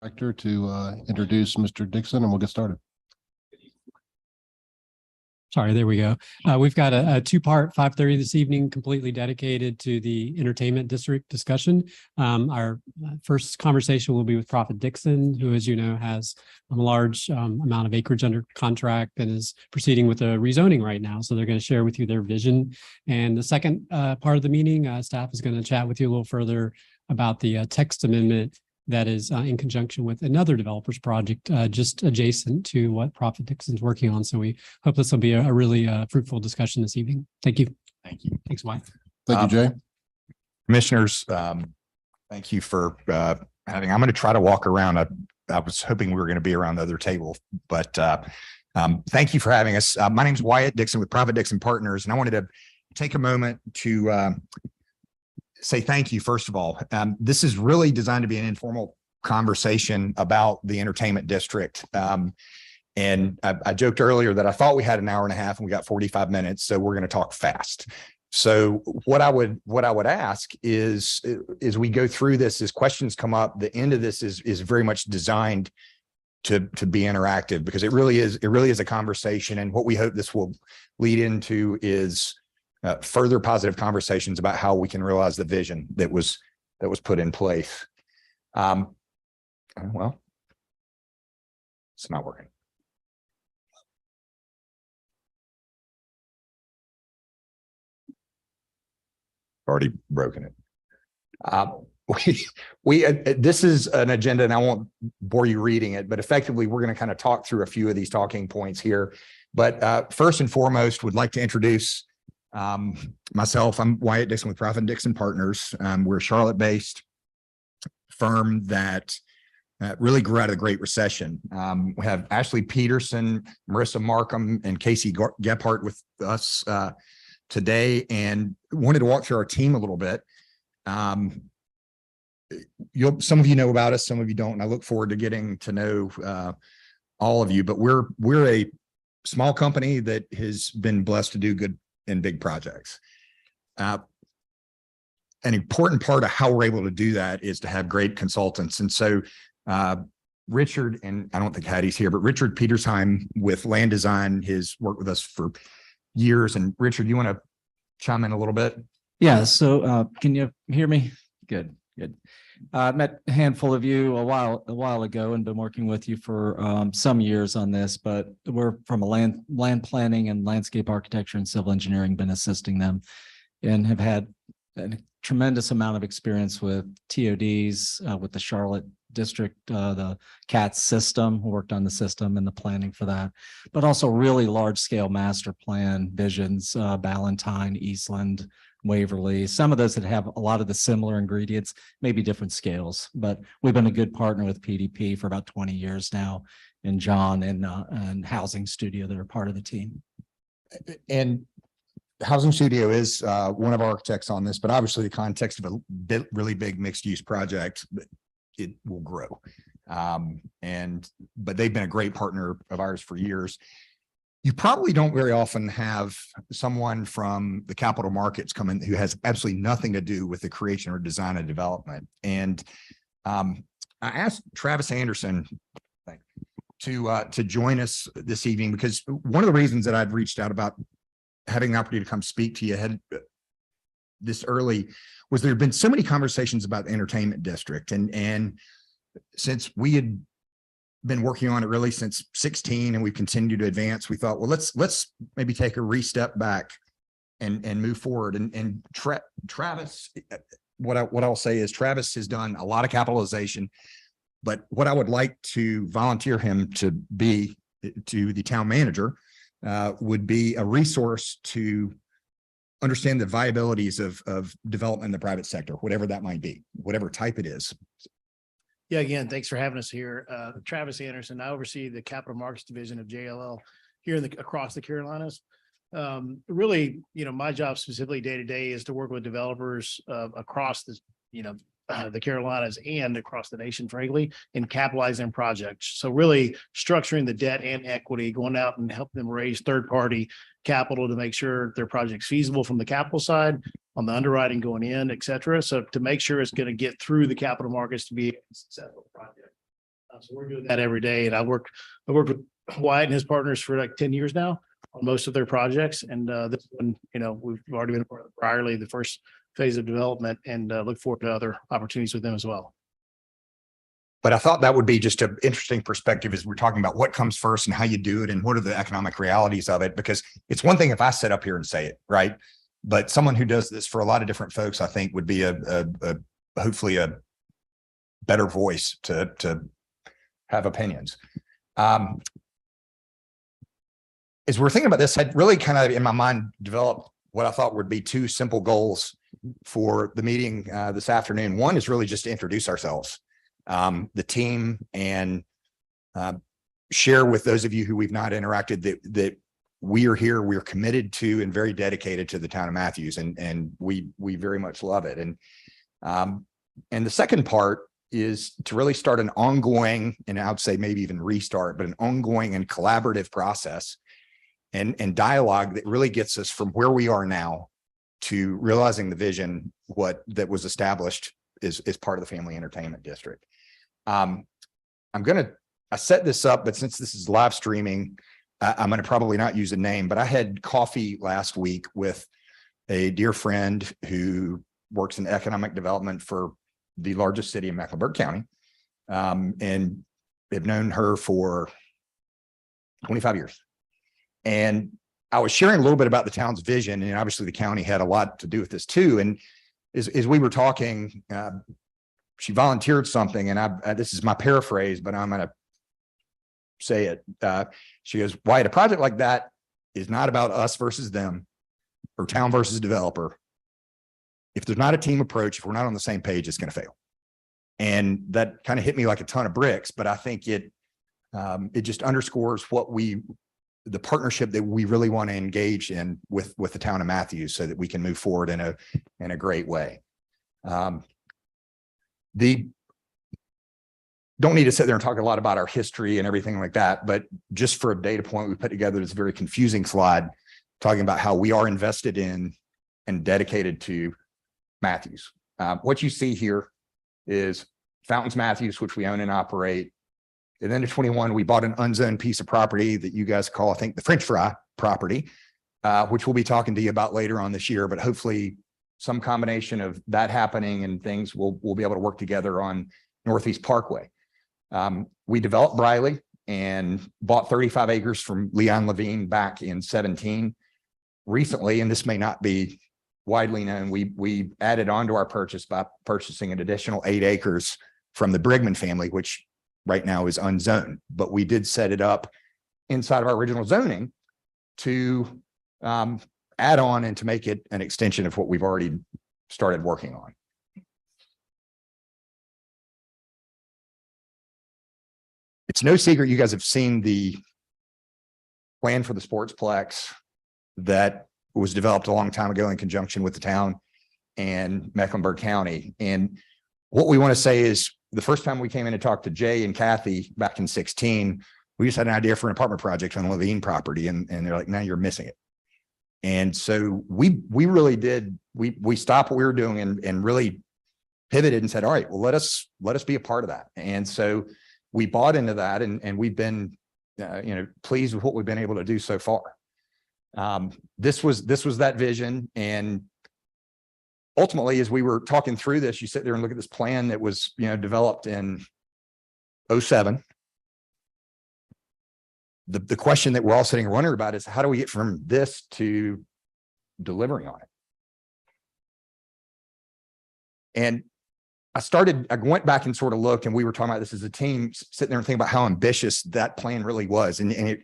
Director to introduce Mr. Dixon, and we'll get started. Sorry, there we go. We've got a two-part 5:30 this evening, completely dedicated to the entertainment district discussion. Our first conversation will be with Prophet Dixon, who, as you know, has a large amount of acreage under contract and is proceeding with a rezoning right now. So they're going to share with you their vision. And the second part of the meeting, staff is going to chat with you a little further about the text amendment that is in conjunction with another developer's project just adjacent to what Prophet Dixon's working on. So we hope this will be a really fruitful discussion this evening. Thank you. Thank you. Thanks, Mike. Thank you, Jay. Commissioners, thank you for having, I'm going to try to walk around. I was hoping we were going to be around the other table, but thank you for having us. My name is Wyatt Dixon with Prophet Dixon Partners, and I wanted to take a moment to say thank you, first of all. This is really designed to be an informal conversation about the entertainment district. And I joked earlier that I thought we had an hour and a half and we got 45 minutes. So we're going to talk fast. So what I would ask is, as we go through this, as questions come up, the end of this is very much designed to be interactive, because it really is a conversation. And what we hope this will lead into is further positive conversations about how we can realize the vision that was put in place. Well, it's not working. Already broken it. This is an agenda, and I won't bore you reading it, but effectively we're going to kind of talk through a few of these talking points here. But first and foremost, would like to introduce myself. I'm Wyatt Dixon with Prophet Dixon Partners. We're a Charlotte-based firm that really grew out of the Great Recession. We have Ashley Peterson, Marissa Markham, and Casey Gephardt with us today, and wanted to walk through our team a little bit. Some of you know about us, some of you don't, and I look forward to getting to know all of you. But we're a small company that has been blessed to do good in big projects. An important part of how we're able to do that is to have great consultants. And so Richard, and I don't think Hattie's here, but Richard Petersheim with Land Design has worked with us for years. And Richard, you want to chime in a little bit? Yeah. So can you hear me? Good. I met a handful of you a while ago and been working with you for some years on this, but we're from a land planning and landscape architecture and civil engineering, been assisting them, and have had a tremendous amount of experience with TODs, with the Charlotte district, the CAT system, worked on the system and the planning for that, but also really large scale master plan visions, Ballantyne, Eastland, Waverly, some of those that have a lot of the similar ingredients, maybe different scales, but we've been a good partner with PDP for about 20 years now, and John and Housing Studio that are part of the team. And Housing Studio is one of our architects on this, but obviously the context of a really big mixed use project, it will grow. But they've been a great partner of ours for years. You probably don't very often have someone from the capital markets come in who has absolutely nothing to do with the creation or design and development. And I asked Travis Anderson to join us this evening, because one of the reasons that I'd reached out about having the opportunity to come speak to you this early was there had been so many conversations about the entertainment district. And since we had been working on it really since 2016 and we've continued to advance, we thought, well, let's maybe take a step back and move forward. And Travis, what I'll say is Travis has done a lot of capitalization, but what I would like to volunteer him to be to the town manager would be a resource to understand the viabilities of development in the private sector, whatever that might be, whatever type it is. Yeah, again, thanks for having us here. Travis Anderson, I oversee the capital markets division of JLL here across the Carolinas. Really, my job specifically day to day is to work with developers across the Carolinas and across the nation, frankly, in capitalizing projects. So really structuring the debt and equity, going out and help them raise third-party capital to make sure their project's feasible from the capital side, on the underwriting going in, et cetera. So to make sure it's going to get through the capital markets to be a successful project. So we're doing that every day. And I worked with Wyatt and his partners for like 10 years now on most of their projects. And this one, we've already been part of Brierley, the first phase of development, and look forward to other opportunities with them as well. But I thought that would be just an interesting perspective as we're talking about what comes first and how you do it and what are the economic realities of it, because it's one thing if I sit up here and say it, right? But someone who does this for a lot of different folks, I think would be hopefully a better voice to have opinions. As we're thinking about this, I'd really kind of in my mind developed what I thought would be two simple goals for the meeting this afternoon. One is really just to introduce ourselves, the team, and share with those of you who we've not interacted that we are here, we're committed to and very dedicated to the town of Matthews, and we very much love it. And the second part is to really start an ongoing, and I would say maybe even restart, but an ongoing and collaborative process and dialogue that really gets us from where we are now to realizing the vision, that was established as part of the Family Entertainment District. I set this up, but since this is live streaming, I'm going to probably not use a name, but I had coffee last week with a dear friend who works in economic development for the largest city in Mecklenburg County, and have known her for 25 years. And I was sharing a little bit about the town's vision, and obviously the county had a lot to do with this too. And as we were talking, she volunteered something, and this is my paraphrase, but I'm going to say it. She goes, Wyatt, a project like that is not about us versus them or town versus developer. If there's not a team approach, if we're not on the same page, it's going to fail. And that kind of hit me like a ton of bricks, but I think it just underscores the partnership that we really want to engage in with the town of Matthews so that we can move forward in a great way. Don't need to sit there and talk a lot about our history and everything like that, but just for a data point, we put together this very confusing slide talking about how we are invested in and dedicated to Matthews. What you see here is Fountains Matthews, which we own and operate. And then in 21, we bought an unzoned piece of property that you guys call, I think, the French fry property, which we'll be talking to you about later on this year, but hopefully some combination of that happening and things we'll be able to work together on Northeast Parkway. We developed Brierley and bought 35 acres from Leon Levine back in 17. Recently, and this may not be widely known, we added on to our purchase by purchasing an additional 8 acres from the Brigman family, which right now is unzoned, but we did set it up inside of our original zoning to add on and to make it an extension of what we've already started working on. It's no secret you guys have seen the plan for the Sportsplex that was developed a long time ago in conjunction with the town and Mecklenburg County. And what we want to say is the first time we came in and talked to Jay and Kathy back in 16, we just had an idea for an apartment project on the Levine property. And they're like, now you're missing it. And so we really did, we stopped what we were doing and really pivoted and said, all right, well, let us be a part of that. And so we bought into that, and we've been, pleased with what we've been able to do so far. This was that vision. And ultimately, as we were talking through this, you sit there and look at this plan that was, developed in 07. The question that we're all sitting and wondering about is how do we get from this to delivering on it? And I went back and sort of looked, and we were talking about this as a team, sitting there and thinking about how ambitious that plan really was. And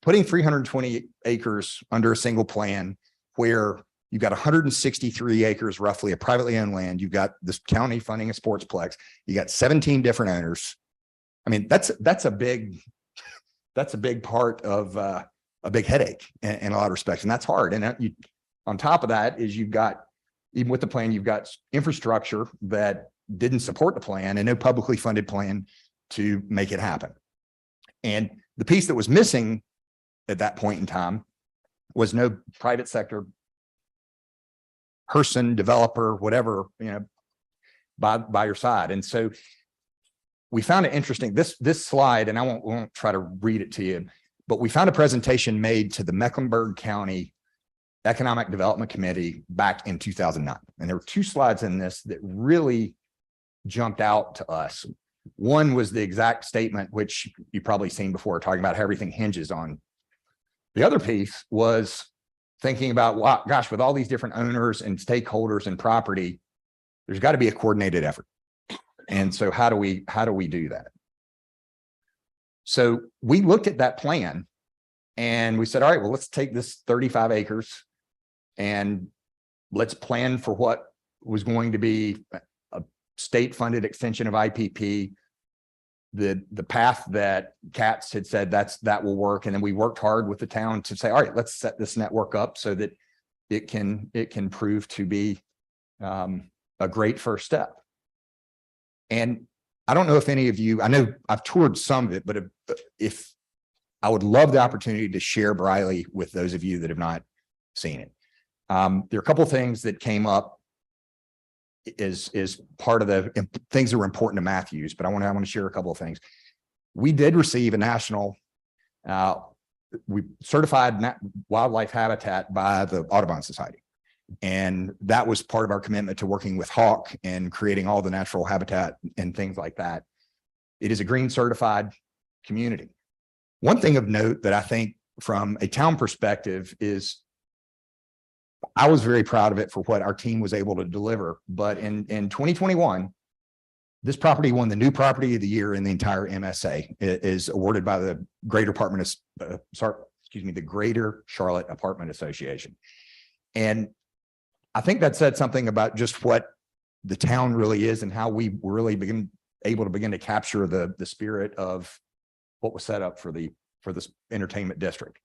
putting 320 acres under a single plan where you've got 163 acres roughly of privately owned land. You've got this county funding a sportsplex. You got 17 different owners. I mean, that's a big part of a big headache in a lot of respects. And that's hard. And on top of that is you've got, even with the plan, you've got infrastructure that didn't support the plan and no publicly funded plan to make it happen. And the piece that was missing at that point in time was no private sector person, developer, whatever, by your side. And so we found it interesting, this slide, and I won't try to read it to you, but we found a presentation made to the Mecklenburg County Economic Development Committee back in 2009. And there were two slides in this that really jumped out to us. One was the exact statement, which you've probably seen before, talking about how everything hinges on. The other piece was thinking about, wow, gosh, with all these different owners and stakeholders and property, there's got to be a coordinated effort. And so how do we do that? So we looked at that plan and we said, all right, well, let's take this 35 acres and let's plan for what was going to be a state-funded extension of IPP, the path that Katz had said that will work. And then we worked hard with the town to say, all right, let's set this network up so that it can prove to be a great first step. And I don't know if any of you, I know I've toured some of it, but if I would love the opportunity to share Briley with those of you that have not seen it. There are a couple of things that came up is part of the things that were important to Matthews, but I want to share a couple of things. We did receive a national, we certified wildlife habitat by the Audubon Society. And that was part of our commitment to working with Hawk and creating all the natural habitat and things like that. It is a green certified community. One thing of note that I think from a town perspective is I was very proud of it for what our team was able to deliver. But in 2021, this property won the new property of the year in the entire MSA. It is awarded by the Greater the Greater Charlotte Apartment Association. And I think that said something about just what the town really is and how we were really able to begin to capture the spirit of what was set up for this entertainment district.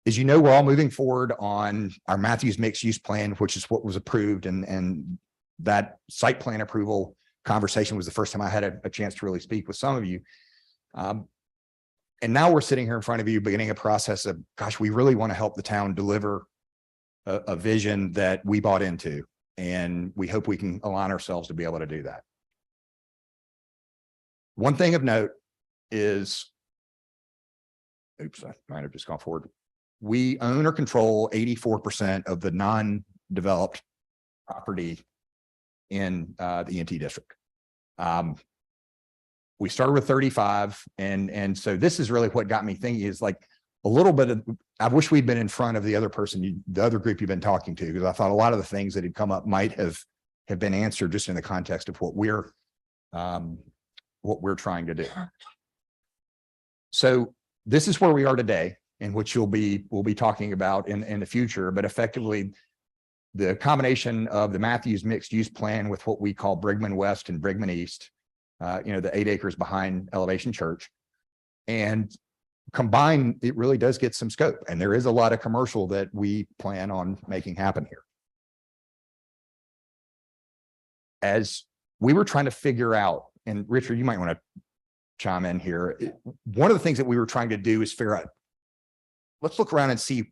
As you know, we're all moving forward on our Matthews mixed use plan, which is what was approved, and that site plan approval conversation was the first time I had a chance to really speak with some of you. And now we're sitting here in front of you beginning a process of, gosh, we really want to help the town deliver a vision that we bought into, and we hope we can align ourselves to be able to do that. One thing of note is, oops, I might have just gone forward. We own or control 84% of the non-developed property in the ENT district. We started with 35, and so this is really what got me thinking is like a little bit of, I wish we'd been in front of the other person, the other group you've been talking to, because I thought a lot of the things that had come up might have been answered just in the context of what we're trying to do. So this is where we are today, and which we'll be talking about in the future, but effectively the combination of the Matthews mixed use plan with what we call Brigman West and Brigman East, the 8 acres behind Elevation Church, and combined, it really does get some scope. And there is a lot of commercial that we plan on making happen here. As we were trying to figure out, and Richard, you might want to chime in here. One of the things that we were trying to do is figure out, let's look around and see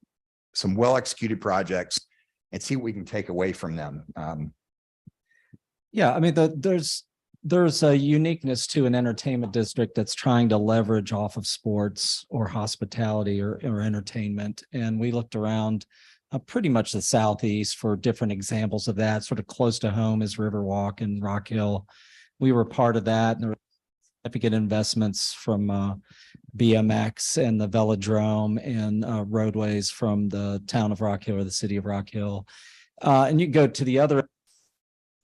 some well-executed projects and see what we can take away from them. Yeah, I mean, there's a uniqueness to an entertainment district that's trying to leverage off of sports or hospitality or entertainment. And we looked around pretty much the Southeast for different examples of that. Sort of close to home is Riverwalk and Rock Hill. We were part of that. And there were significant investments from BMX and the velodrome and roadways from the town of Rock Hill or the city of Rock Hill. And you go to the other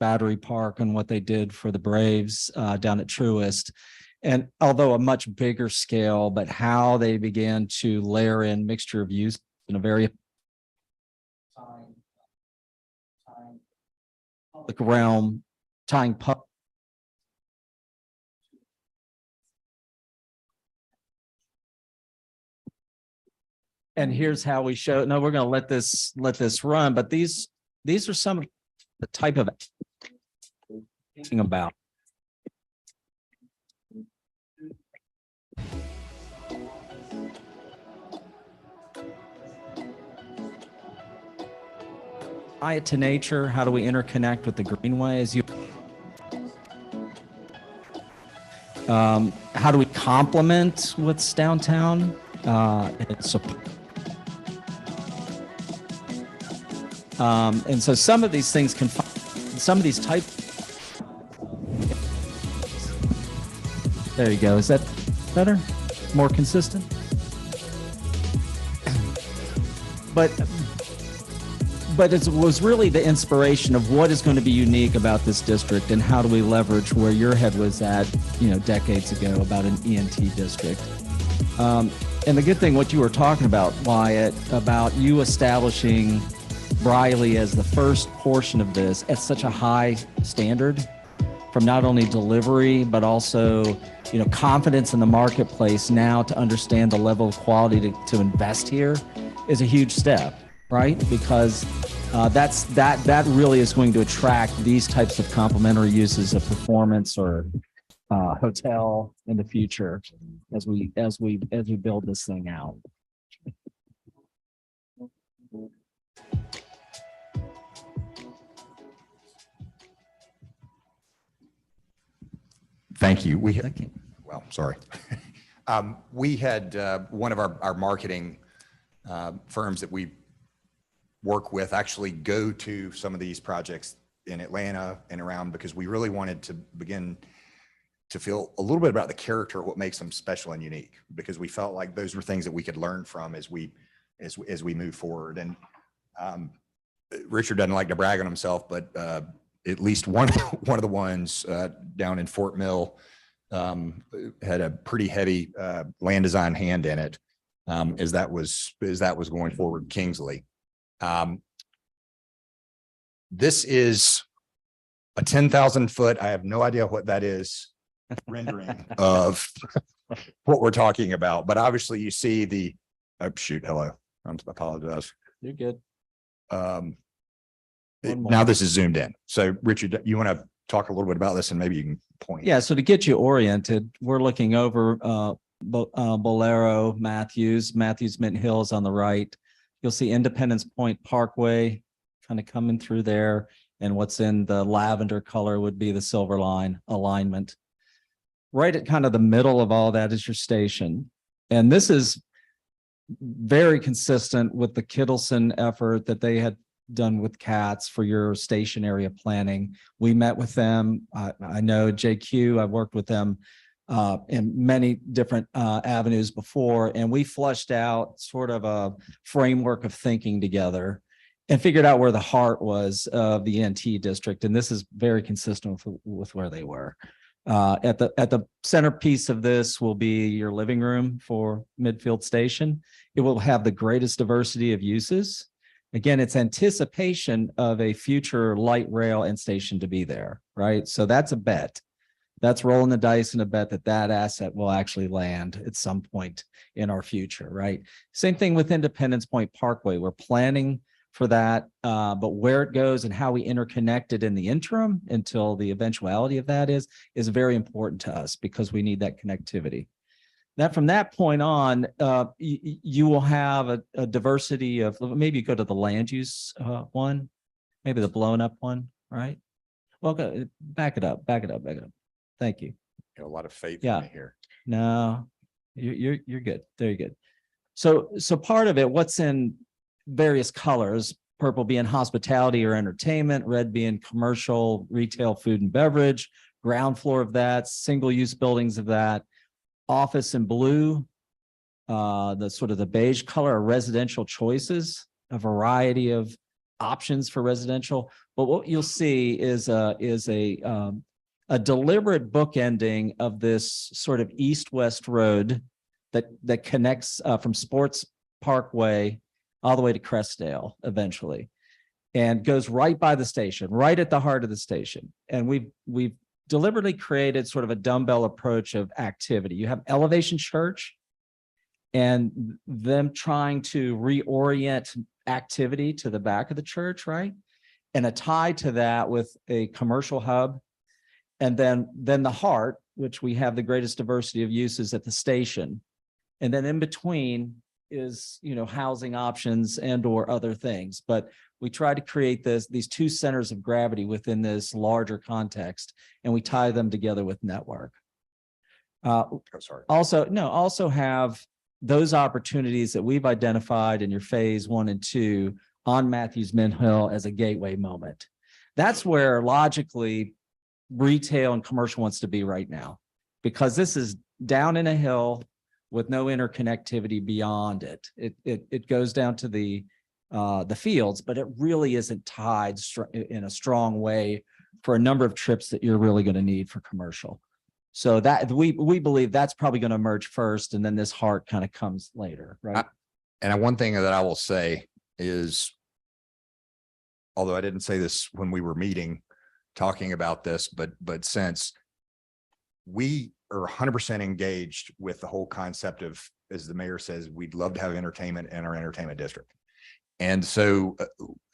Battery Park and what they did for the Braves down at Truist. And although a much bigger scale, but how they began to layer in mixture of use in a very public realm, tying public. And here's how we show. No, we're going to let this run, but these are some of the type of thinking about. Tie it to nature. How do we interconnect with the greenways? How do we complement what's downtown? And so some of these things can, some of these types. There you go. Is that better? More consistent? But it was really the inspiration of what is going to be unique about this district and how do we leverage where your head was at, decades ago about an ENT district. And the good thing, what you were talking about, Wyatt, about you establishing Briley as the first portion of this at such a high standard from not only delivery, but also, confidence in the marketplace now to understand the level of quality to invest here is a huge step, right? Because that really is going to attract these types of complementary uses of performance or hotel in the future as we build this thing out. Thank you. We had one of our marketing firms that we work with actually go to some of these projects in Atlanta and around because we really wanted to begin to feel a little bit about the character of what makes them special and unique, because we felt like those were things that we could learn from as we move forward. And Richard doesn't like to brag on himself, but at least one of the ones down in Fort Mill had a pretty heavy land design hand in it as that was going forward. Kingsley. This is a 10,000 foot. I have no idea what that is rendering of what we're talking about, but obviously you see the hello. I apologize. You're good. Now this is zoomed in. So Richard, you want to talk a little bit about this and maybe you can point. Yeah. So to get you oriented, we're looking over Bolero, Matthews Mint Hills on the right. You'll see Independence Point Parkway kind of coming through there. And what's in the lavender color would be the Silver Line alignment. Right at kind of the middle of all that is your station. And this is very consistent with the Kittleson effort that they had done with CATS for your station area planning. We met with them. I know JQ, I've worked with them in many different avenues before, and we flushed out sort of a framework of thinking together and figured out where the heart was of the NT district. And this is very consistent with where they were. At the centerpiece of this will be your living room for Midfield Station. It will have the greatest diversity of uses. Again, it's anticipation of a future light rail and station to be there, right? So that's a bet. That's rolling the dice and a bet that asset will actually land at some point in our future, right? Same thing with Independence Point Parkway. We're planning for that, but where it goes and how we interconnect it in the interim until the eventuality of that is very important to us because we need that connectivity. Now, from that point on, you will have a diversity of, maybe go to the land use one, maybe the blown up one, right? Well, back it up. Thank you. Got a lot of faith in me here. No, you're good. There, you're good. So part of it, what's in various colors, purple being hospitality or entertainment, red being commercial, retail, food and beverage, ground floor of that, single use buildings of that, office in blue, the sort of the beige color are residential choices, a variety of options for residential. But what you'll see is a deliberate bookending of this sort of east-west road that connects from Sports Parkway all the way to Crestdale eventually, and goes right by the station, right at the heart of the station. And we've deliberately created sort of a dumbbell approach of activity. You have Elevation Church and them trying to reorient activity to the back of the church, right? And a tie to that with a commercial hub. And then the heart, which we have the greatest diversity of uses at the station. And then in between is, housing options and or other things. But we try to create these two centers of gravity within this larger context, and we tie them together with network. Oh, sorry. Also have those opportunities that we've identified in your phase 1 and 2 on Matthews Mint Hill as a gateway moment. That's where logically retail and commercial wants to be right now, because this is down in a hill with no interconnectivity beyond it. It goes down to the fields, but it really isn't tied in a strong way for a number of trips that you're really going to need for commercial. So that we believe that's probably going to emerge first, and then this heart kind of comes later, right? And one thing that I will say is, although I didn't say this when we were meeting, talking about this, but since we are 100% engaged with the whole concept of, as the mayor says, we'd love to have entertainment in our entertainment district. And so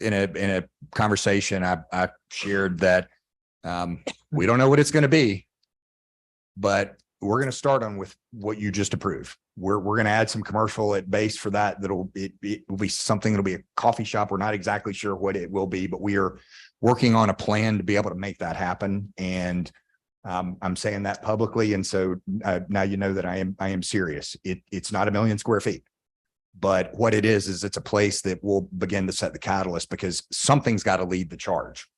in a conversation, I shared that we don't know what it's going to be, but we're going to start on with what you just approved. We're going to add some commercial at base for that. It will be something that'll be a coffee shop. We're not exactly sure what it will be, but we are working on a plan to be able to make that happen. And I'm saying that publicly. And so now you know that I am serious. It's not 1 million square feet, but what it is it's a place that will begin to set the catalyst, because something's got to lead the charge.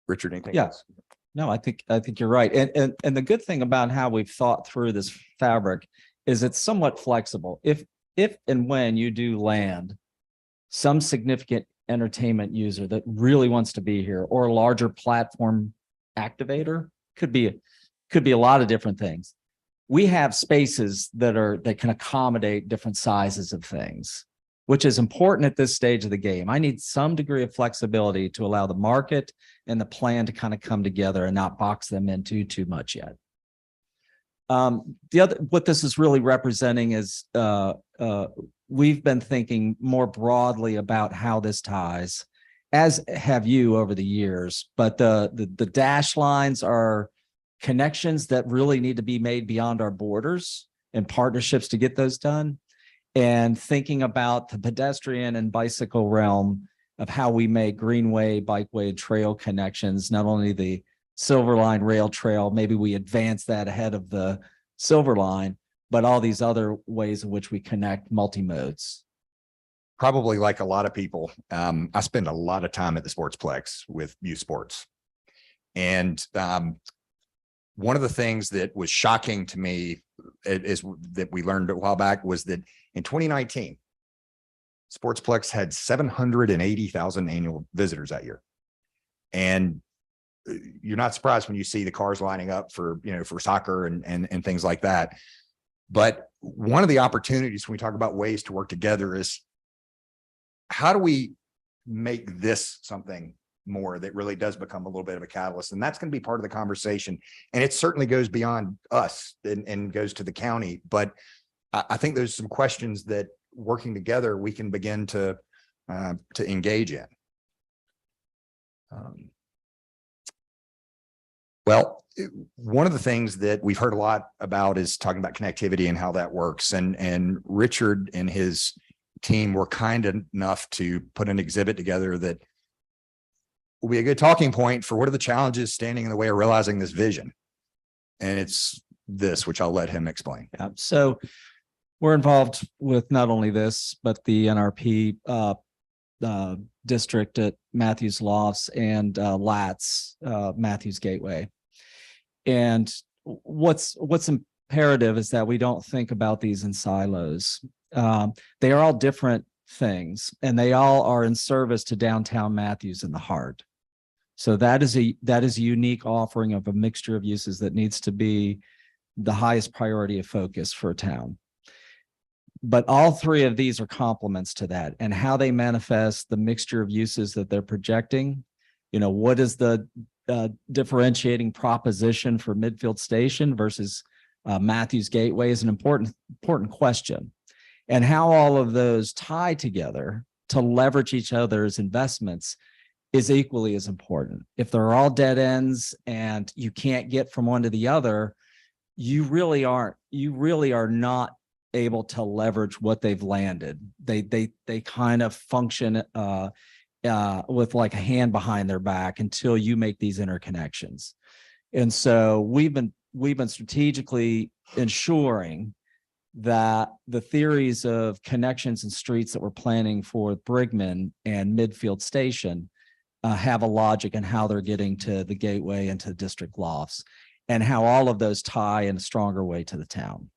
Richard, anything else? No, I think you're right. And the good thing about how we've thought through this fabric is it's somewhat flexible. If and when you do land some significant entertainment user that really wants to be here, or a larger platform activator, could be a lot of different things. We have spaces that can accommodate different sizes of things, which is important at this stage of the game. I need some degree of flexibility to allow the market and the plan to kind of come together and not box them into too much yet. What this is really representing is we've been thinking more broadly about how this ties, as have you over the years, but the dash lines are connections that really need to be made beyond our borders and partnerships to get those done. And thinking about the pedestrian and bicycle realm of how we make greenway, bikeway, and trail connections, not only the Silver Line rail trail, maybe we advance that ahead of the Silver Line, but all these other ways in which we connect multi-modes. Probably like a lot of people, I spend a lot of time at the Sportsplex with youth sports. And one of the things that was shocking to me is that we learned a while back was that in 2019, Sportsplex had 780,000 annual visitors that year. And you're not surprised when you see the cars lining up for soccer and things like that. But one of the opportunities when we talk about ways to work together is, how do we make this something more that really does become a little bit of a catalyst? And that's going to be part of the conversation. And it certainly goes beyond us and goes to the county. But I think there's some questions that, working together, we can begin to engage in. Well, one of the things that we've heard a lot about is talking about connectivity and how that works. And Richard and his team were kind enough to put an exhibit together that will be a good talking point for what are the challenges standing in the way of realizing this vision. And it's this, which I'll let him explain. Yeah. So we're involved with not only this, but the NRP district at Matthews Lofts and LATS, Matthews Gateway. And what's imperative is that we don't think about these in silos. They are all different things, and they all are in service to downtown Matthews in the heart. So that is a unique offering of a mixture of uses that needs to be the highest priority of focus for a town. But all three of these are complements to that, and how they manifest the mixture of uses that they're projecting. What is the differentiating proposition for Midfield Station versus Matthews Gateway is an important question. And how all of those tie together to leverage each other's investments is equally as important. If they're all dead ends and you can't get from one to the other, you really are not able to leverage what they've landed. They kind of function with like a hand behind their back until you make these interconnections. And so we've been strategically ensuring that the theories of connections and streets that we're planning for Brigman and Midfield Station have a logic in how they're getting to the gateway and to district lofts, and how all of those tie in a stronger way to the town.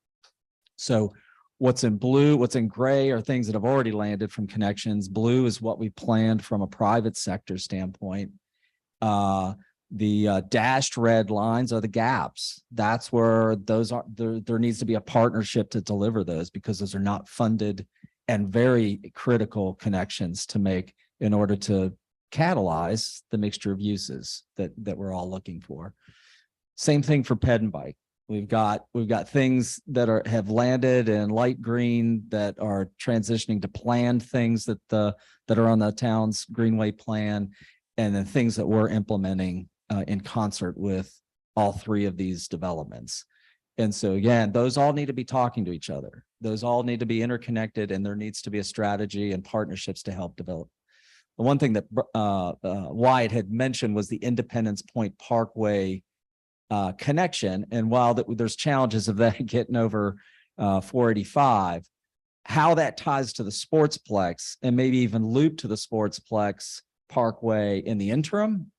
So what's in blue, what's in gray are things that have already landed from connections. Blue is what we planned from a private sector standpoint. The dashed red lines are the gaps. That's where those are. There needs to be a partnership to deliver those, because those are not funded and very critical connections to make in order to catalyze the mixture of uses that we're all looking for. Same thing for ped and bike. We've got things that have landed in light green that are transitioning to planned things that are on the town's greenway plan, and then things that we're implementing in concert with all three of these developments. And so again, those all need to be talking to each other. Those all need to be interconnected, and there needs to be a strategy and partnerships to help develop. The one thing that Wyatt had mentioned was the Independence Point Parkway connection. And while there's challenges of that getting over 485, how that ties to the Sportsplex and maybe even loop to the Sportsplex Parkway in the interim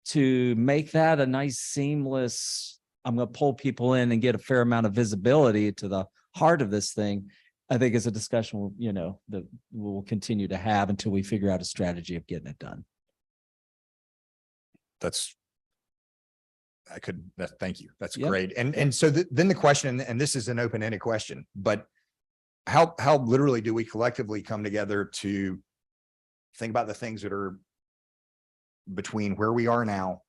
to make that a nice seamless, I'm going to pull people in and get a fair amount of visibility to the heart of this thing, I think is a discussion, that we'll continue to have until we figure out a strategy of getting it done. Thank you. That's Yep. great. And so then the question, and this is an open-ended question, but how literally do we collectively come together to think about the things that are between where we are now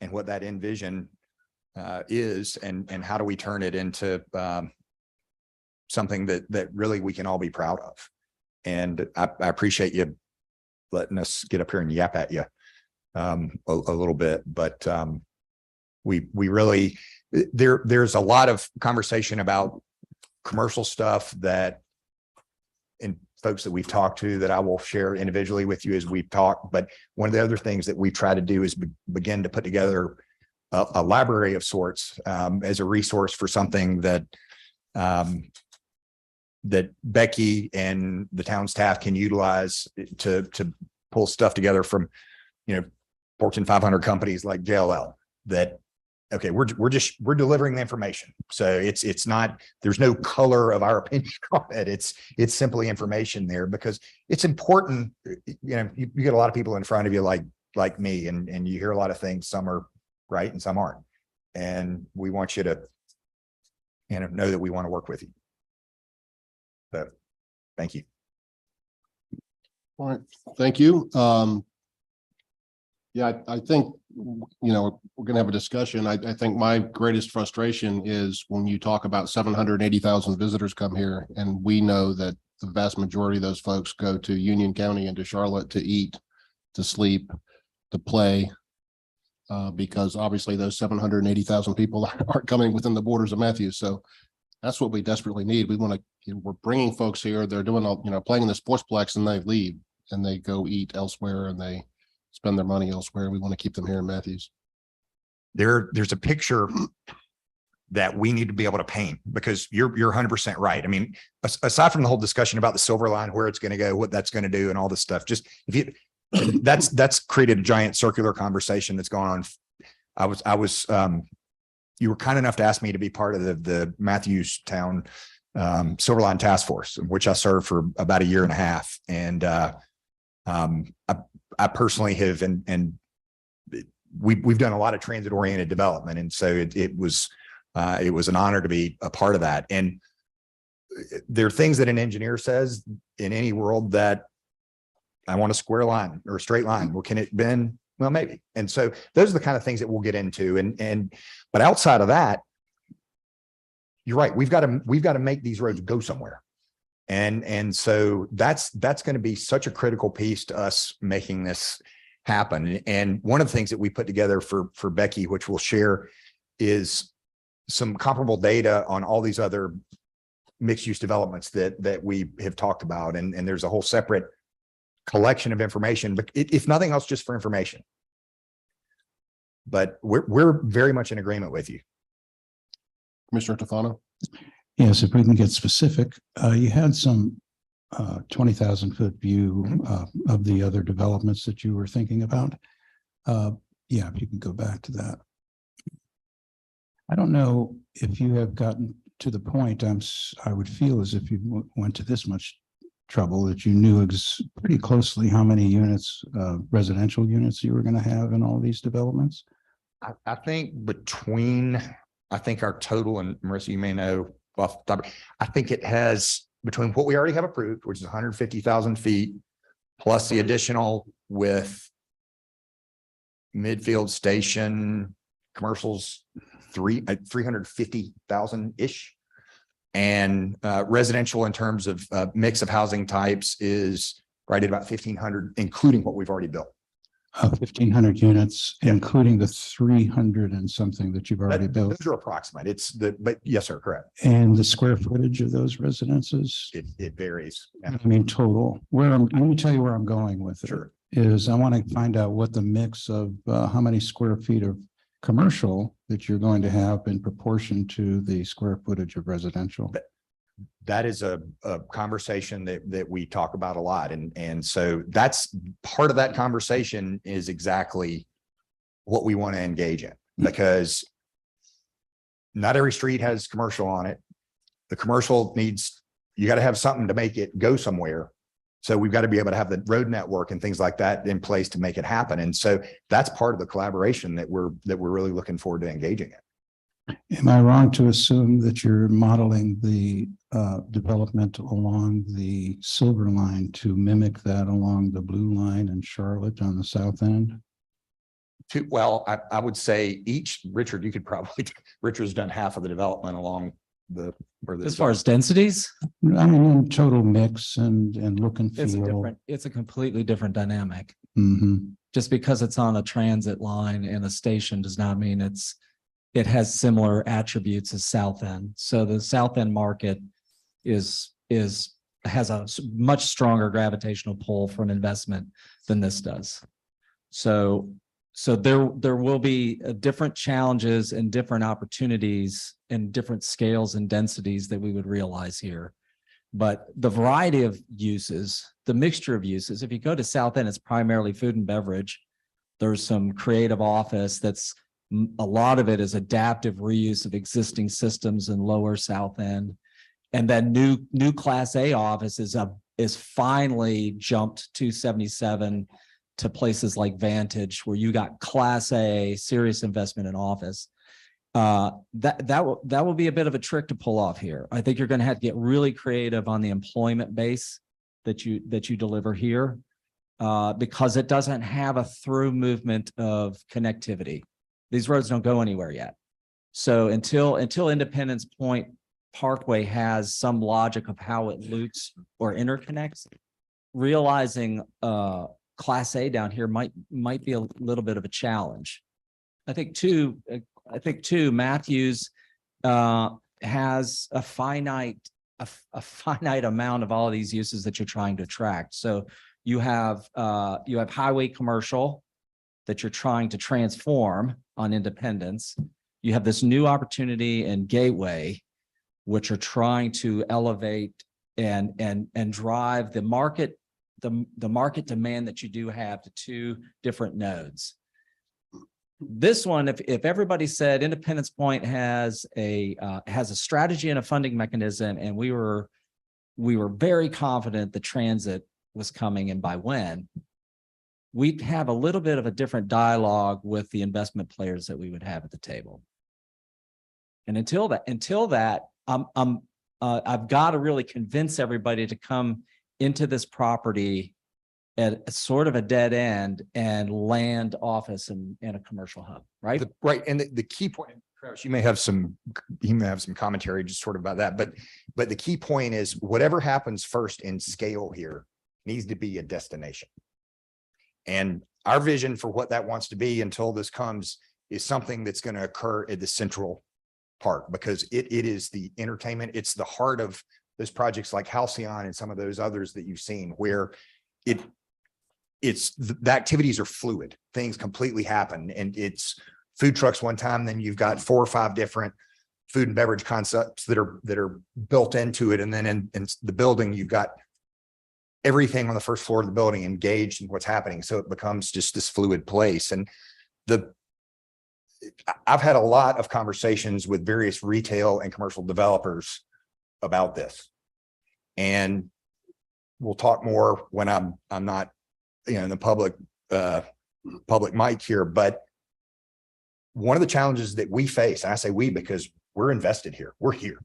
and what that envision is, and how do we turn it into something that really we can all be proud of? And I appreciate you letting us get up here and yap at you a little bit, but we really, there's a lot of conversation about commercial stuff and folks that we've talked to that I will share individually with you as we've talked. But one of the other things that we try to do is begin to put together a library of sorts as a resource for something that Becky and the town staff can utilize to pull stuff together from, Fortune 500 companies like JLL that, okay, we're delivering the information. So it's not, there's no color of our opinion on it. It's simply information there, because it's important. You get a lot of people in front of you like me, and you hear a lot of things. Some are right and some aren't. And we want you to, know that we want to work with you. So thank you. All right, thank you. Yeah, I think, we're going to have a discussion. I think my greatest frustration is when you talk about 780,000 visitors come here, and we know that the vast majority of those folks go to Union County and to Charlotte to eat, to sleep, to play, because obviously those 780,000 people aren't coming within the borders of Matthews. So that's what we desperately need. We want to, we're bringing folks here. They're doing all, playing in the Sportsplex, and they leave and they go eat elsewhere and they spend their money elsewhere. We want to keep them here in Matthews. There's a picture that we need to be able to paint, because you're 100% right. I mean, aside from the whole discussion about the Silver Line, where it's going to go, what that's going to do, and all this stuff, just if you, that's created a giant circular conversation that's going on. You were kind enough to ask me to be part of the Matthews Town Silver Line Task Force, which I served for about 1.5 years. And I personally have, and we've done a lot of transit oriented development. And so it was an honor to be a part of that. And there are things that an engineer says in any world that I want a square line or a straight line. Well, can it bend? Well, maybe. And so those are the kind of things that we'll get into. But outside of that, you're right. We've got to make these roads go somewhere. And so that's going to be such a critical piece to us making this happen. And one of the things that we put together for Becky, which we'll share, is some comparable data on all these other mixed use developments that we have talked about. And there's a whole separate collection of information, but if nothing else, just for information. but we're very much in agreement with you. Commissioner Tufano? Yes, if we can get specific, you had some 20,000 foot view of the other developments that you were thinking about. Yeah, if you can go back to that. I don't know if you have gotten to the point, I would feel as if you went to this much trouble that you knew pretty closely how many units, residential units you were going to have in all these developments. I think I think our total, and Marissa, you may know off the top, I think it has between what we already have approved, which is 150,000 feet, plus the additional with midfield station commercials, 350,000 ish. And residential in terms of mix of housing types is right at about 1,500, including what we've already built. 1,500 units, Yeah. including the 300 and something that you've already built. Those are approximate. But yes, sir, correct. And the square footage of those residences? It varies. I mean, total. Let me tell you where I'm going with it. Sure. Is I want to find out what the mix of how many square feet of commercial that you're going to have in proportion to the square footage of residential. That is a conversation that we talk about a lot. And so that's part of that conversation is exactly what we want to engage in, because not every street has commercial on it. The commercial you got to have something to make it go somewhere. So we've got to be able to have the road network and things like that in place to make it happen. And so that's part of the collaboration that we're really looking forward to engaging in. Am I wrong to assume that you're modeling the development along the silver line to mimic that along the blue line in Charlotte on the south end? Well, I would say Richard, Richard's done half of the development along As far as densities, I mean, in total mix and look and feel. it's a completely different dynamic. Mhm. Just because it's on a transit line and a station does not mean it has similar attributes as South End. So the South End market has a much stronger gravitational pull from investment than this does. So there will be different challenges and different opportunities and different scales and densities that we would realize here. But the variety of uses, the mixture of uses, if you go to South End, it's primarily food and beverage. There's some creative office a lot of it is adaptive reuse of existing systems in lower South End. And then new Class A office is finally jumped 277 to places like Vantage, where you got Class A serious investment in office. That will be a bit of a trick to pull off here. I think you're going to have to get really creative on the employment base that you deliver here, because it doesn't have a through movement of connectivity. These roads don't go anywhere yet. So until Independence Point Parkway has some logic of how it loops or interconnects, realizing Class A down here might be a little bit of a challenge. I think too, Matthews has a finite amount of all of these uses that you're trying to attract. So you have highway commercial that you're trying to transform on Independence. You have this new opportunity in Gateway, which are trying to elevate and drive the market demand that you do have to two different nodes. This one, if everybody said Independence Point has a strategy and a funding mechanism, and we were very confident the transit was coming and by when, we'd have a little bit of a different dialogue with the investment players that we would have at the table. And until that, I've got to really convince everybody to come into this property at a sort of a dead end and land office and a commercial hub, right? Right. And the key point, Travis, you may have some commentary just sort of about that, but the key point is whatever happens first in scale here needs to be a destination. And our vision for what that wants to be until this comes is something that's going to occur at the central part, because it is the entertainment. It's the heart of those projects like Halcyon and some of those others that you've seen, where the activities are fluid. Things completely happen. And it's food trucks one time, then you've got 4 or 5 different food and beverage concepts that are built into it. And then in the building, you've got everything on the first floor of the building engaged in what's happening. So it becomes just this fluid place. And I've had a lot of conversations with various retail and commercial developers about this. And we'll talk more when I'm not, in the public mic here. But one of the challenges that we face, and I say we because we're invested here, we're here,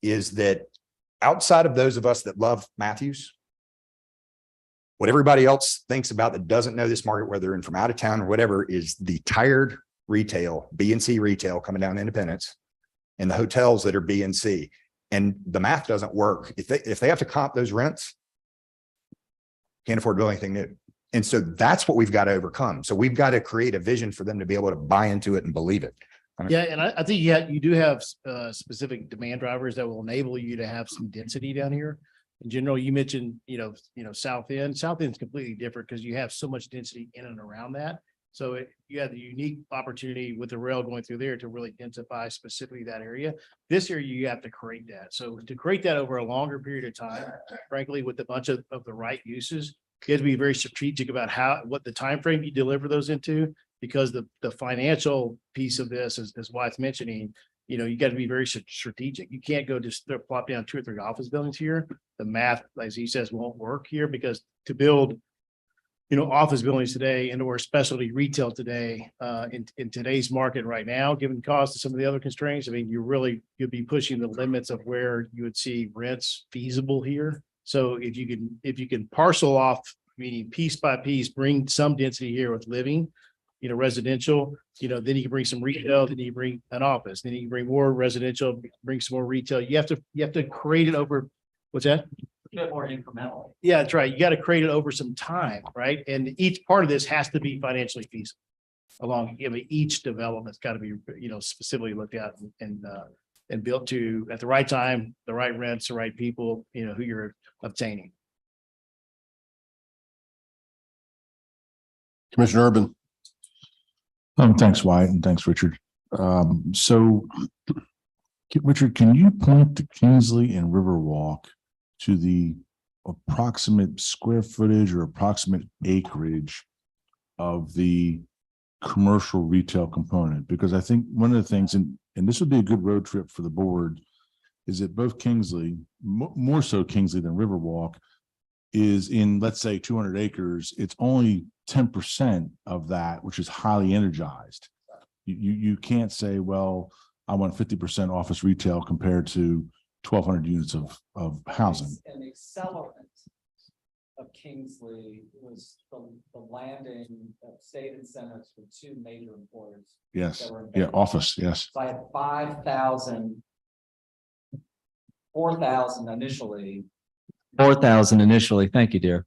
is that outside of those of us that love Matthews, what everybody else thinks about that doesn't know this market, whether they're in from out of town or whatever, is the tired retail, B and C retail coming down Independence, and the hotels that are B and C. And the math doesn't work. If they have to comp those rents, can't afford to build anything new. And so that's what we've got to overcome. So we've got to create a vision for them to be able to buy into it and believe it. Yeah, and I think you do have specific demand drivers that will enable you to have some density down here. In general, you mentioned, South End. South End is completely different because you have so much density in and around that. So you have the unique opportunity with the rail going through there to really densify specifically that area. This area, you have to create that. So to create that over a longer period of time, frankly, with a bunch of the right uses, you have to be very strategic about what the time frame you deliver those into, because the financial piece of this is why it's mentioning, you got to be very strategic. You can't go just plop down 2 or 3 office buildings here. The math, as he says, won't work here, because to build, office buildings today and or specialty retail today, in today's market right now, given cost of some of the other constraints, I mean, you'll be pushing the limits of where you would see rents feasible here. So if you can parcel off, meaning piece by piece, bring some density here with living, residential, then you can bring some retail, then you bring an office, then you can bring more residential, bring some more retail. You have to create it over, what's that? A bit more incremental. Yeah, that's right. You got to create it over some time, right? And each part of this has to be financially feasible along, each development's got to be, specifically looked at and built to at the right time, the right rents, the right people, who you're obtaining. Commissioner Urban. Thanks, Wyatt, and thanks, Richard. So, Richard, can you point to Kingsley and Riverwalk to the approximate square footage or approximate acreage of the commercial retail component? Because I think one of the things, and this would be a good road trip for the board, is that both Kingsley, more so Kingsley than Riverwalk, is in, let's say, 200 acres. It's only 10% of that, which is highly energized. You can't say, well, I want 50% office retail compared to 1,200 units of housing. An accelerant of Kingsley was the landing of state incentives for 2 major employers. Yes. Yeah. Office. Yes. So I had 4,000 initially. Thank you, dear.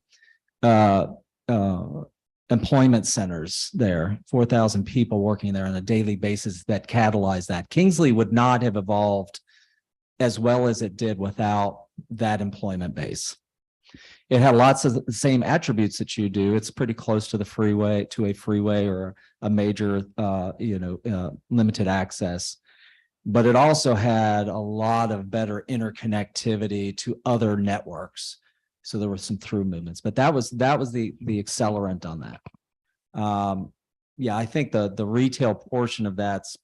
Employment centers there, 4,000 people working there on a daily basis that catalyzed that. Kingsley would not have evolved as well as it did without that employment base. It had lots of the same attributes that you do. It's pretty close to the freeway, to a freeway or a major, limited access. But it also had a lot of better interconnectivity to other networks. So there were some through movements, but that was the accelerant on that. I think the retail portion of that's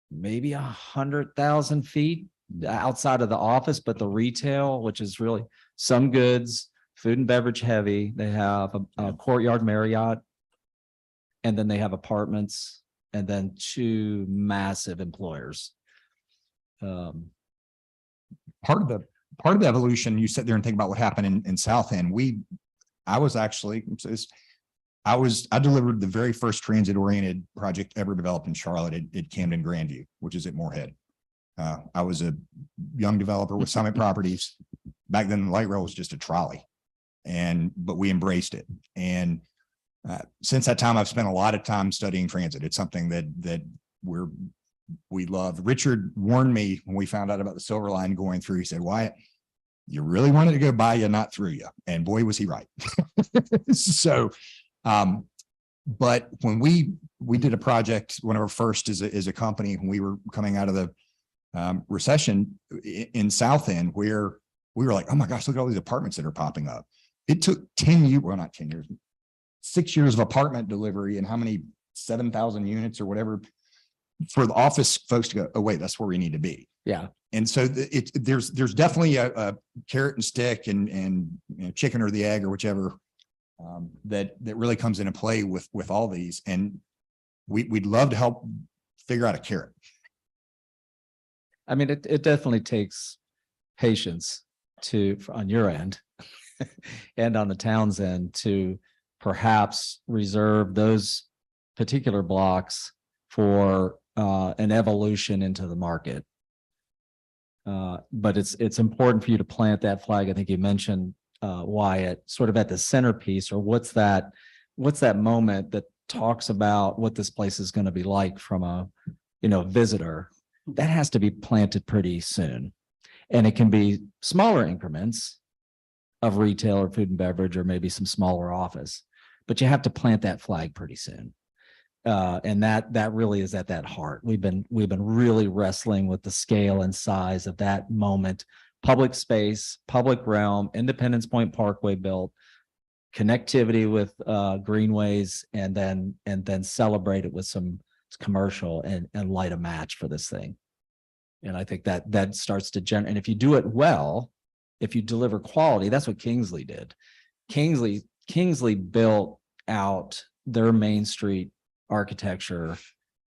maybe 100,000 feet outside of the office, but the retail, which is really some goods, food and beverage heavy. They have a Courtyard Marriott, and then they have apartments, and then 2 massive employers. Part of the evolution, you sit there and think about what happened in South End. I delivered the very first transit-oriented project ever developed in Charlotte at Camden Grandview, which is at Moorhead. I was a young developer with Summit Properties. Back then, the light rail was just a trolley, but we embraced it. And since that time, I've spent a lot of time studying transit. It's something that we love. Richard warned me when we found out about the Silver Line going through. He said, "Wyatt, you really wanted to go by you, not through you." And boy, was he right. So But when we did a project, one of our first as a company, when we were coming out of the recession in South End, where we were like, oh my gosh, look at all these apartments that are popping up. It took 10 years, well, not 10 years, 6 years of apartment delivery and how many 7,000 units or whatever for the office folks to go, oh wait, that's where we need to be. Yeah. And so there's definitely a carrot and stick and you know, chicken or the egg or whichever that really comes into play with all these. And we'd love to help figure out a carrot. I mean, it definitely takes patience on your end and on the town's end to perhaps reserve those particular blocks for an evolution into the market. But it's important for you to plant that flag. I think you mentioned Wyatt, sort of at the centerpiece, or what's that moment that talks about what this place is going to be like from a visitor. That has to be planted pretty soon. And it can be smaller increments of retail or food and beverage, or maybe some smaller office, but you have to plant that flag pretty soon. And that really is at that heart. We've been really wrestling with the scale and size of that moment. Public space, public realm, Independence Point Parkway built, connectivity with greenways, and then celebrate it with some commercial and light a match for this thing. And I think that starts to generate. And if you do it well, if you deliver quality, that's what Kingsley did. Kingsley built out their Main Street architecture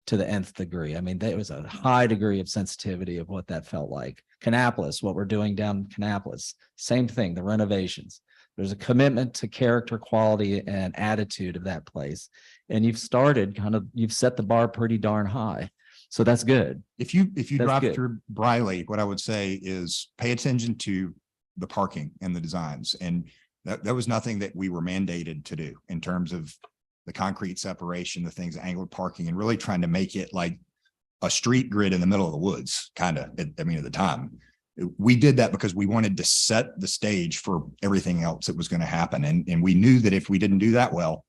to the nth degree. I mean, there was a high degree of sensitivity of what that felt like. Kannapolis, what we're doing down Kannapolis, same thing, the renovations. There's a commitment to character, quality, and attitude of that place. And you've set the bar pretty darn high. So that's good. If you That's drive good. through Briley, what I would say is pay attention to the parking and the designs. And that was nothing that we were mandated to do in terms of the concrete separation, the things, angled parking, and really trying to make it like a street grid in the middle of the woods, kind of, at the time. We did that because we wanted to set the stage for everything else that was going to happen. And we knew that if we didn't do that well,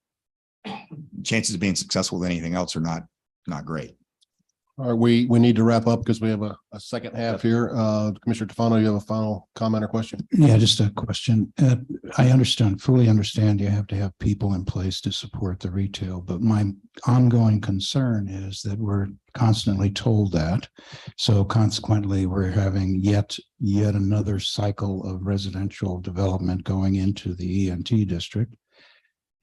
chances of being successful with anything else are not great. All right, we need to wrap up because we have a second half here. Commissioner Tefano, you have a final comment or question? Yeah, just a question. I fully understand you have to have people in place to support the retail, but my ongoing concern is that we're constantly told that. So consequently, we're having yet another cycle of residential development going into the ENT district.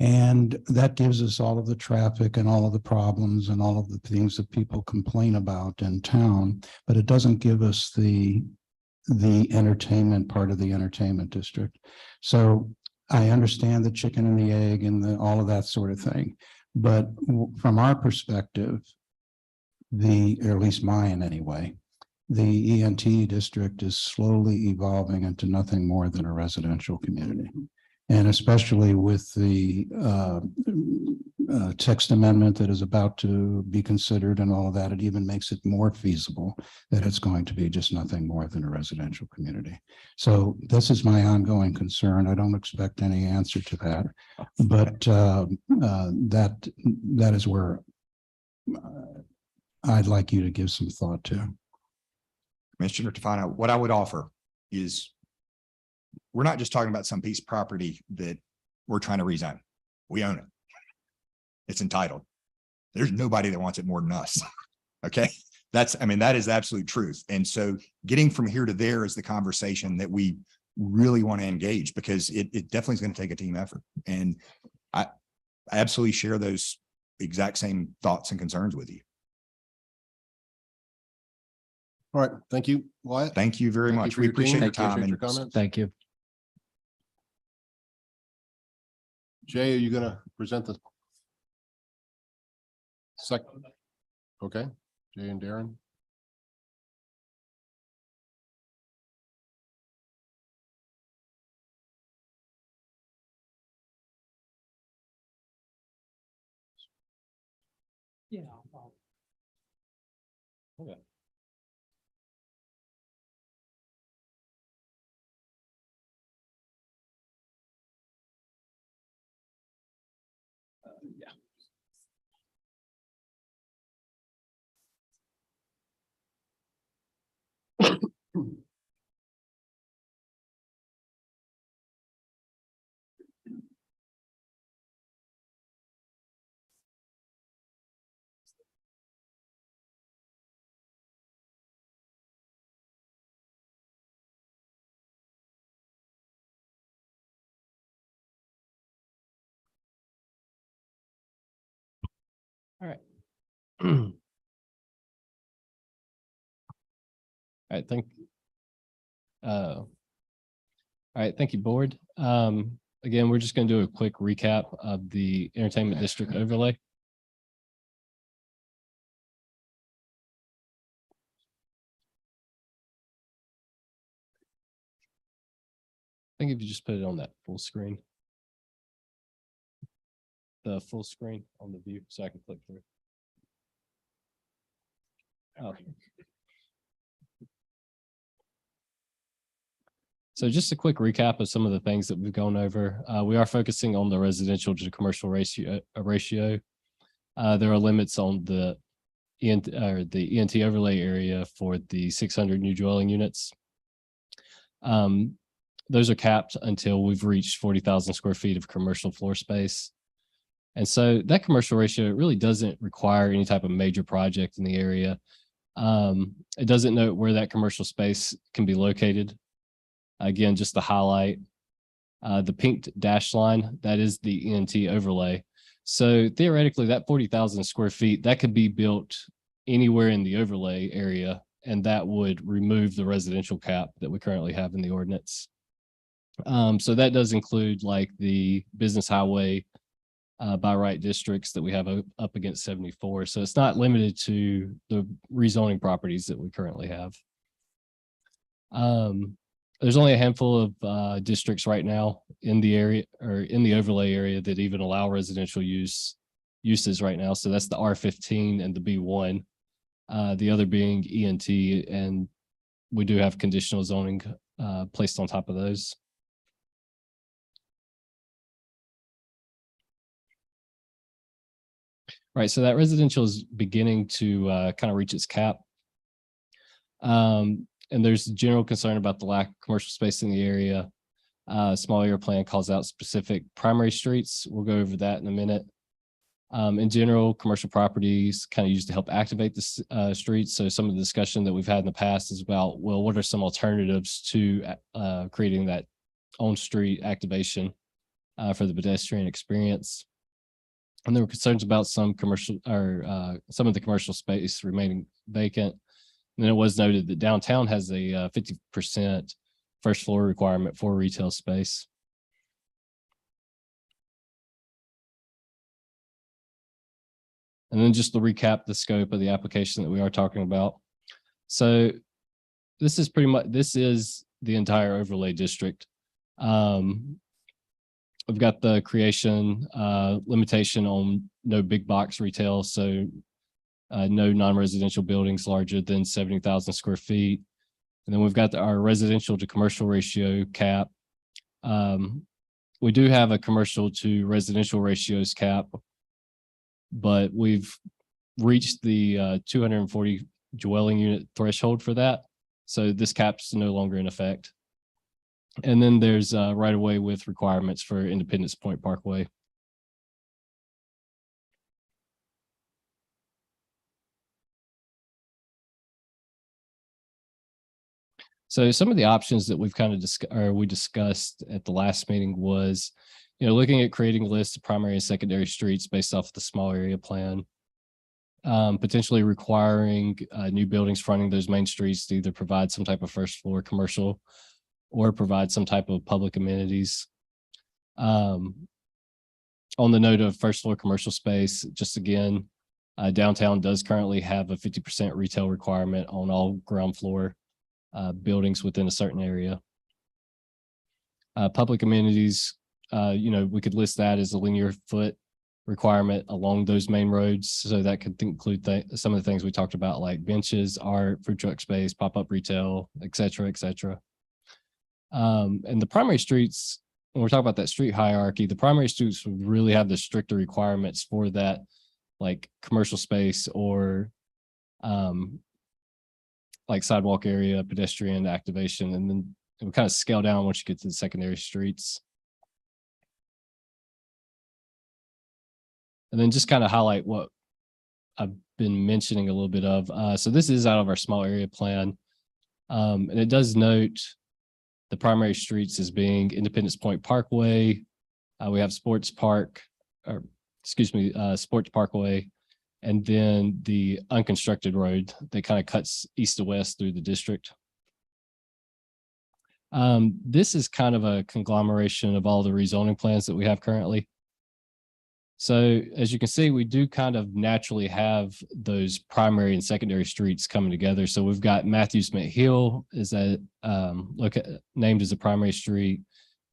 And that gives us all of the traffic and all of the problems and all of the things that people complain about in town, but it doesn't give us the entertainment part of the entertainment district. So I understand the chicken and the egg and all of that sort of thing. But from our perspective, or at least mine anyway, the ENT district is slowly evolving into nothing more than a residential community. And especially with the text amendment that is about to be considered and all of that, it even makes it more feasible that it's going to be just nothing more than a residential community. So this is my ongoing concern. I don't expect any answer to that, but that is where I'd like you to give some thought to. Commissioner Tefano, what I would offer is we're not just talking about some piece of property that we're trying to rezone. We own it. It's entitled. There's nobody that wants it more than us. Okay. That is absolute truth. And so getting from here to there is the conversation that we really want to engage, because it definitely is going to take a team effort. And I absolutely share those exact same thoughts and concerns with you. All right. Thank you, Wyatt. Thank you very Thank you much. for We your appreciate team. your time. Appreciate your And comments. Thank you. Jay, are you going to present the second? Okay. Jay and Darren. Yeah. Okay. Yeah. All right, all right, thank you, board. Again, we're just going to do a quick recap of the entertainment district overlay. I think if you just put it on that full screen. The full screen on the view, so I can click through. Oh. So just a quick recap of some of the things that we've gone over. We are focusing on the residential to commercial ratio. There are limits on the ENT overlay area for the 600 new dwelling units. Those are capped until we've reached 40,000 square feet of commercial floor space. And so that commercial ratio really doesn't require any type of major project in the area. It doesn't note where that commercial space can be located. Again, just to highlight, the pink dashed line, that is the ENT overlay. So theoretically, that 40,000 square feet, that could be built anywhere in the overlay area, and that would remove the residential cap that we currently have in the ordinance. So that does include like the business highway by right districts that we have up against 74. So it's not limited to the rezoning properties that we currently have. There's only a handful of districts right now in the area or in the overlay area that even allow residential uses right now. So that's the R15 and the B1, the other being ENT, and we do have conditional zoning placed on top of those. Right, so that residential is beginning to kind of reach its cap. And there's general concern about the lack of commercial space in the area. Small area plan calls out specific primary streets. We'll go over that in a minute. In general, commercial properties kind of used to help activate the streets. So some of the discussion that we've had in the past is about, well, what are some alternatives to creating that on-street activation for the pedestrian experience? And there were concerns about some commercial or some of the commercial space remaining vacant. And then it was noted that downtown has a 50% first floor requirement for retail space. And then just to recap the scope of the application that we are talking about. So this is pretty much, this is the entire overlay district. We've got the creation limitation on no big box retail. So no non-residential buildings larger than 70,000 square feet. And then we've got our residential to commercial ratio cap. We do have a commercial to residential ratios cap, but we've reached the 240 dwelling unit threshold for that. So this cap's no longer in effect. And then there's right of way with requirements for Independence Point Parkway. So some of the options that we've kind of we discussed at the last meeting was, looking at creating a list of primary and secondary streets based off the small area plan, potentially requiring new buildings fronting those main streets to either provide some type of first floor commercial or provide some type of public amenities. On the note of first floor commercial space, just again, downtown does currently have a 50% retail requirement on all ground floor buildings within a certain area. Public amenities, we could list that as a linear foot requirement along those main roads. So that could include some of the things we talked about, like benches, art, food truck space, pop-up retail, et cetera, et cetera. And the primary streets, when we're talking about that street hierarchy, the primary streets would really have the stricter requirements for that, like commercial space or like sidewalk area, pedestrian activation, and then it would kind of scale down once you get to the secondary streets. And then just kind of highlight what I've been mentioning a little bit of. So this is out of our small area plan. And it does note the primary streets as being Independence Point Parkway. We have Sports Parkway, and then the unconstructed road that kind of cuts east to west through the district. This is kind of a conglomeration of all the rezoning plans that we have currently. So as you can see, we do kind of naturally have those primary and secondary streets coming together. So we've got Matthews Hill is named as a primary street.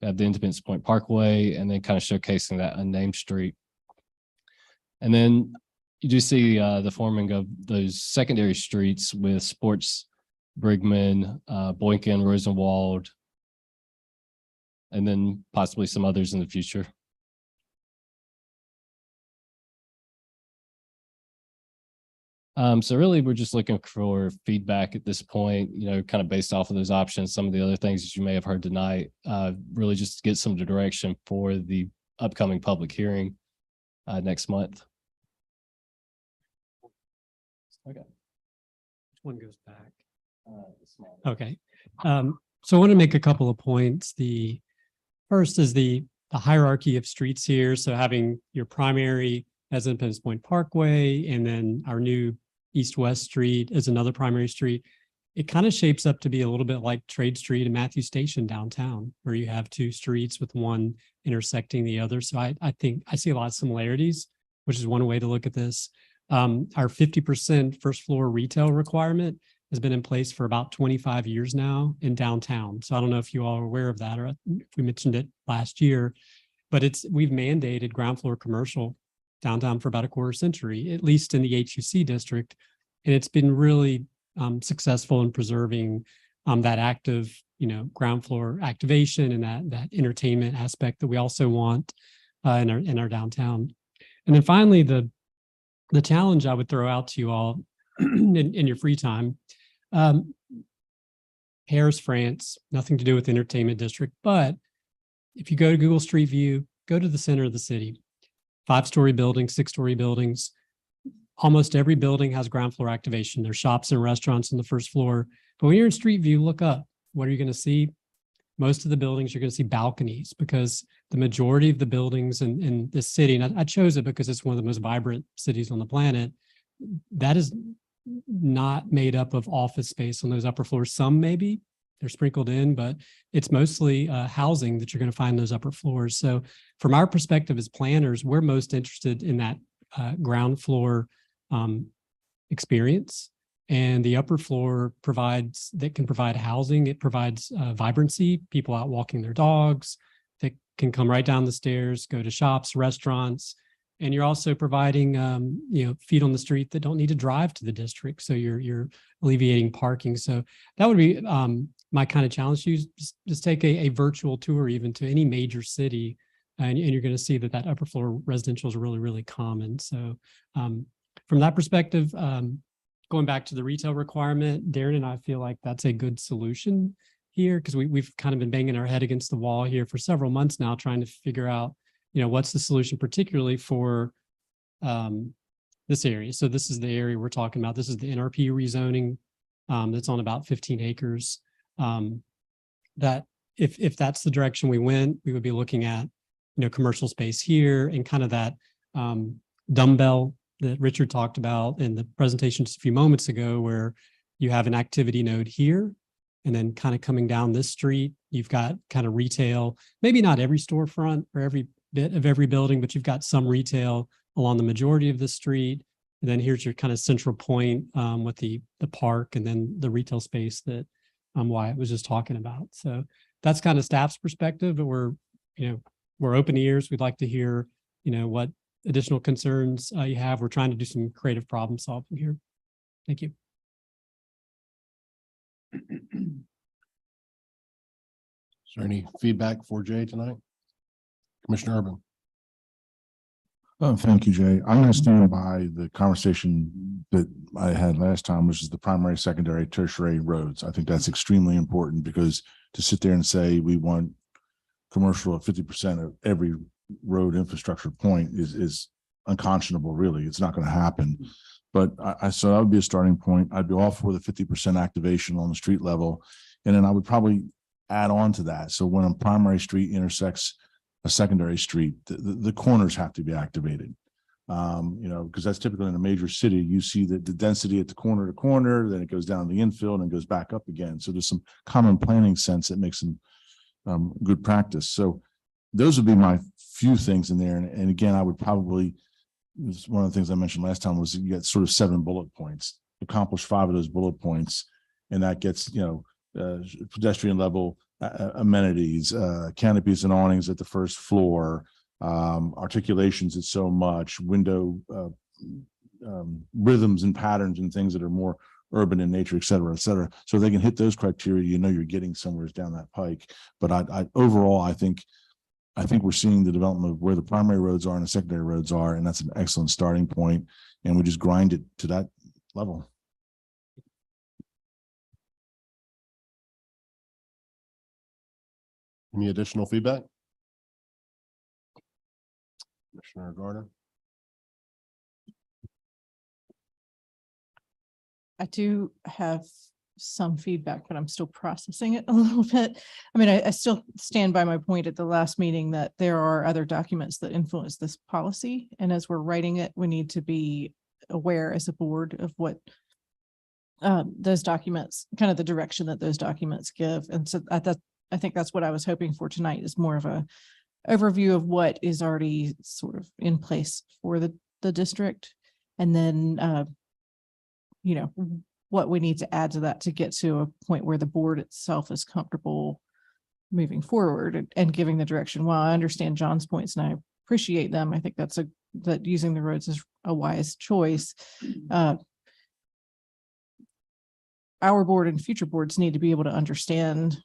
We have the Independence Point Parkway, and then kind of showcasing that unnamed street. And then you do see the forming of those secondary streets with Sports, Brigman, Boykin, Rosenwald, and then possibly some others in the future. So really, we're just looking for feedback at this point, kind of based off of those options, some of the other things that you may have heard tonight, really just to get some direction for the upcoming public hearing next month. Okay. Which one goes back? Okay. So I want to make a couple of points. The first is the hierarchy of streets here. So having your primary as Independence Point Parkway, and then our new East-West Street as another primary street. It kind of shapes up to be a little bit like Trade Street and Matthews Station downtown, where you have two streets with one intersecting the other. So I think I see a lot of similarities, which is one way to look at this. Our 50% first floor retail requirement has been in place for about 25 years now in downtown. So I don't know if you all are aware of that, or if we mentioned it last year, but we've mandated ground floor commercial downtown for about a quarter century, at least in the HUC district. And it's been really successful in preserving that active, ground floor activation and that entertainment aspect that we also want in our downtown. And then finally, the challenge I would throw out to you all in your free time, Paris, France, nothing to do with the entertainment district, but if you go to Google Street View, go to the center of the city. 5-story buildings, 6-story buildings. Almost every building has ground floor activation. There's shops and restaurants on the first floor. But when you're in Street View, look up. What are you going to see? Most of the buildings, you're going to see balconies, because the majority of the buildings in this city, and I chose it because it's one of the most vibrant cities on the planet, that is not made up of office space on those upper floors. Some maybe, they're sprinkled in, but it's mostly housing that you're going to find those upper floors. So from our perspective as planners, we're most interested in that ground floor experience. And the upper floor can provide housing. It provides vibrancy, people out walking their dogs that can come right down the stairs, go to shops, restaurants. And you're also providing, feet on the street that don't need to drive to the district. So you're alleviating parking. So that would be my kind of challenge to you. Just take a virtual tour even to any major city, and you're going to see that upper floor residential is really, really common. So from that perspective, going back to the retail requirement, Darren and I feel like that's a good solution here, because we've kind of been banging our head against the wall here for several months now, trying to figure out, what's the solution, particularly for this area. So this is the area we're talking about. This is the NRP rezoning that's on about 15 acres. That if that's the direction we went, we would be looking at, commercial space here and kind of that dumbbell that Richard talked about in the presentation just a few moments ago, where you have an activity node here, and then kind of coming down this street, you've got kind of retail, maybe not every storefront or every bit of every building, but you've got some retail along the majority of the street. And then here's your kind of central point with the park, and then the retail space that Wyatt was just talking about. So that's kind of staff's perspective, but we're open ears. We'd like to hear, what additional concerns you have. We're trying to do some creative problem solving here. Thank you. Is there any feedback for Jay tonight? Commissioner Urban. Oh, thank you, Jay. I'm going to stand by the conversation that I had last time, which is the primary, secondary, tertiary roads. I think that's extremely important, because to sit there and say we want commercial at 50% of every road infrastructure point is unconscionable, really. It's not going to happen. But so that would be a starting point. I'd be all for the 50% activation on the street level. And then I would probably add on to that. So when a primary street intersects a secondary street, the corners have to be activated. Because that's typically in a major city, you see the density at the corner to corner, then it goes down the infill and then goes back up again. So there's some common planning sense that makes them good practice. So those would be my few things in there. And again, I would probably, one of the things I mentioned last time was you get sort of 7 bullet points, accomplish 5 of those bullet points. And that gets, pedestrian level amenities, canopies and awnings at the first floor, articulations at so much, window rhythms and patterns and things that are more urban in nature, et cetera, et cetera. So if they can hit those criteria, you're getting somewhere down that pike. But overall, I think we're seeing the development of where the primary roads are and the secondary roads are, and that's an excellent starting point. And we just grind it to that level. Any additional feedback? Commissioner Gardner? I do have some feedback, but I'm still processing it a little bit. I mean, I still stand by my point at the last meeting that there are other documents that influence this policy. And as we're writing it, we need to be aware as a board of what those documents, kind of the direction that those documents give. And so I think that's what I was hoping for tonight, is more of a overview of what is already sort of in place for the district. And then, what we need to add to that to get to a point where the board itself is comfortable moving forward and giving the direction. While I understand John's points and I appreciate them, I think that using the roads is a wise choice. Our board and future boards need to be able to understand,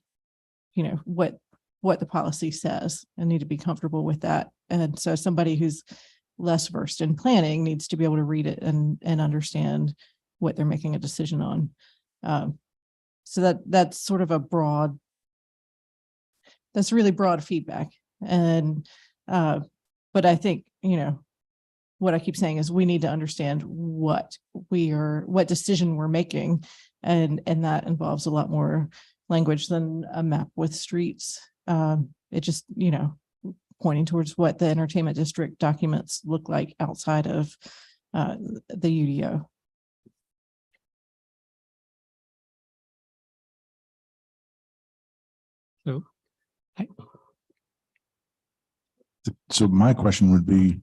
what the policy says and need to be comfortable with that. And so somebody who's less versed in planning needs to be able to read it and understand what they're making a decision on. So that's sort of that's really broad feedback. And, but I think, what I keep saying is we need to understand what decision we're making. And that involves a lot more language than a map with streets. It just, pointing towards what the entertainment district documents look like outside of the UDO. So my question would be,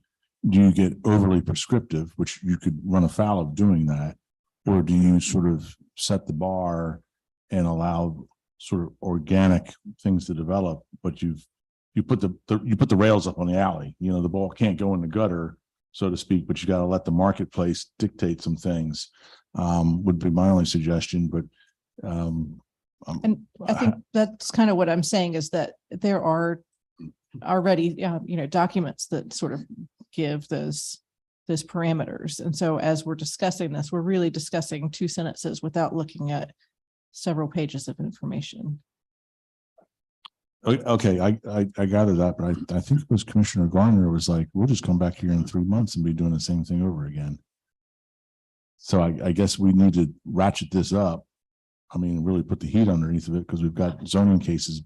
do you get overly prescriptive, which you could run afoul of doing that, or do you sort of set the bar and allow sort of organic things to develop, but you put the rails up on the alley? The ball can't go in the gutter, so to speak, but you got to let the marketplace dictate some things. Would be my only suggestion, but and I think that's kind of what I'm saying, is that there are already, documents that sort of give those parameters. And so as we're discussing this, we're really discussing 2 sentences without looking at several pages of information. Okay, I gathered that, but I think it was Commissioner Garner was like, we'll just come back here in 3 months and be doing the same thing over again. So I guess we need to ratchet this up. I mean, really put the heat underneath of it, because we've got zoning cases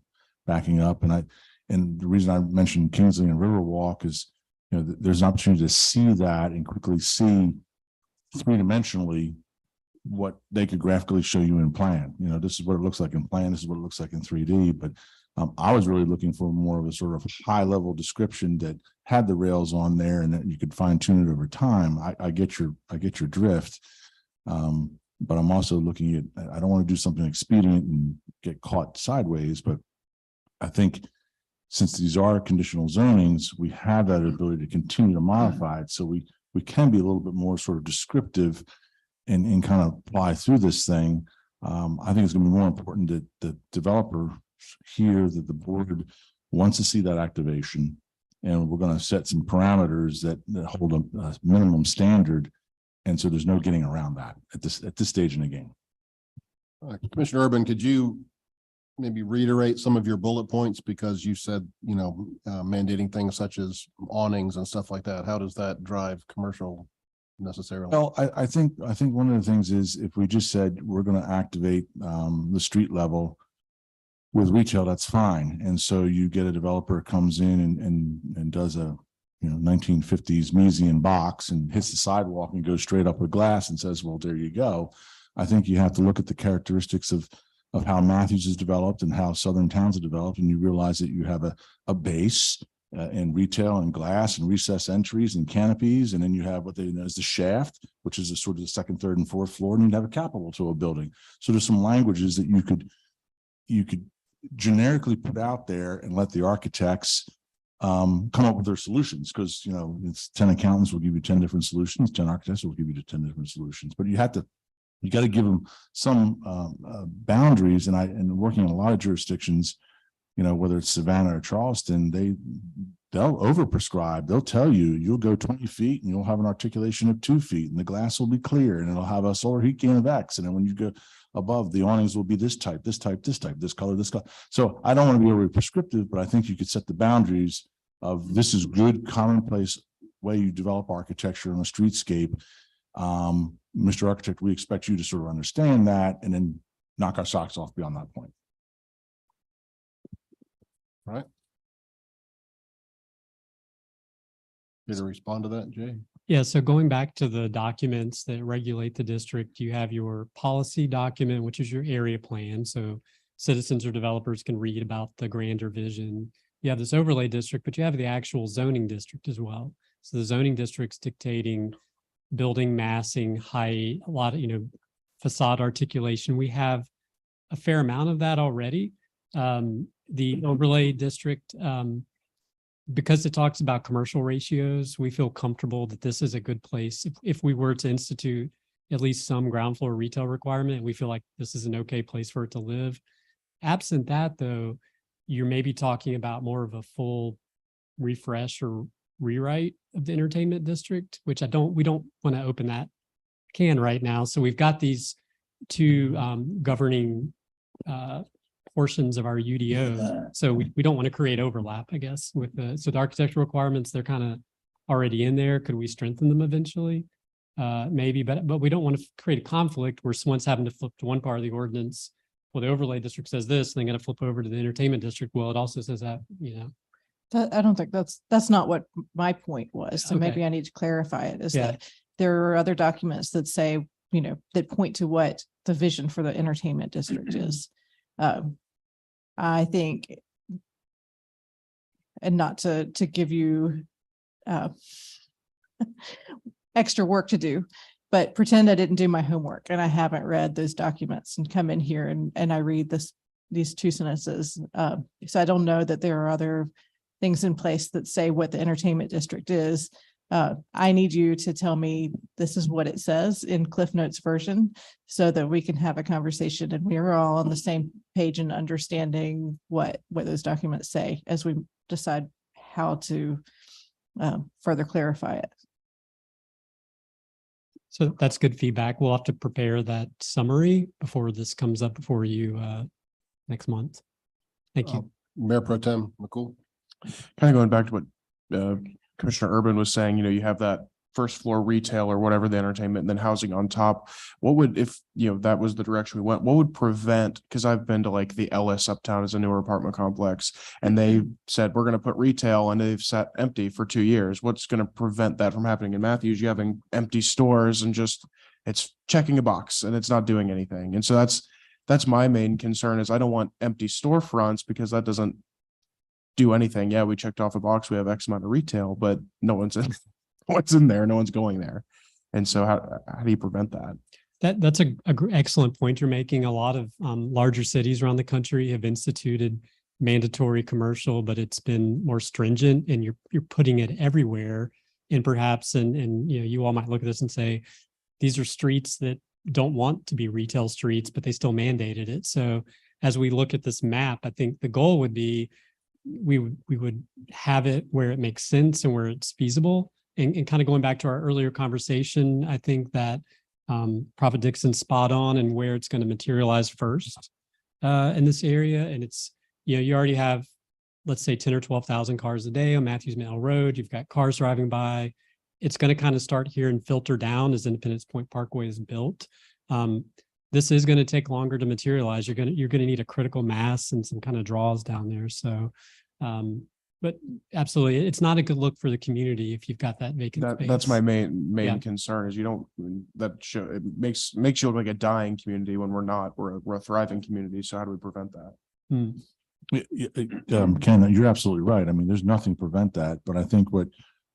backing up. And the reason I mentioned Kingsley and Riverwalk is, there's an opportunity to see that and quickly see 3-dimensionally what they could graphically show you in plan. This is what it looks like in plan. This is what it looks like in 3D. But I was really looking for more of a sort of high level description that had the rails on there and that you could fine tune it over time. I get your drift. But I'm also looking at, I don't want to do something expedient and get caught sideways, but I think since these are conditional zonings, we have that ability to continue to modify it. So we can be a little bit more sort of descriptive and kind of apply through this thing. I think it's going to be more important that the developer hear that the board wants to see that activation, and we're going to set some parameters that hold a minimum standard. And so there's no getting around that at this stage in the game. Commissioner Urban, could you maybe reiterate some of your bullet points, because you said, mandating things such as awnings and stuff like that. How does that drive commercial necessarily? Well, I think one of the things is, if we just said we're going to activate the street level with retail, that's fine. And so you get a developer comes in and does a 1950s Miesian box and hits the sidewalk and goes straight up with glass and says, well, there you go. I think you have to look at the characteristics of how Matthews is developed and how Southern towns are developed, and you realize that you have a base in retail and glass and recessed entries and canopies, and then you have what they know as the shaft, which is a sort of the second, third, and fourth floor, and you have a capitol to a building. So there's some languages that you could generically put out there and let the architects come up with their solutions, because it's 10 accountants will give you 10 different solutions, 10 architects will give you 10 different solutions, but you got to give them some boundaries. And working in a lot of jurisdictions, whether it's Savannah or Charleston, they'll overprescribe. They'll tell you'll go 20 feet and you'll have an articulation of 2 feet and the glass will be clear and it'll have a solar heat gain of X. And then when you go above, the awnings will be this type, this type, this type, this color, this color. So I don't want to be overly prescriptive, but I think you could set the boundaries of this is good commonplace way you develop architecture on a streetscape. Mr. Architect, we expect you to sort of understand that and then knock our socks off beyond that point. Right. Did you respond to that, Jay? Yeah, so going back to the documents that regulate the district, you have your policy document, which is your area plan. So citizens or developers can read about the grander vision. You have this overlay district, but you have the actual zoning district as well. So the zoning district's dictating building massing, height, a lot of, facade articulation. We have a fair amount of that already. The overlay district, because it talks about commercial ratios, we feel comfortable that this is a good place. If we were to institute at least some ground floor retail requirement, we feel like this is an okay place for it to live. Absent that, though, you're maybe talking about more of a full refresh or rewrite of the entertainment district, which we don't want to open that can right now. So we've got these two governing portions of our UDO. So we don't want to create overlap, I guess, with the architectural requirements. They're kind of already in there. Could we strengthen them eventually? Maybe, but we don't want to create a conflict where someone's having to flip to one part of the ordinance. Well, the overlay district says this, and they're going to flip over to the entertainment district. Well, it also says that, I don't think that's not what my point was. So Okay. maybe I need to clarify it, is Yeah. that there are other documents that say, that point to what the vision for the entertainment district is. I think, and not to give you extra work to do, but pretend I didn't do my homework and I haven't read those documents and come in here and I read these two sentences. So I don't know that there are other things in place that say what the entertainment district is. I need you to tell me this is what it says in Cliff Notes version so that we can have a conversation and we are all on the same page and understanding what those documents say as we decide how to further clarify it. So that's good feedback. We'll have to prepare that summary before this comes up before you next month. Thank you. Mayor Pro Tem McCool. Kind of going back to what Commissioner Urban was saying, you have that first floor retail or whatever the entertainment and then housing on top. What would, if, that was the direction we went, what would prevent, because I've been to like the Ellis Uptown as a newer apartment complex, and they said, we're going to put retail and they've sat empty for 2 years. What's going to prevent that from happening in Matthews? You having empty stores and just, it's checking a box and it's not doing anything. And so that's my main concern is I don't want empty storefronts because that doesn't do anything. Yeah, we checked off a box. We have X amount of retail, but no one's in there. No one's going there. And so how do you prevent that? That's a excellent point you're making. A lot of larger cities around the country have instituted mandatory commercial, but it's been more stringent and you're putting it everywhere. And perhaps, and you all might look at this and say, these are streets that don't want to be retail streets, but they still mandated it. So as we look at this map, I think the goal would be we would have it where it makes sense and where it's feasible. And kind of going back to our earlier conversation, I think that Prophet Dixon's spot on and where it's going to materialize first in this area. And it's, you already have, let's say 10 or 12,000 cars a day on Matthews Mill Road. You've got cars driving by. It's going to kind of start here and filter down as Independence Point Parkway is built. This is going to take longer to materialize. You're going to need a critical mass and some kind of draws down there. So, But absolutely, it's not a good look for the community if you've got that vacant space. That's my main Yeah. concern is you don't, that show, it makes you look like a dying community when we're not, we're a thriving community. So how do we prevent that? Ken, you're absolutely right. I mean, there's nothing to prevent that, but I think what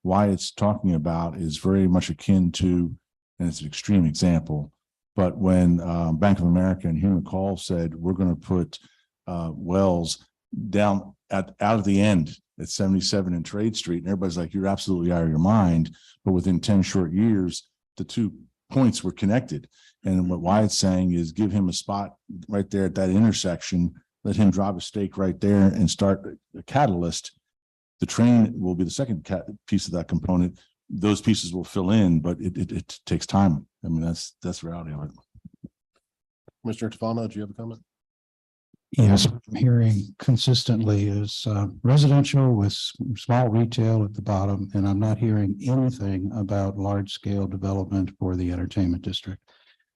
Wyatt's talking about is very much akin to, and it's an extreme example, but when Bank of America and Human Call said, we're going to put wells down out of the end at 77 and Trade Street, and everybody's like, you're absolutely out of your mind. But within 10 short years, the 2 points were connected. And what Wyatt's saying is give him a spot right there at that intersection, let him drop a stake right there and start a catalyst. The train will be the second piece of that component. Those pieces will fill in, but it takes time. I mean, that's the reality of it. Commissioner Tafano, do you have a comment? Yes, what I'm hearing consistently is residential with small retail at the bottom, and I'm not hearing anything about large scale development for the entertainment district.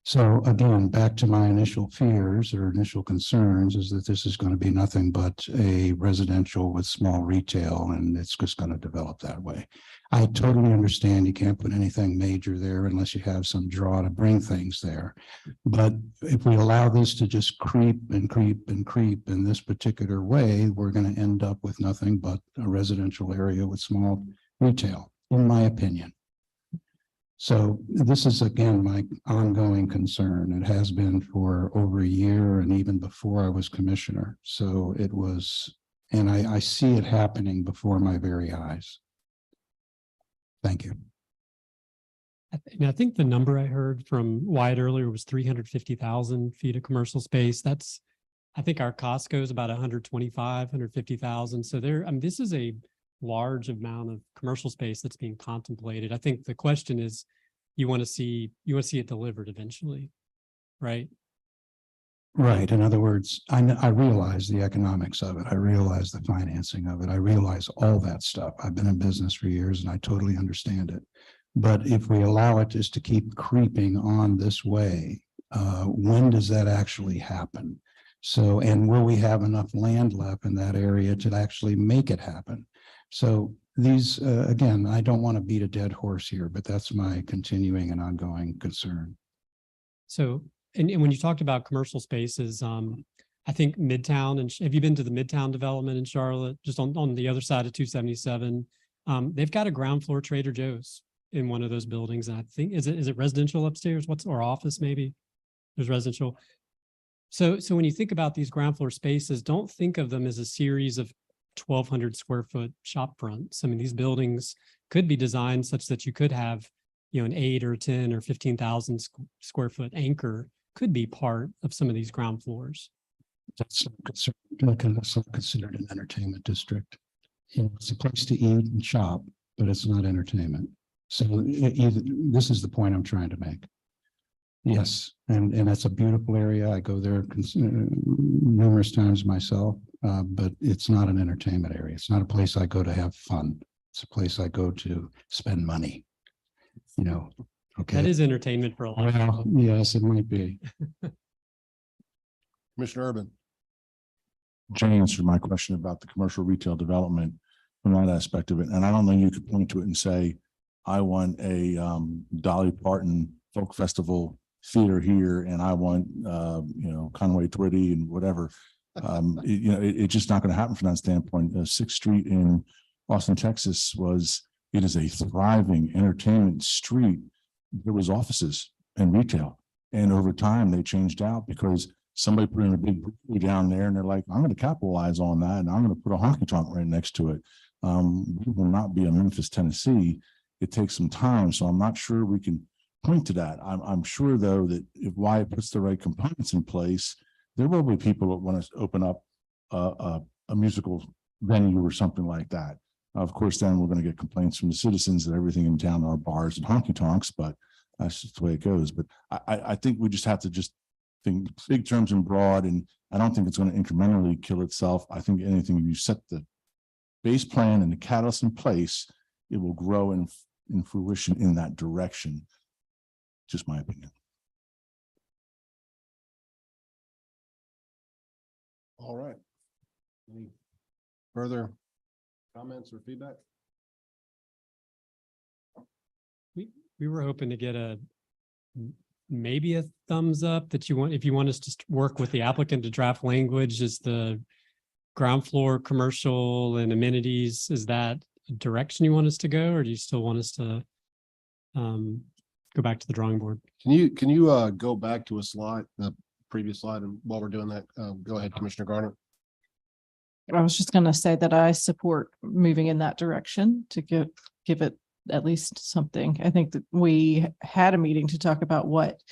So again, back to my initial fears or initial concerns is that this is going to be nothing but a residential with small retail, and it's just going to develop that way. I totally understand you can't put anything major there unless you have some draw to bring things there. But if we allow this to just creep and creep and creep in this particular way, we're going to end up with nothing but a residential area with small retail, in my opinion. So this is, again, my ongoing concern. It has been for over a year and even before I was commissioner. So it was, and I see it happening before my very eyes. Thank you. I think the number I heard from Wyatt earlier was 350,000 feet of commercial space. That's, I think our Costco is about 125, 150,000. So there, I mean, this is a large amount of commercial space that's being contemplated. I think the question is, you want to see it delivered eventually, right? Right. In other words, I realize the economics of it. I realize the financing of it. I realize all that stuff. I've been in business for years and I totally understand it. But if we allow it just to keep creeping on this way, when does that actually happen? So, and will we have enough land left in that area to actually make it happen? So these, again, I don't want to beat a dead horse here, but that's my continuing and ongoing concern. So, and when you talked about commercial spaces, I think Midtown, and have you been to the Midtown development in Charlotte, just on the other side of 277? They've got a ground floor Trader Joe's in one of those buildings. And I think, is it residential upstairs? Or office maybe? There's residential. So when you think about these ground floor spaces, don't think of them as a series of 1,200 square foot shop fronts. I mean, these buildings could be designed such that you could have, an 8 or 10 or 15,000 square foot anchor could be part of some of these ground floors. That's not considered an entertainment district. It's a place to eat and shop, but it's not entertainment. So this is the point I'm trying to make. Yes, and that's a beautiful area. I go there numerous times myself, but it's not an entertainment area. It's not a place I go to have fun. It's a place I go to spend money. Okay. That is entertainment for a lot of Well, people. yes, it might be. Commissioner Urban. Jay answered my question about the commercial retail development from that aspect of it. And I don't know, you could point to it and say, I want a Dolly Parton folk festival theater here, and I want, Conway Twitty and whatever. It's just not going to happen from that standpoint. 6th Street in Austin, Texas it is a thriving entertainment street. There was offices and retail. And over time they changed out because somebody put in a big brewery down there and they're like, I'm going to capitalize on that and I'm going to put a honky tonk right next to it. We will not be in Memphis, Tennessee. It takes some time. So I'm not sure we can point to that. I'm sure though that if Wyatt puts the right components in place, there will be people that want to open up a musical venue or something like that. Of course, then we're going to get complaints from the citizens that everything in town are bars and honky tonks, but that's just the way it goes. But I think we just have to just think big terms and broad, and I don't think it's going to incrementally kill itself. I think anything, if you set the base plan and the catalyst in place, it will grow in fruition in that direction. Just my opinion. All right. Any further Comments or feedback? We were hoping to get maybe a thumbs up that you want, if you want us to work with the applicant to draft language, is the ground floor commercial and amenities, is that a direction you want us to go, or do you still want us to go back to the drawing board? Can you go back to a slide, the previous slide, and while we're doing that, go ahead, Commissioner Garner. I was just going to say that I support moving in that direction to give it at least something. I think that we had a meeting to talk about what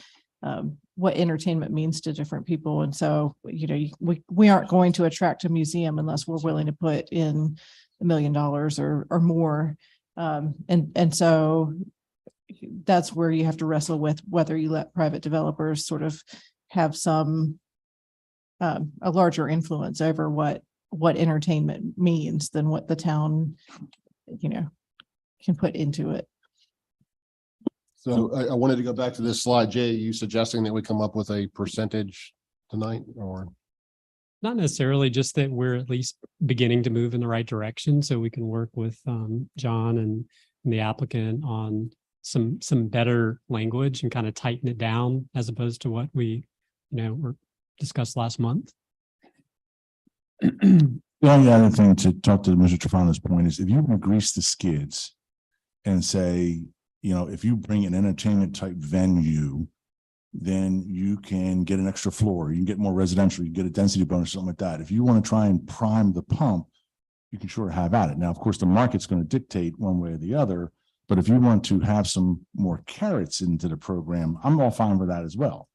entertainment means to different people. And so, we aren't going to attract a museum unless we're willing to put in $1 million or more. And so that's where you have to wrestle with whether you let private developers sort of have some a larger influence over what entertainment means than what the town, can put into it. So I wanted to go back to this slide. Jay, are you suggesting that we come up with a percentage tonight, or? Not necessarily, just that we're at least beginning to move in the right direction, so we can work with John and the applicant on some better language and kind of tighten it down as opposed to what we, were discussed last month. The only other thing to talk to Mr. Trefano's point is if you can grease the skids and say, if you bring an entertainment type venue, then you can get an extra floor, you can get more residential, you can get a density bonus, something like that. If you want to try and prime the pump, you can sure have at it. Now, of course, the market's going to dictate one way or the other, but if you want to have some more carrots into the program, I'm all fine with that as well.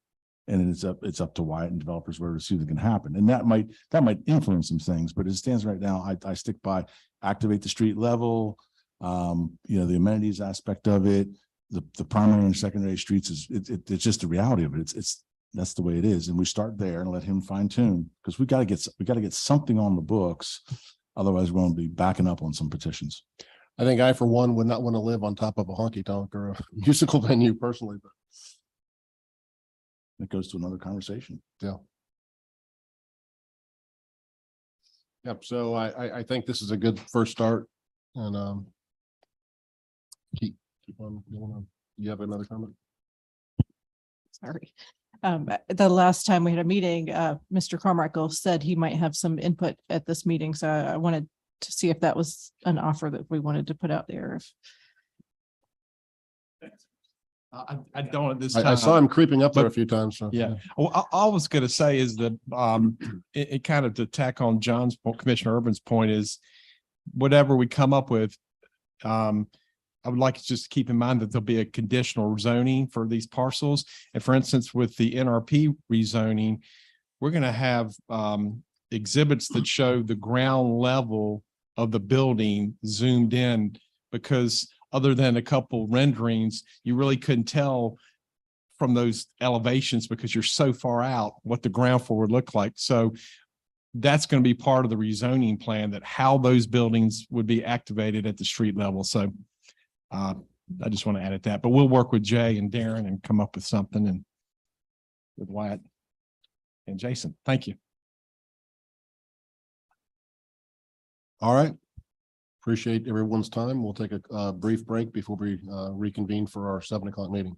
And it's up to Wyatt and developers where to see what can happen. And that might influence some things, but as it stands right now, I stick by activate the street level, the amenities aspect of it, the primary and secondary streets it's just the reality of it. That's the way it is. And we start there and let him fine tune, because we got to get something on the books. Otherwise we're going to be backing up on some petitions. I think I, for one, would not want to live on top of a honky tonk or a musical venue personally, but. It goes to another conversation. Yeah. Yep. So I think this is a good first start, and keep on going on. You have another comment? Sorry. The last time we had a meeting, Mr. Carmichael said he might have some input at this meeting. So I wanted to see if that was an offer that we wanted to put out there. I don't at this I time. saw him creeping up there a but- few times. So. Yeah. Well, I was going to say is that it kind of to tack on John's point, Commissioner Urban's point is whatever we come up with, I would like to just keep in mind that there'll be a conditional zoning for these parcels. And for instance, with the NRP rezoning, we're going to have exhibits that show the ground level of the building zoomed in, because other than a couple renderings, you really couldn't tell from those elevations because you're so far out what the ground floor would look like. So that's going to be part of the rezoning plan, that how those buildings would be activated at the street level. So I just want to add at that, but we'll work with Jay and Darren and come up with something, and with Wyatt and Jason. Thank you. All right. Appreciate everyone's time. We'll take a brief break before we reconvene for our 7 o'clock meeting.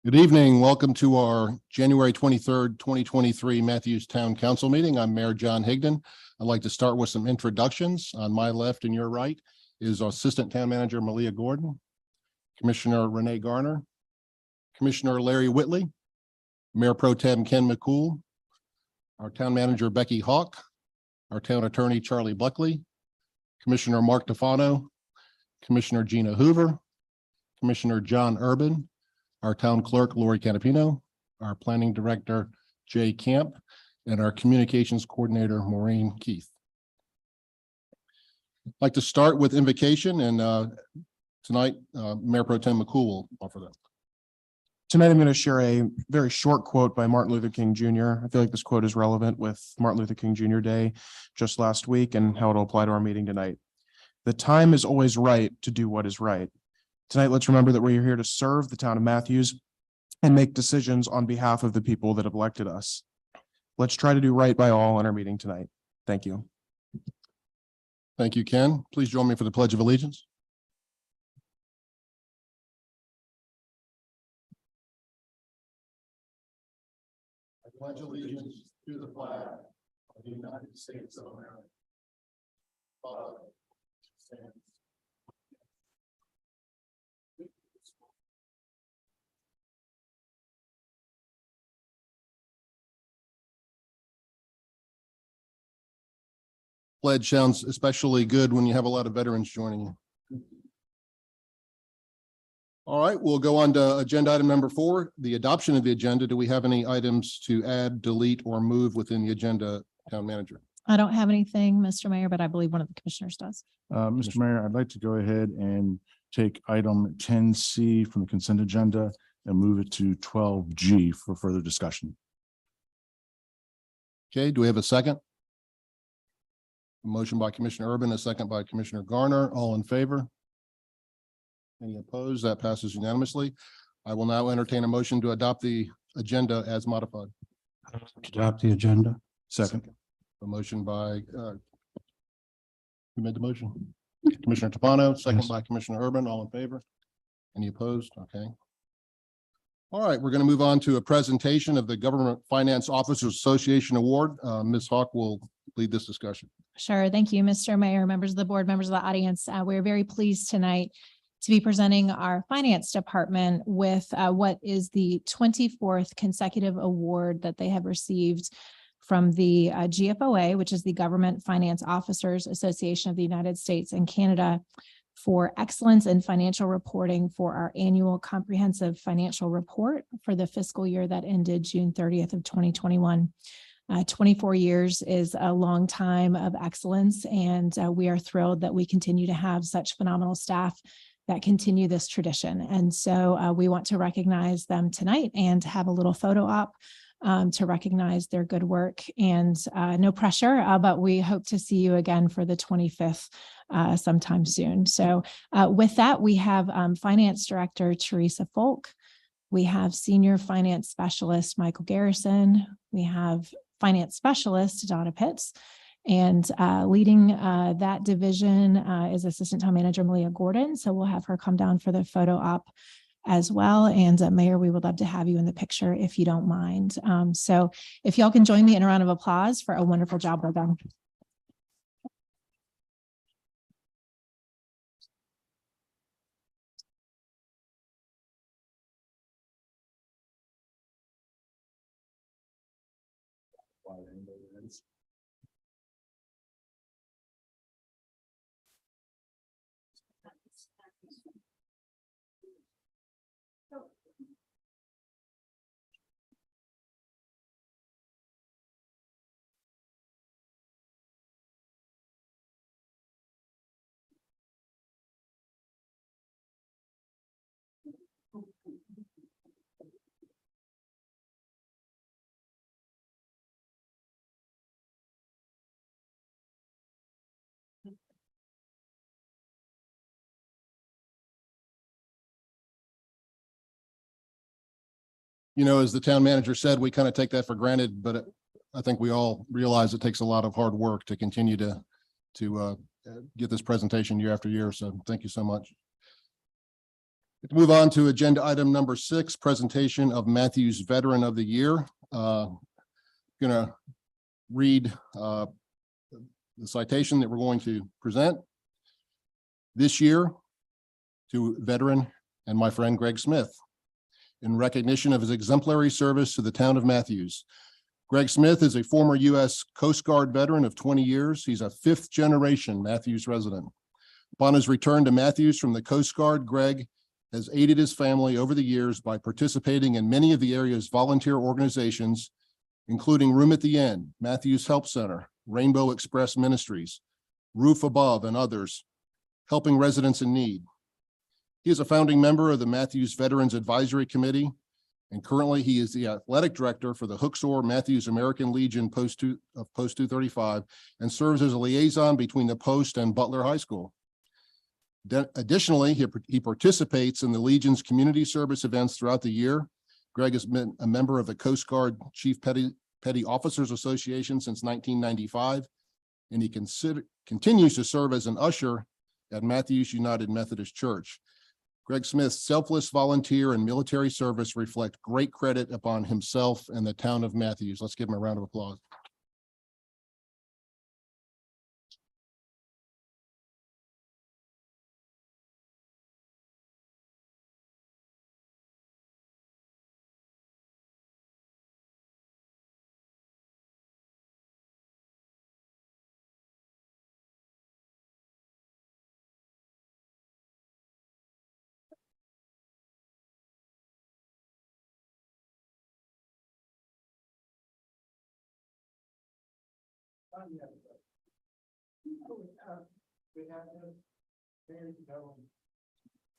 Good evening. Welcome to our January 23rd, 2023 Matthews Town Council meeting. I'm Mayor John Higdon. I'd like to start with some introductions. On my left and your right is Assistant Town Manager Malia Gordon, Commissioner Renee Garner, Commissioner Larry Whitley, Mayor Pro Tem Ken McCool, our Town Manager Becky Hawk, our Town Attorney Charlie Buckley, Commissioner Mark DeFano, Commissioner Gina Hoover, Commissioner John Urban, our Town Clerk Lori Canapino, our Planning Director Jay Camp, and our Communications Coordinator Maureen Keith. I'd like to start with invocation, and tonight Mayor Pro Tem McCool will offer that. Tonight, I'm going to share a very short quote by Martin Luther King Jr. I feel like this quote is relevant with Martin Luther King Jr. Day just last week and how it'll apply to our meeting tonight. The time is always right to do what is right. Tonight, let's remember that we're here to serve the town of Matthews and make decisions on behalf of the people that have elected us. Let's try to do right by all in our meeting tonight. Thank you. Thank you, Ken. Please join me for the Pledge of Allegiance. I pledge allegiance to the flag of the United States of America. Pledge sounds especially good when you have a lot of veterans joining you. All right, we'll go on to agenda item number 4, the adoption of the agenda. Do we have any items to add, delete, or move within the agenda, Town Manager? I don't have anything, Mr. Mayor, but I believe one of the commissioners does. Mr. Mayor, I'd like to go ahead and take item 10C from the consent agenda and move it to 12G for further discussion. Okay, do we have a second? A motion by Commissioner Urban, a second by Commissioner Garner. All in favor? Any opposed? That passes unanimously. I will now entertain a motion to adopt the agenda as modified. Adopt the agenda. Second. A motion by who made the motion? Commissioner Topano, second Yes. by Commissioner Urban. All in favor? Any opposed? Okay. All right, we're going to move on to a presentation of the Government Finance Officers Association Award. Ms. Hawk will lead this discussion. Sure. Thank you, Mr. Mayor, members of the board, members of the audience. We're very pleased tonight to be presenting our finance department with what is the 24th consecutive award that they have received from the GFOA, which is the Government Finance Officers Association of the United States and Canada, for excellence in financial reporting for our annual comprehensive financial report for the fiscal year that ended June 30th of 2021. 24 years is a long time of excellence, and we are thrilled that we continue to have such phenomenal staff that continue this tradition. And so we want to recognize them tonight and have a little photo op to recognize their good work, and no pressure, but we hope to see you again for the 25th sometime soon. So with that, we have Finance Director Teresa Folk. We have Senior Finance Specialist Michael Garrison. We have Finance Specialist Donna Pitts, and leading that division is Assistant Town Manager Malia Gordon. So we'll have her come down for the photo op as well. And Mayor, we would love to have you in the picture if you don't mind. So if y'all can join me in a round of applause for a wonderful job well done. You know, as the town manager said, we kind of take that for granted, but I think we all realize it takes a lot of hard work to continue to get this presentation year after year. So thank you so much. Let's move on to agenda item number 6, presentation of Matthews Veteran of the Year. Gonna read the citation that we're going to present this year to veteran and my friend Greg Smith in recognition of his exemplary service to the town of Matthews. Greg Smith is a former U.S. Coast Guard veteran of 20 years. He's a 5th generation Matthews resident. Upon his return to Matthews from the Coast Guard, Greg has aided his family over the years by participating in many of the area's volunteer organizations, including Room at the End, Matthews Help Center, Rainbow Express Ministries, Roof Above, and others, helping residents in need. He is a founding member of the Matthews Veterans Advisory Committee, and currently he is the athletic director for the Hooksore Matthews American Legion Post 235 and serves as a liaison between the Post and Butler High School. Additionally, he participates in the Legion's community service events throughout the year. Greg has been a member of the Coast Guard Chief Petty Officers Association since 1995, and he continues to serve as an usher at Matthews United Methodist Church. Greg Smith's selfless volunteer and military service reflect great credit upon himself and the town of Matthews. Let's give him a round of applause.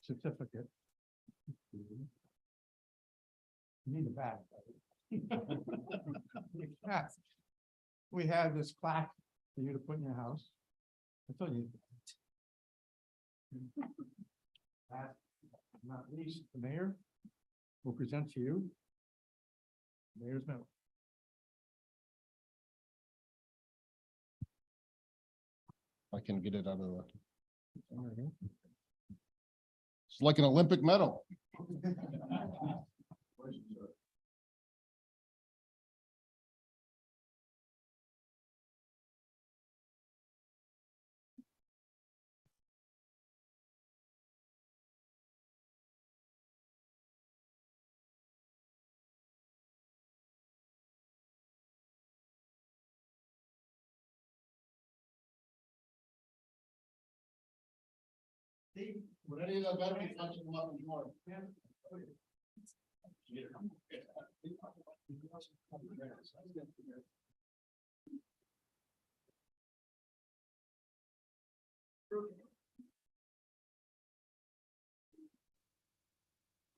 Certificate. You need a bag. We have this plaque for you to put in your house. I told you. Last but not least, the mayor will present to you Mayor's medal. I can get it out of the. It's like an Olympic medal. Would any of the veterans like to come up and join?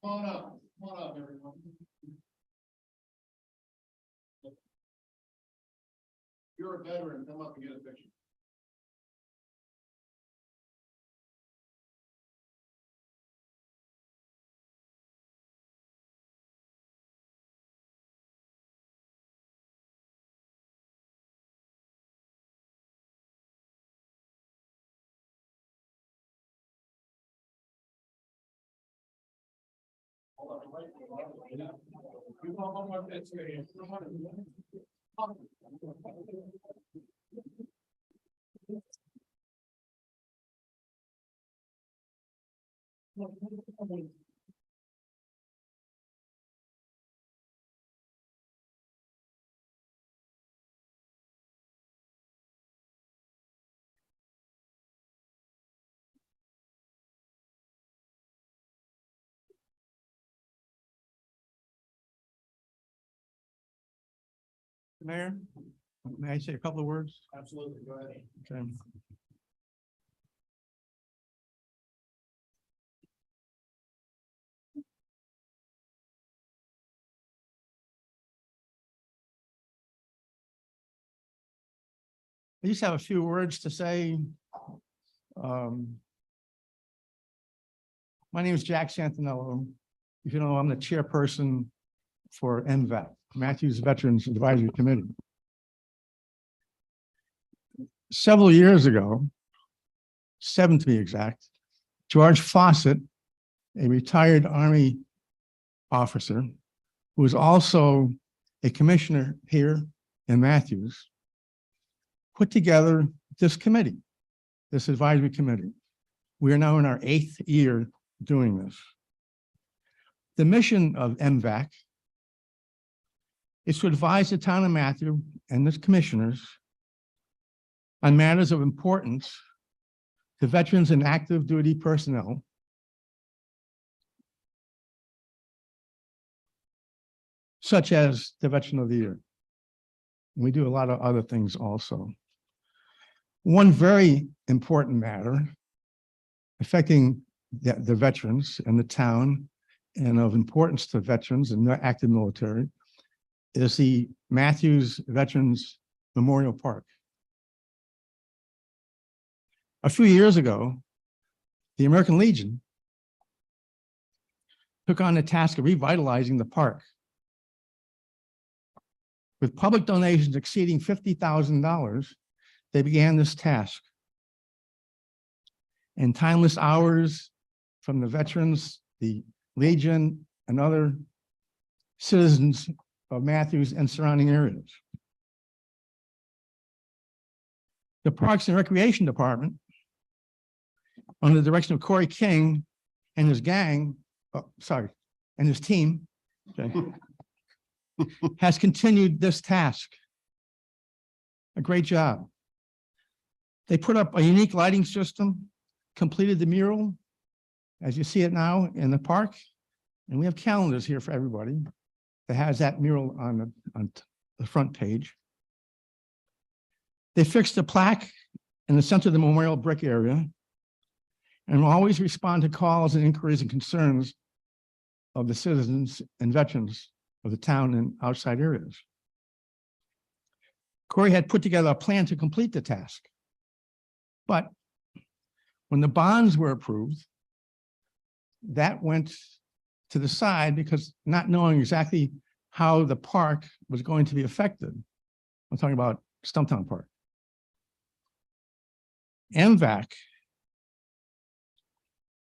Come on up, everyone. You're a veteran, come up and get a picture. Mayor, may I say a couple of words? Absolutely, go ahead. Okay. I just have a few words to say. My name is Jack Santinello. If you know, I'm the chairperson for MVET, Matthews Veterans Advisory Committee. Several years ago, 7 to be exact, George Fawcett a retired Army officer who is also a commissioner here in Matthews, put together this committee, this advisory committee. We are now in our 8th year doing this. The mission of MVAC is to advise the town of Matthew and its commissioners on matters of importance to veterans and active duty personnel, such as the Veteran of the Year. We do a lot of other things also. One very important matter affecting the veterans and the town and of importance to veterans and the active military is the Matthews Veterans Memorial Park. A few years ago, the American Legion took on the task of revitalizing the park. With public donations exceeding $50,000, they began this task. In timeless hours from the veterans, the Legion, and other citizens of Matthews and surrounding areas. The Parks and Recreation Department, under the direction of Corey King and his gang, and his team, okay, has continued this task. A great job. They put up a unique lighting system, completed the mural, as you see it now in the park, and we have calendars here for everybody that has that mural on the front page. They fixed a plaque in the center of the memorial brick area and will always respond to calls and inquiries and concerns of the citizens and veterans of the town and outside areas. Corey had put together a plan to complete the task. But when the bonds were approved, that went to the side because not knowing exactly how the park was going to be affected. I'm talking about Stumptown Park. MVAC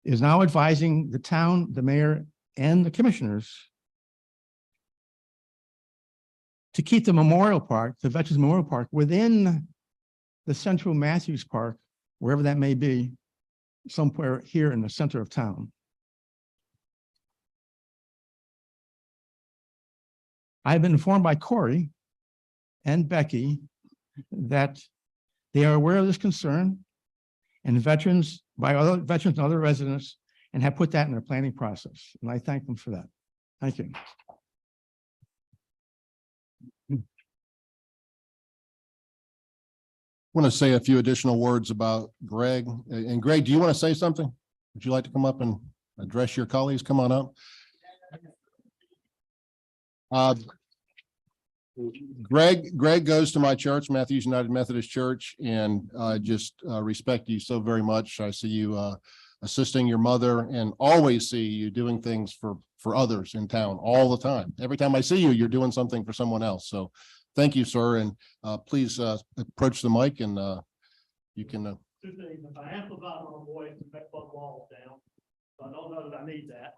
is now advising the town, the mayor, and the commissioners to keep the Memorial Park, the Veterans Memorial Park, within the Central Matthews Park, wherever that may be, somewhere here in the center of town. I've been informed by Corey and Becky that they are aware of this concern and veterans, by other veterans and other residents, and have put that in their planning process. And I thank them for that. Thank you. I want to say a few additional words about Greg. And Greg, do you want to say something? Would you like to come up and address your colleagues? Come on up. Greg goes to my church, Matthews United Methodist Church, and just respect you so very much. I see you assisting your mother and always see you doing things for others in town all the time. Every time I see you, you're doing something for someone else. So thank you, sir. And please approach the mic and you can. Two things. If I amplify my voice and make both walls down, I don't know that I need that.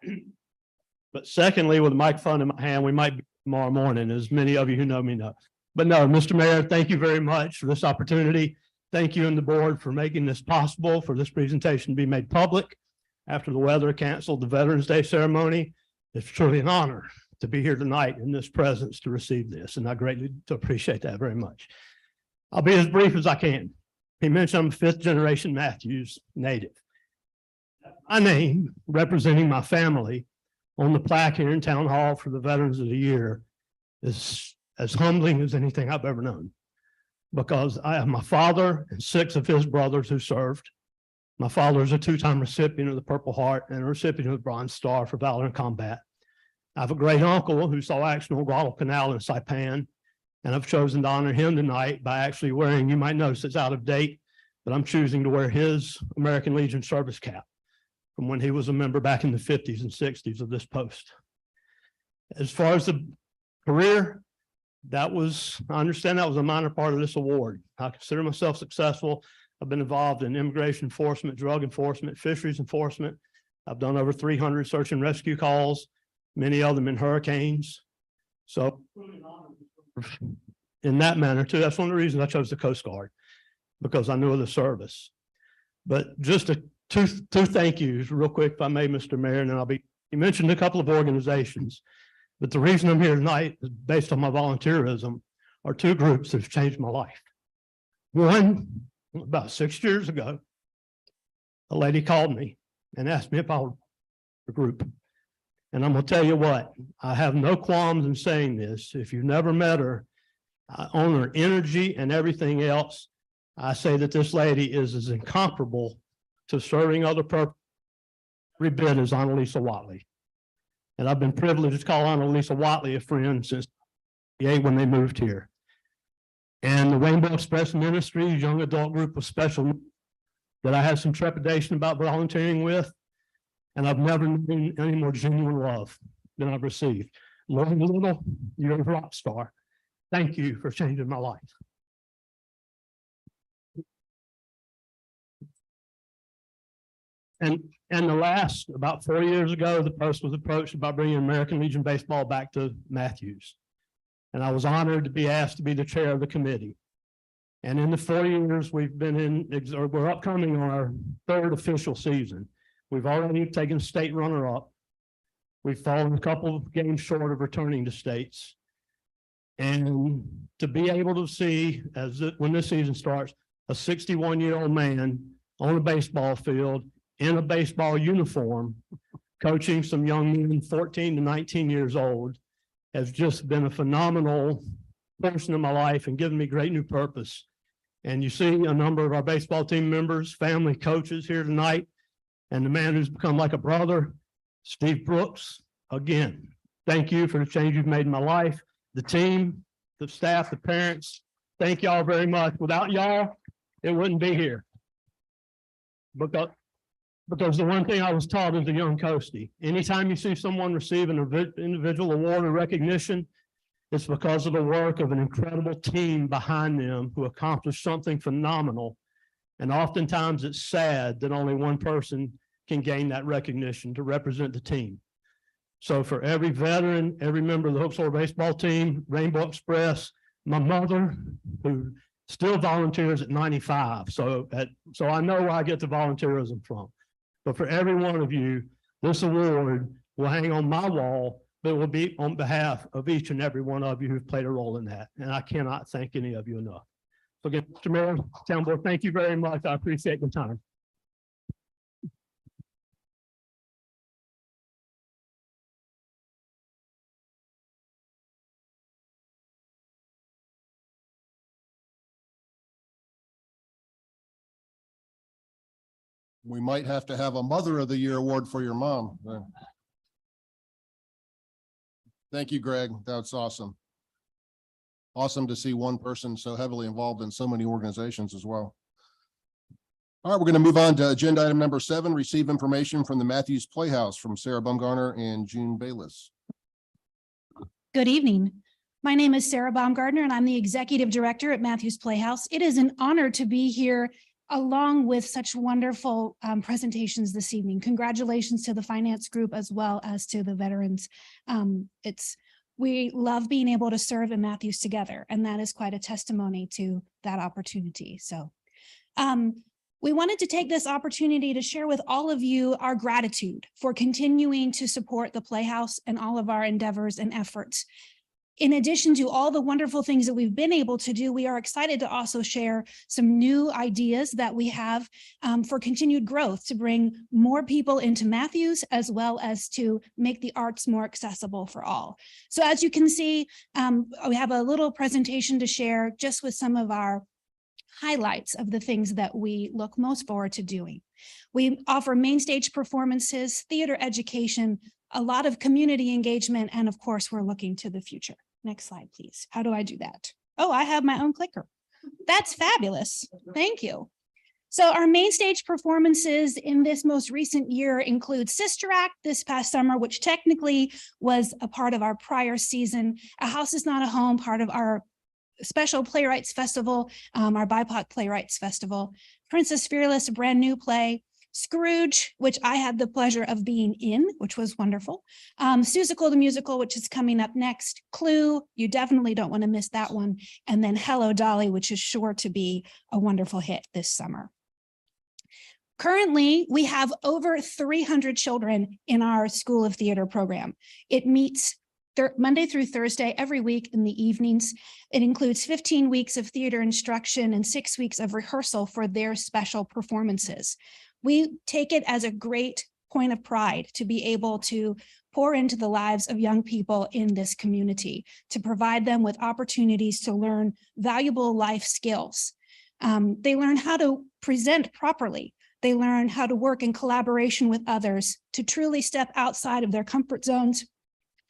But secondly, with a microphone in my hand, we might be tomorrow morning, as many of you who know me know. But no, Mr. Mayor, thank you very much for this opportunity. Thank you and the board for making this possible, for this presentation to be made public after the weather canceled the Veterans Day ceremony. It's truly an honor to be here tonight in this presence to receive this, and I greatly appreciate that very much. I'll be as brief as I can. He mentioned I'm a 5th generation Matthews native. My name, representing my family on the plaque here in Town Hall for the Veterans of the Year, is as humbling as anything I've ever known, because I have my father and 6 of his brothers who served. My father is a 2-time recipient of the Purple Heart and a recipient of the Bronze Star for Valor in Combat. I have a great uncle who saw action on Guadalcanal in Saipan, and I've chosen to honor him tonight by actually wearing, you might notice it's out of date, but I'm choosing to wear his American Legion service cap from when he was a member back in the 50s and 60s of this post. As far as the career, I understand that was a minor part of this award. I consider myself successful. I've been involved in immigration enforcement, drug enforcement, fisheries enforcement. I've done over 300 search and rescue calls, many of them in hurricanes. So in that manner too, that's one of the reasons I chose the Coast Guard, because I knew of the service. But just two thank yous real quick, if I may, Mr. Mayor, and then you mentioned a couple of organizations, but the reason I'm here tonight is based on my volunteerism are two groups that have changed my life. One, about 6 years ago, a lady called me and asked me if I would a group. And I'm gonna tell you what, I have no qualms in saying this. If you've never met her, on her energy and everything else, I say that this lady is as incomparable to serving other purposes every bit as Annalisa Watley. And I've been privileged to call Annalisa Watley a friend since when they moved here. And the Rainbow Express Ministries young adult group of special that I had some trepidation about volunteering with, and I've never known any more genuine love than I've received. Lori Little, you're a rock star. Thank you for changing my life. And the last, about 4 years ago, the Post was approached about bringing American Legion baseball back to Matthews. And I was honored to be asked to be the chair of the committee. And in the 4 years we've been in, or we're upcoming on our third official season. We've already taken state runner-up. We've fallen a couple of games short of returning to states. And to be able to see, when this season starts, a 61-year-old man on a baseball field in a baseball uniform, coaching some young men 14 to 19 years old, has just been a phenomenal person in my life and given me great new purpose. And you see a number of our baseball team members, family coaches here tonight, and the man who's become like a brother, Steve Brooks. Again, thank you for the change you've made in my life. The team, the staff, the parents, thank y'all very much. Without y'all, it wouldn't be here. Because the one thing I was taught as a young coastie, anytime you see someone receive an individual award or recognition, it's because of the work of an incredible team behind them who accomplished something phenomenal. And oftentimes it's sad that only one person can gain that recognition to represent the team. So for every veteran, every member of the Hook baseball team, Rainbow Express, my mother, who still volunteers at 95. So I know where I get the volunteerism from. But for every one of you, this award will hang on my wall, but it will be on behalf of each and every one of you who've played a role in that. And I cannot thank any of you enough. So again, Mr. Mayor, Town Board, thank you very much. I appreciate the time. We might have to have a Mother of the Year award for your mom. Thank you, Greg. That's awesome. Awesome to see one person so heavily involved in so many organizations as well. All right, we're going to move on to agenda item number 7, receive information from the Matthews Playhouse from Sarah Bumgarner and June Bayless. Good evening. My name is Sarah Baumgartner, and I'm the Executive Director at Matthews Playhouse. It is an honor to be here along with such wonderful presentations this evening. Congratulations to the finance group as well as to the veterans. We love being able to serve in Matthews together, and that is quite a testimony to that opportunity. So we wanted to take this opportunity to share with all of you our gratitude for continuing to support the Playhouse and all of our endeavors and efforts. In addition to all the wonderful things that we've been able to do, we are excited to also share some new ideas that we have for continued growth to bring more people into Matthews, as well as to make the arts more accessible for all. So as you can see, we have a little presentation to share just with some of our highlights of the things that we look most forward to doing. We offer main stage performances, theater education, a lot of community engagement, and of course, we're looking to the future. Next slide, please. How do I do that? Oh, I have my own clicker. That's fabulous. Thank you. So our main stage performances in this most recent year include Sister Act this past summer, which technically was a part of our prior season. A House is Not a Home, part of our special Playwrights Festival, our BIPOC Playwrights Festival. Princess Fearless, a brand new play. Scrooge, which I had the pleasure of being in, which was wonderful. Seussical the Musical, which is coming up next. Clue, you definitely don't want to miss that one. And then Hello, Dolly, which is sure to be a wonderful hit this summer. Currently, we have over 300 children in our School of Theater program. It meets Monday through Thursday every week in the evenings. It includes 15 weeks of theater instruction and 6 weeks of rehearsal for their special performances. We take it as a great point of pride to be able to pour into the lives of young people in this community, to provide them with opportunities to learn valuable life skills. They learn how to present properly. They learn how to work in collaboration with others, to truly step outside of their comfort zones,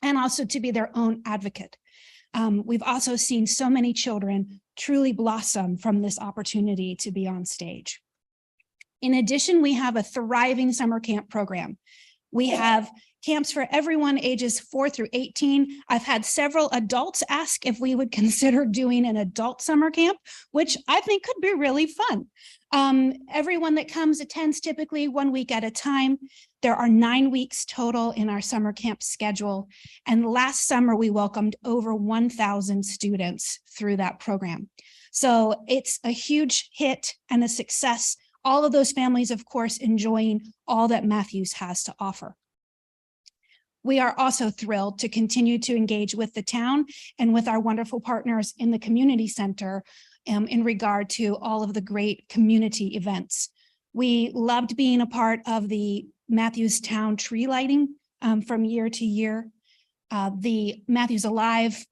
and also to be their own advocate. We've also seen so many children truly blossom from this opportunity to be on stage. In addition, we have a thriving summer camp program. We have camps for everyone ages 4 through 18. I've had several adults ask if we would consider doing an adult summer camp, which I think could be really fun. Everyone that comes attends typically 1 week at a time. There are 9 weeks total in our summer camp schedule. And last summer, we welcomed over 1,000 students through that program. So it's a huge hit and a success. All of those families, of course, enjoying all that Matthews has to offer. We are also thrilled to continue to engage with the town and with our wonderful partners in the community center in regard to all of the great community events. We loved being a part of the Matthews Town tree lighting from year to year, the Matthews Alive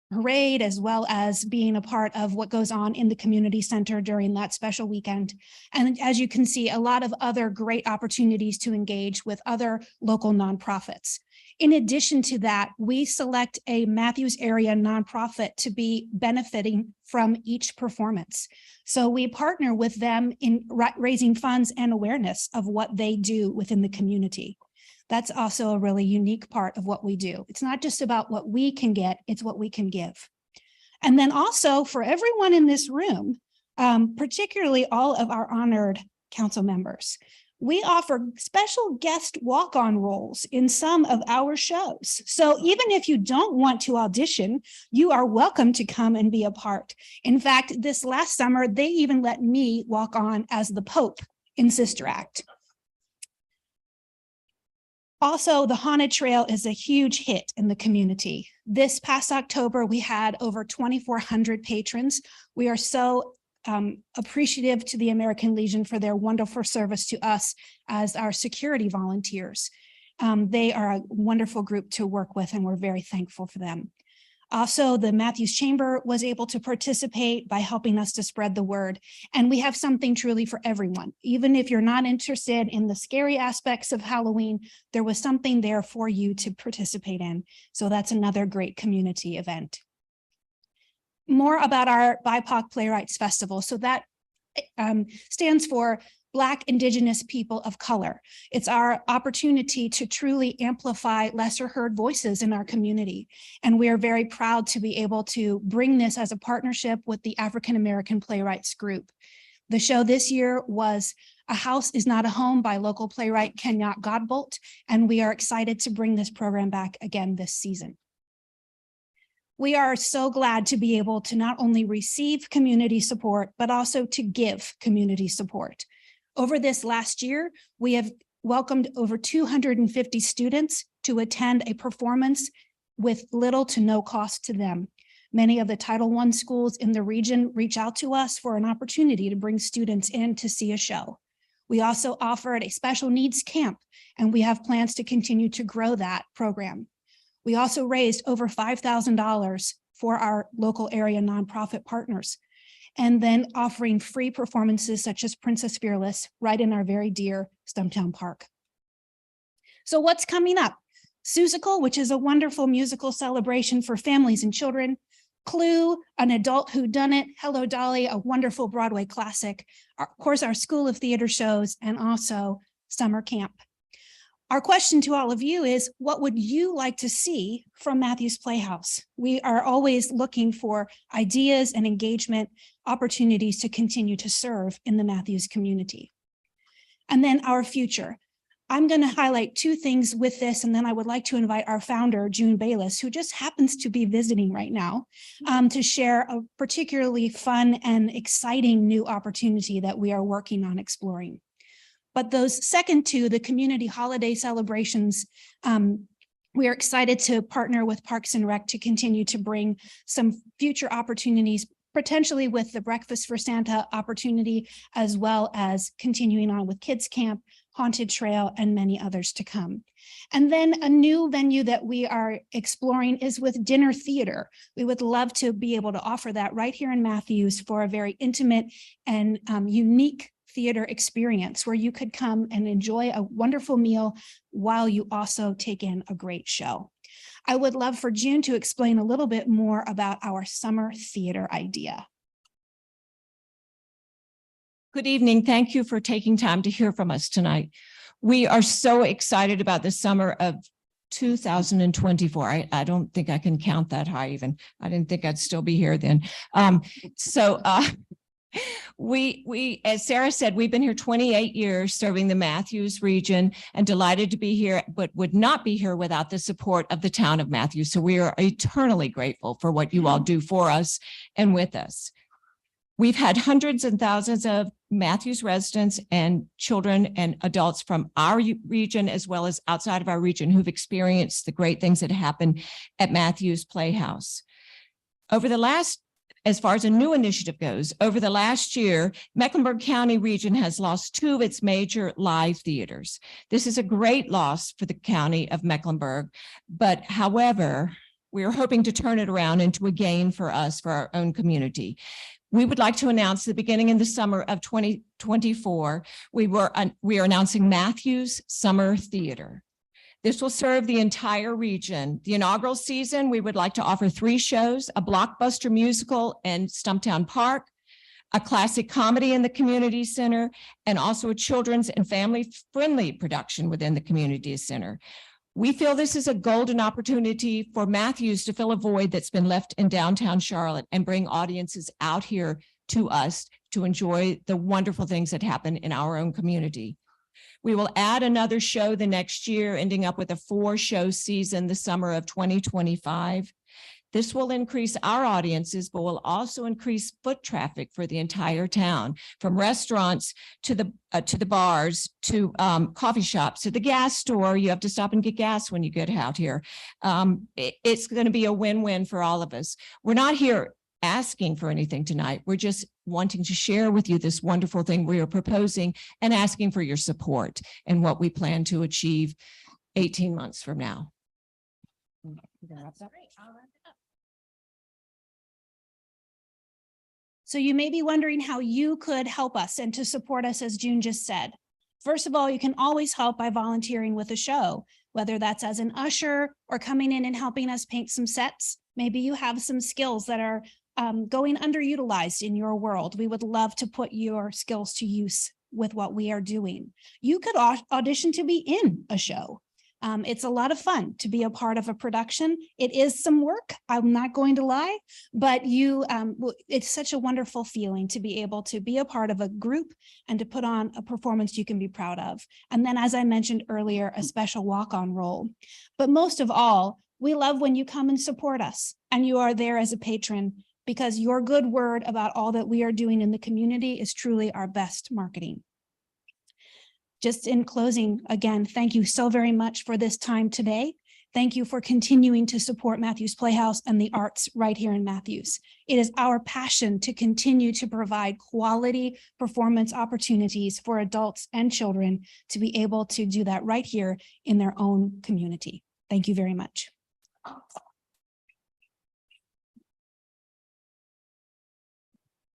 parade, as well as being a part of what goes on in the community center during that special weekend. And as you can see, a lot of other great opportunities to engage with other local nonprofits. In addition to that, we select a Matthews area nonprofit to be benefiting from each performance. So we partner with them in raising funds and awareness of what they do within the community. That's also a really unique part of what we do. It's not just about what we can get, it's what we can give. And then also for everyone in this room, particularly all of our honored council members, we offer special guest walk-on roles in some of our shows. So even if you don't want to audition, you are welcome to come and be a part. In fact, this last summer, they even let me walk on as the Pope in Sister Act. Also, the Haunted Trail is a huge hit in the community. This past October, we had over 2,400 patrons. We are so appreciative to the American Legion for their wonderful service to us as our security volunteers. They are a wonderful group to work with, and we're very thankful for them. Also, the Matthews Chamber was able to participate by helping us to spread the word. And we have something truly for everyone. Even if you're not interested in the scary aspects of Halloween, there was something there for you to participate in. So that's another great community event. More about our BIPOC Playwrights Festival. So that stands for Black, Indigenous People of Color. It's our opportunity to truly amplify lesser heard voices in our community. And we are very proud to be able to bring this as a partnership with the African American Playwrights Group. The show this year was A House Is Not a Home by local playwright Kenyatte Godbolt, and we are excited to bring this program back again this season. We are so glad to be able to not only receive community support, but also to give community support. Over this last year, we have welcomed over 250 students to attend a performance with little to no cost to them. Many of the Title I schools in the region reach out to us for an opportunity to bring students in to see a show. We also offered a special needs camp, and we have plans to continue to grow that program. We also raised over $5,000 for our local area nonprofit partners, and then offering free performances such as Princess Fearless right in our very dear Stumptown Park. So what's coming up? Seussical, which is a wonderful musical celebration for families and children. Clue, an adult whodunit. Hello, Dolly, a wonderful Broadway classic. Of course, our School of Theater shows, and also summer camp. Our question to all of you is, what would you like to see from Matthews Playhouse? We are always looking for ideas and engagement opportunities to continue to serve in the Matthews community. And then our future. I'm going to highlight two things with this, and then I would like to invite our founder, June Bayless, who just happens to be visiting right now, to share a particularly fun and exciting new opportunity that we are working on exploring. But those second two, the community holiday celebrations, we are excited to partner with Parks and Rec to continue to bring some future opportunities, potentially with the Breakfast for Santa opportunity, as well as continuing on with Kids Camp, Haunted Trail, and many others to come. And then a new venue that we are exploring is with dinner theater. We would love to be able to offer that right here in Matthews for a very intimate and unique theater experience where you could come and enjoy a wonderful meal while you also take in a great show. I would love for June to explain a little bit more about our summer theater idea. Good evening. Thank you for taking time to hear from us tonight. We are so excited about the summer of 2024. I don't think I can count that high even. I didn't think I'd still be here then. We, as Sarah said, we've been here 28 years serving the Matthews region and delighted to be here, but would not be here without the support of the town of Matthews. So we are eternally grateful for what you all do for us and with us. We've had hundreds and thousands of Matthews residents and children and adults from our region, as well as outside of our region, who've experienced the great things that happen at Matthews Playhouse. As far as a new initiative goes, over the last year, Mecklenburg County region has lost two of its major live theaters. This is a great loss for the county of Mecklenburg, but however, we are hoping to turn it around into a gain for us, for our own community. We would like to announce the beginning in the summer of 2024, we are announcing Matthews Summer Theater. This will serve the entire region. The inaugural season, we would like to offer 3 shows, a blockbuster musical in Stumptown Park, a classic comedy in the community center, and also a children's and family-friendly production within the community center. We feel this is a golden opportunity for Matthews to fill a void that's been left in downtown Charlotte and bring audiences out here to us to enjoy the wonderful things that happen in our own community. We will add another show the next year, ending up with a 4-show season the summer of 2025. This will increase our audiences, but will also increase foot traffic for the entire town, from restaurants to the bars, to coffee shops, to the gas store. You have to stop and get gas when you get out here. It's going to be a win-win for all of us. We're not here asking for anything tonight. We're just wanting to share with you this wonderful thing we are proposing and asking for your support and what we plan to achieve 18 months from now. So you may be wondering how you could help us and to support us, as June just said. First of all, you can always help by volunteering with a show, whether that's as an usher or coming in and helping us paint some sets. Maybe you have some skills that are going underutilized in your world. We would love to put your skills to use with what we are doing. You could audition to be in a show. It's a lot of fun to be a part of a production. It is some work, I'm not going to lie, but it's such a wonderful feeling to be able to be a part of a group and to put on a performance you can be proud of. And then, as I mentioned earlier, a special walk-on role. But most of all, we love when you come and support us and you are there as a patron, because your good word about all that we are doing in the community is truly our best marketing. Just in closing, again, thank you so very much for this time today. Thank you for continuing to support Matthews Playhouse and the arts right here in Matthews. It is our passion to continue to provide quality performance opportunities for adults and children to be able to do that right here in their own community. Thank you very much.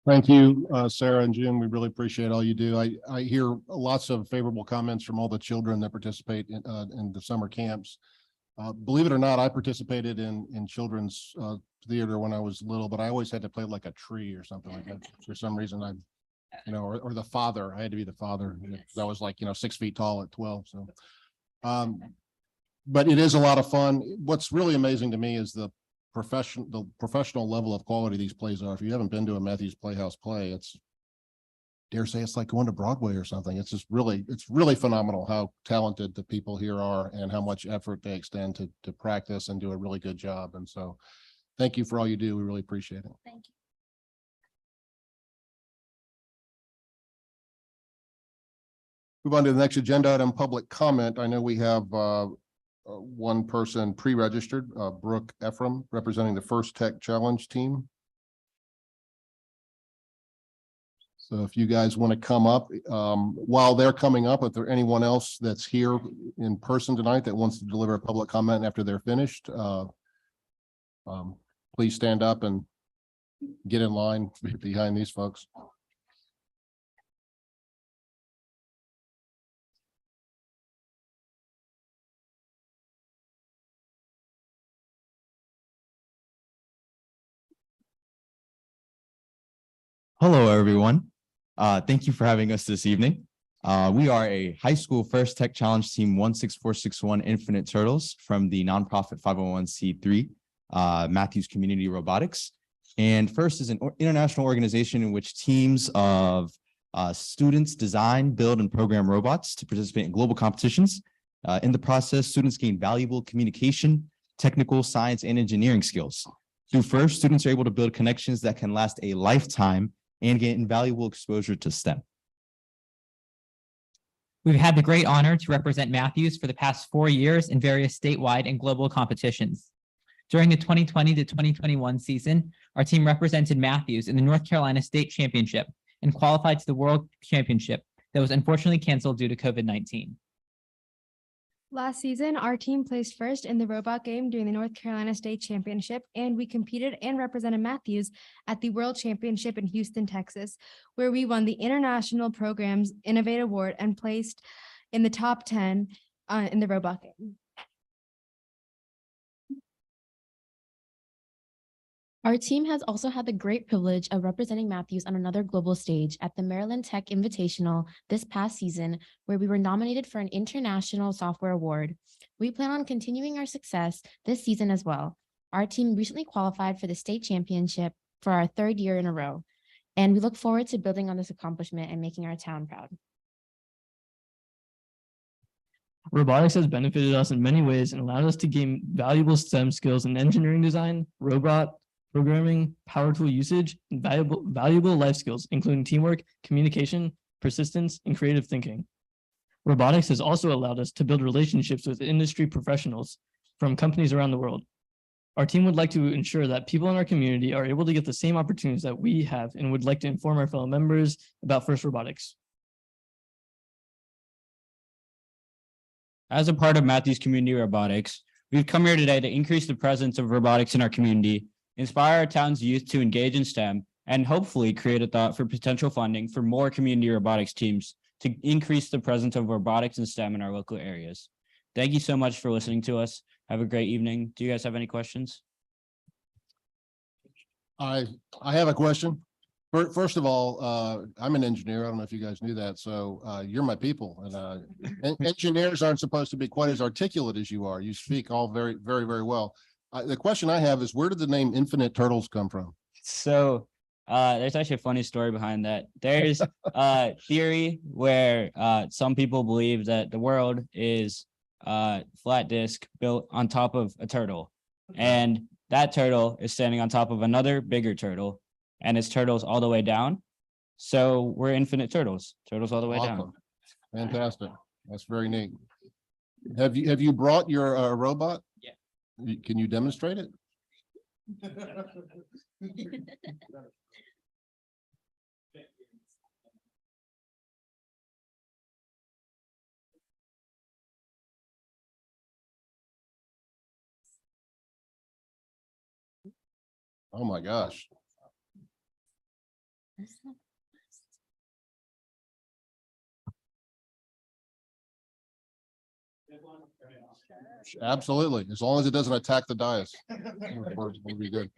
Thank you, Sarah and Jim. We really appreciate all you do. I hear lots of favorable comments from all the children that participate in the summer camps. Believe it or not, I participated in children's theater when I was little, but I always had to play like a tree or something like that. For some reason, or the father. I had to be the father. I was like, 6 feet tall at 12. So, but it is a lot of fun. What's really amazing to me is the professional level of quality these plays are. If you haven't been to a Matthews Playhouse play, dare say it's like going to Broadway or something. It's just really, it's really phenomenal how talented the people here are and how much effort they extend to practice and do a really good job. And so thank you for all you do. We really appreciate it. Thank you. Move on to the next agenda item, public comment. I know we have one person pre-registered, Brooke Ephraim, representing the First Tech Challenge team. So if you guys want to come up, while they're coming up, if there anyone else that's here in person tonight that wants to deliver a public comment after they're finished, please stand up and get in line behind these folks. Hello, everyone. Thank you for having us this evening. We are a high school First Tech Challenge Team 16461 Infinite Turtles from the nonprofit 501c3 Matthews Community Robotics. And FIRST is an international organization in which teams of students design, build, and program robots to participate in global competitions. In the process, students gain valuable communication, technical, science, and engineering skills. Through FIRST, students are able to build connections that can last a lifetime and gain invaluable exposure to STEM. We've had the great honor to represent Matthews for the past 4 years in various statewide and global competitions. During the 2020 to 2021 season, our team represented Matthews in the North Carolina State Championship and qualified to the World Championship that was unfortunately canceled due to COVID-19. Last season, our team placed first in the robot game during the North Carolina State Championship, and we competed and represented Matthews at the World Championship in Houston, Texas, where we won the International Programs Innovate Award and placed in the top 10 in the robot game. Our team has also had the great privilege of representing Matthews on another global stage at the Maryland Tech Invitational this past season, where we were nominated for an International Software Award. We plan on continuing our success this season as well. Our team recently qualified for the state championship for our 3rd year in a row, and we look forward to building on this accomplishment and making our town proud. Robotics has benefited us in many ways and allowed us to gain valuable STEM skills in engineering design, robot programming, power tool usage, and valuable life skills, including teamwork, communication, persistence, and creative thinking. Robotics has also allowed us to build relationships with industry professionals from companies around the world. Our team would like to ensure that people in our community are able to get the same opportunities that we have and would like to inform our fellow members about FIRST Robotics. As a part of Matthews Community Robotics, we've come here today to increase the presence of robotics in our community, inspire our town's youth to engage in STEM, and hopefully create a thought for potential funding for more community robotics teams to increase the presence of robotics and STEM in our local areas. Thank you so much for listening to us. Have a great evening. Do you guys have any questions? I have a question. First of all, I'm an engineer. I don't know if you guys knew that. So you're my people, and engineers aren't supposed to be quite as articulate as you are. You speak all very, very, very well. The question I have is, where did the name Infinite Turtles come from? So there's actually a funny story behind that. There's a theory where some people believe that the world is a flat disk built on top of a turtle, and that turtle is standing on top of another bigger turtle, and it's turtles all the way down. So we're infinite turtles all the way down. Fantastic. That's very neat. Have you brought your robot? Yeah. Can you demonstrate it? Oh my gosh. Absolutely. As long as it doesn't attack the dais, we'll be good.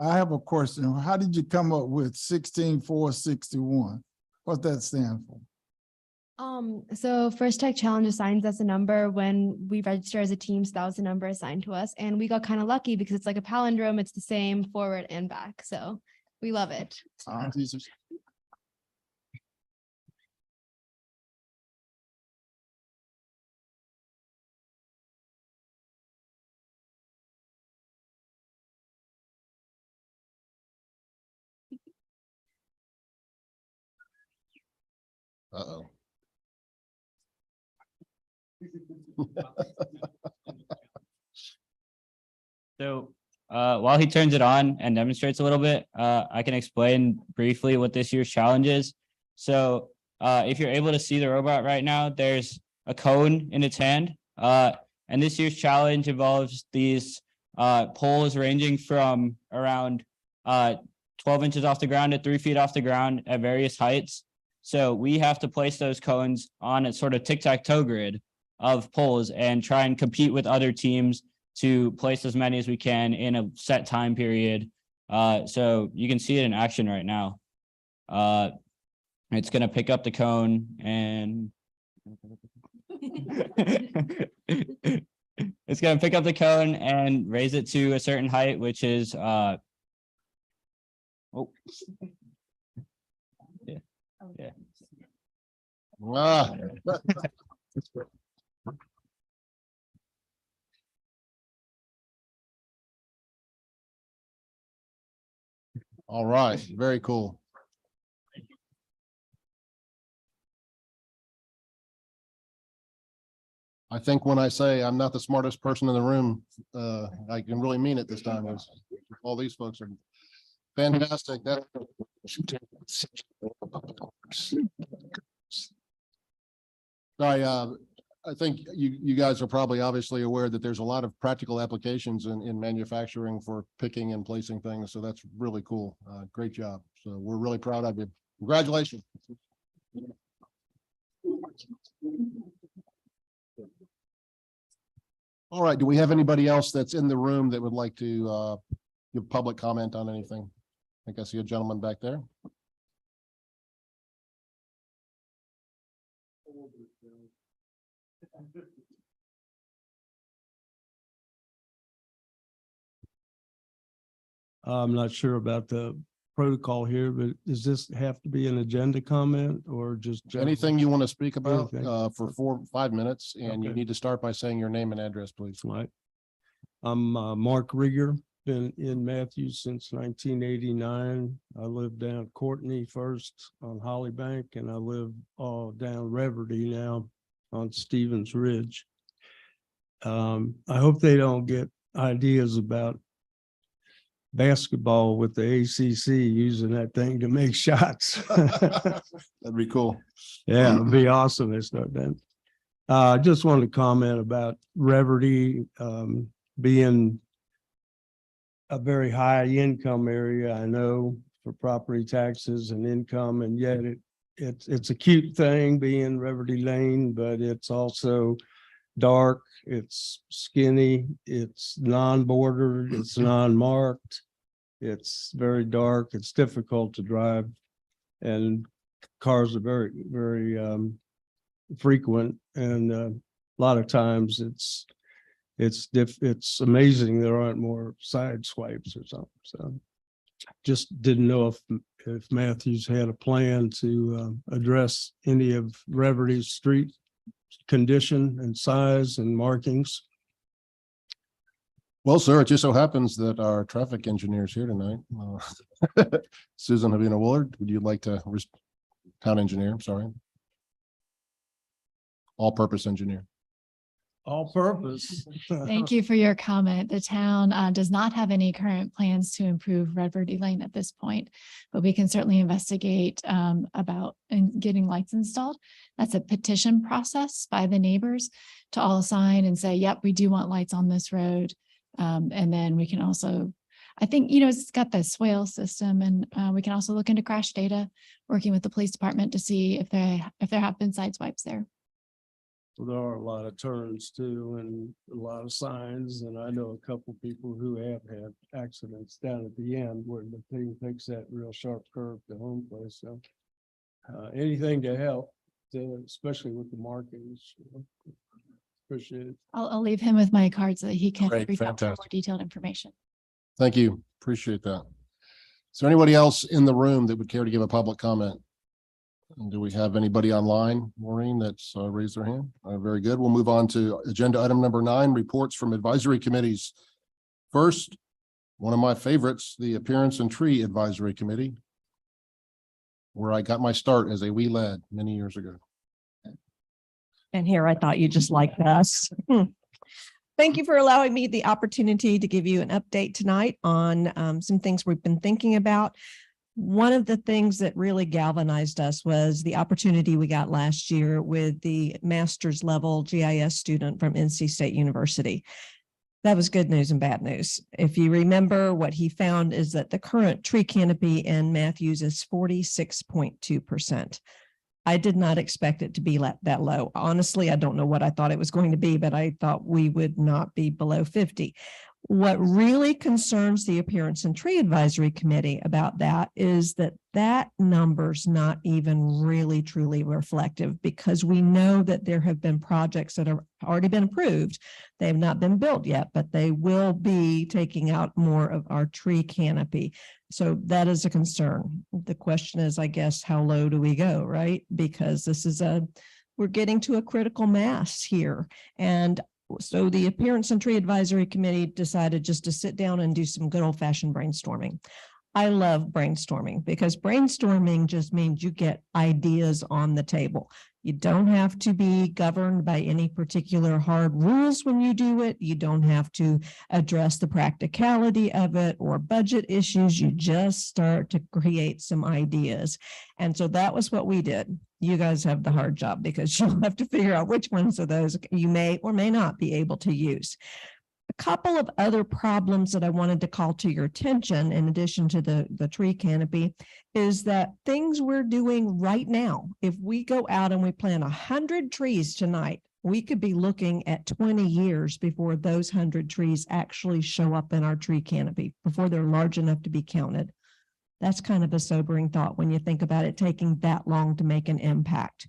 I have a question. How did you come up with 16461? What that stand for? So First Tech Challenge assigns us a number when we register as a team, so that was the number assigned to us. And we got kind of lucky because it's like a palindrome. It's the same forward and back. So we love it. Uh-oh. So while he turns it on and demonstrates a little bit, I can explain briefly what this year's challenge is. So if you're able to see the robot right now, there's a cone in its hand. And this year's challenge involves these poles ranging from around 12 inches off the ground to 3 feet off the ground at various heights. So we have to place those cones on a sort of tic-tac-toe grid of poles and try and compete with other teams to place as many as we can in a set time period. So you can see it in action right now. It's going to pick up the cone and it's going to pick up the cone and raise it to a certain height, which is yeah. Ah. All right, very cool. I think when I say I'm not the smartest person in the room, I can really mean it this time. All these folks are fantastic. Sorry, I think you guys are probably obviously aware that there's a lot of practical applications in manufacturing for picking and placing things. So that's really cool. Great job. So we're really proud of you. Congratulations. All right. Do we have anybody else that's in the room that would like to give public comment on anything? I think I see a gentleman back there. I'm not sure about the protocol here, but does this have to be an agenda comment or just anything you want to speak about Anything. for 5 minutes? And you Okay. need to start by saying your name and address, please. Right. I'm Mark Rieger, been in Matthews since 1989. I live down Courtney first on Holly Bank, and I live down Reverdy now on Stevens Ridge. I hope they don't get ideas about basketball with the ACC using that thing to make shots. That'd be cool. Yeah, it'd be awesome. They start that. I just wanted to comment about Reverdy being a very high income area. I know for property taxes and income, and yet it's a cute thing being Reverdy Lane, but it's also dark, it's skinny, it's non-bordered, it's non-marked, it's very dark, it's difficult to drive, and cars are very, very frequent, and a lot of times it's amazing there aren't more side swipes or something. So just didn't know if Matthews had a plan to address any of Reverdy's street condition and size and markings. Well, sir, it just so happens that our traffic engineer is here tonight. Susan Havina Willard, would you like to, town engineer, I'm sorry. All-purpose engineer. All purpose. Thank you for your comment. The town does not have any current plans to improve Reverdy Lane at this point, but we can certainly investigate about getting lights installed. That's a petition process by the neighbors to all sign and say, yep, we do want lights on this road. And then we can also, I think, it's got the swale system, and we can also look into crash data, working with the police department to see if there have been side swipes there. Well, there are a lot of turns too and a lot of signs. And I know a couple people who have had accidents down at the end where the thing takes that real sharp curve to home place. So anything to help, especially with the markings. Appreciate it. I'll leave him with my card so that he can Great, reach out for more fantastic. detailed information. Thank you. Appreciate that. Is there anybody else in the room that would care to give a public comment? And do we have anybody online, Maureen, that's raised their hand? Very good. We'll move on to agenda item number 9, reports from advisory committees. First, one of my favorites, the Appearance and Tree Advisory Committee, where I got my start as a wee lad many years ago. And here I thought you just liked us. Thank you for allowing me the opportunity to give you an update tonight on some things we've been thinking about. One of the things that really galvanized us was the opportunity we got last year with the master's level GIS student from NC State University. That was good news and bad news. If you remember, what he found is that the current tree canopy in Matthews is 46.2%. I did not expect it to be that low. Honestly, I don't know what I thought it was going to be, but I thought we would not be below 50. What really concerns the Appearance and Tree Advisory Committee about that is that that number's not even really truly reflective, because we know that there have been projects that have already been approved. They have not been built yet, but they will be taking out more of our tree canopy. So that is a concern. The question is, I guess, how low do we go, right? Because this is we're getting to a critical mass here. And so the Appearance and Tree Advisory Committee decided just to sit down and do some good old fashioned brainstorming. I love brainstorming because brainstorming just means you get ideas on the table. You don't have to be governed by any particular hard rules when you do it. You don't have to address the practicality of it or budget issues. You just start to create some ideas. And so that was what we did. You guys have the hard job because you'll have to figure out which ones of those you may or may not be able to use. A couple of other problems that I wanted to call to your attention, in addition to the tree canopy, is that things we're doing right now, if we go out and we plant 100 trees tonight, we could be looking at 20 years before those 100 trees actually show up in our tree canopy, before they're large enough to be counted. That's kind of a sobering thought when you think about it taking that long to make an impact.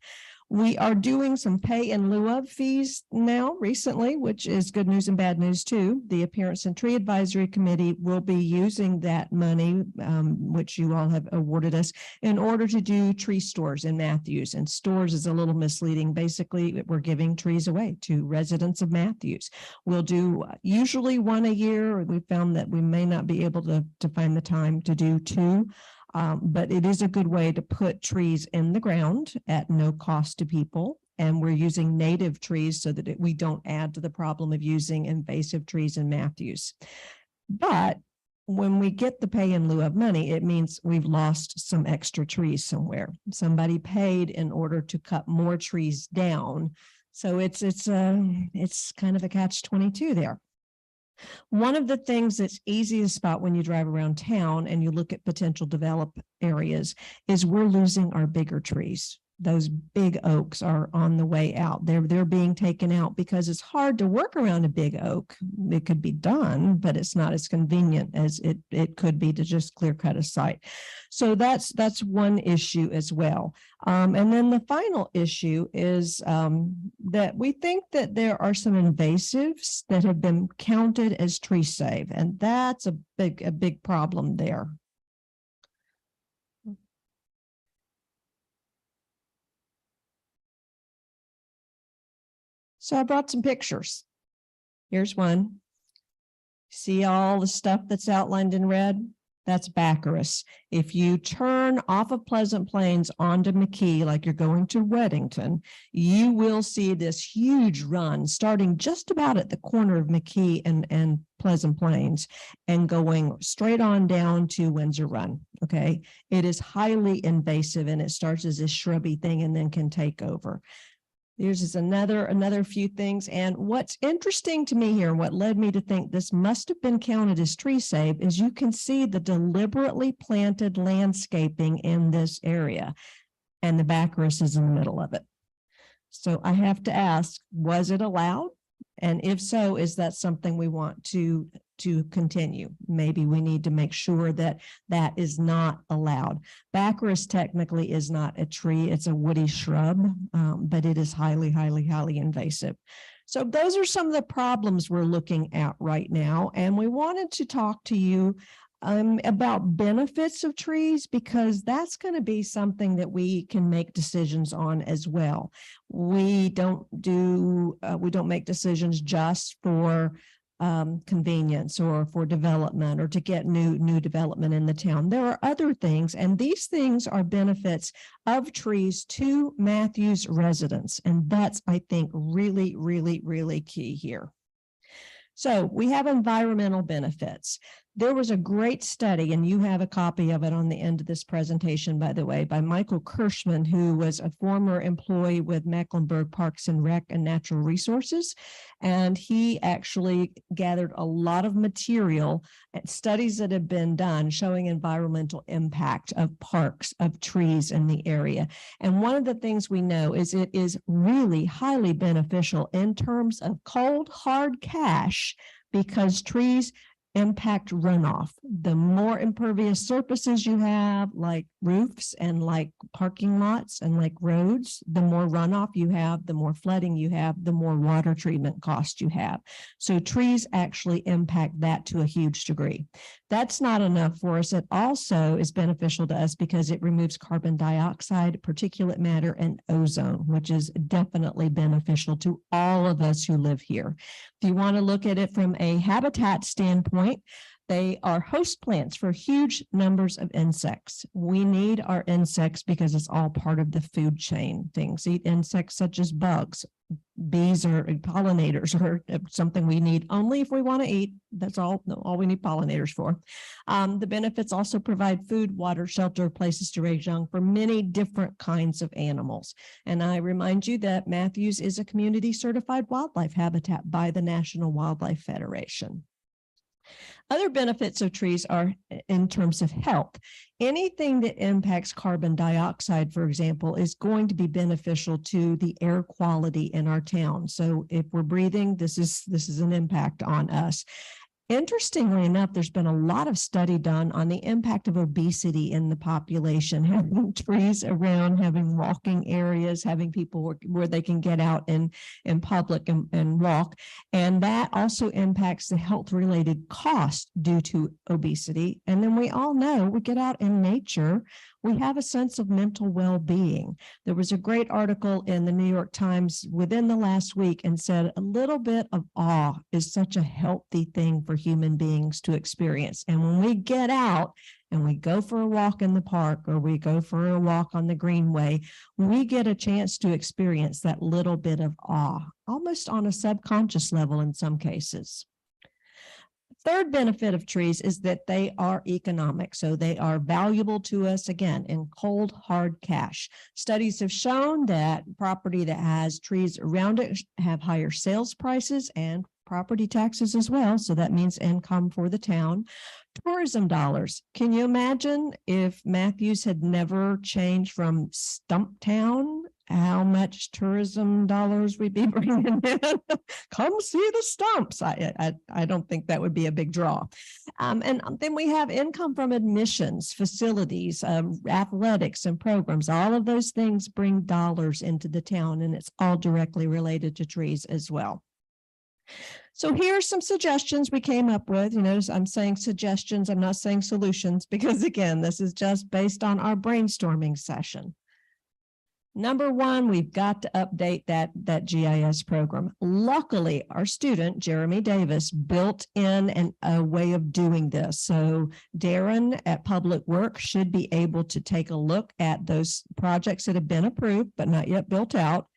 We are doing some pay in lieu of fees now recently, which is good news and bad news too. The Appearance and Tree Advisory Committee will be using that money, which you all have awarded us, in order to do tree stores in Matthews. And stores is a little misleading. Basically, we're giving trees away to residents of Matthews. We'll do usually one a year. We found that we may not be able to find the time to do 2. But it is a good way to put trees in the ground at no cost to people. And we're using native trees so that we don't add to the problem of using invasive trees in Matthews. But when we get the pay in lieu of money, it means we've lost some extra trees somewhere. Somebody paid in order to cut more trees down. So it's kind of a catch-22 there. One of the things that's easy to spot when you drive around town and you look at potential develop areas is we're losing our bigger trees. Those big oaks are on the way out. They're being taken out because it's hard to work around a big oak. It could be done, but it's not as convenient as it could be to just clear cut a site. So that's one issue as well. And then the final issue is that we think that there are some invasives that have been counted as tree save, and that's a big problem there. So I brought some pictures. Here's one. See all the stuff that's outlined in red? That's Baccharis. If you turn off of Pleasant Plains onto McKee, like you're going to Weddington, you will see this huge run starting just about at the corner of McKee and Pleasant Plains and going straight on down to Windsor Run. Okay. It is highly invasive and it starts as this shrubby thing and then can take over. Here's just another few things. And what's interesting to me here, and what led me to think this must have been counted as tree save, is you can see the deliberately planted landscaping in this area, and the Baccharis is in the middle of it. So I have to ask, was it allowed? And if so, is that something we want to continue? Maybe we need to make sure that that is not allowed. Baccharis technically is not a tree, it's a woody shrub, but it is highly, highly, highly invasive. So those are some of the problems we're looking at right now. And we wanted to talk to you about benefits of trees, because that's going to be something that we can make decisions on as well. We don't make decisions just for convenience or for development or to get new development in the town. There are other things, and these things are benefits of trees to Matthews residents. And that's, I think, really, really, really key here. So we have environmental benefits. There was a great study, and you have a copy of it on the end of this presentation, by the way, by Michael Kirschman, who was a former employee with Mecklenburg Parks and Rec and Natural Resources. And he actually gathered a lot of material and studies that have been done showing environmental impact of parks, of trees in the area. And one of the things we know is it is really highly beneficial in terms of cold, hard cash, because trees impact runoff. The more impervious surfaces you have, like roofs and like parking lots and like roads, the more runoff you have, the more flooding you have, the more water treatment cost you have. So trees actually impact that to a huge degree. That's not enough for us. It also is beneficial to us because it removes carbon dioxide, particulate matter, and ozone, which is definitely beneficial to all of us who live here. If you want to look at it from a habitat standpoint, they are host plants for huge numbers of insects. We need our insects because it's all part of the food chain. Things eat insects such as bugs. Bees or pollinators are something we need only if we want to eat. That's all we need pollinators for. The benefits also provide food, water, shelter, places to raise young for many different kinds of animals. And I remind you that Matthews is a community certified wildlife habitat by the National Wildlife Federation. Other benefits of trees are in terms of health. Anything that impacts carbon dioxide, for example, is going to be beneficial to the air quality in our town. So if we're breathing, this is an impact on us. Interestingly enough, there's been a lot of study done on the impact of obesity in the population, having trees around, having walking areas, having people where they can get out in public and walk. And that also impacts the health-related cost due to obesity. And then we all know we get out in nature, we have a sense of mental well-being. There was a great article in the New York Times within the last week and said a little bit of awe is such a healthy thing for human beings to experience. And when we get out and we go for a walk in the park or we go for a walk on the greenway, we get a chance to experience that little bit of awe, almost on a subconscious level in some cases. Third benefit of trees is that they are economic. So they are valuable to us, again, in cold, hard cash. Studies have shown that property that has trees around it have higher sales prices and property taxes as well. So that means income for the town. Tourism dollars. Can you imagine if Matthews had never changed from Stump Town, how much tourism dollars we'd be bringing in? Come see the stumps. I don't think that would be a big draw. And then we have income from admissions, facilities, athletics and programs. All of those things bring dollars into the town, and it's all directly related to trees as well. So here are some suggestions we came up with. You notice I'm saying suggestions, I'm not saying solutions, because again, this is just based on our brainstorming session. Number one, we've got to update that GIS program. Luckily, our student, Jeremy Davis, built in a way of doing this. So Darren at Public Works should be able to take a look at those projects that have been approved but not yet built out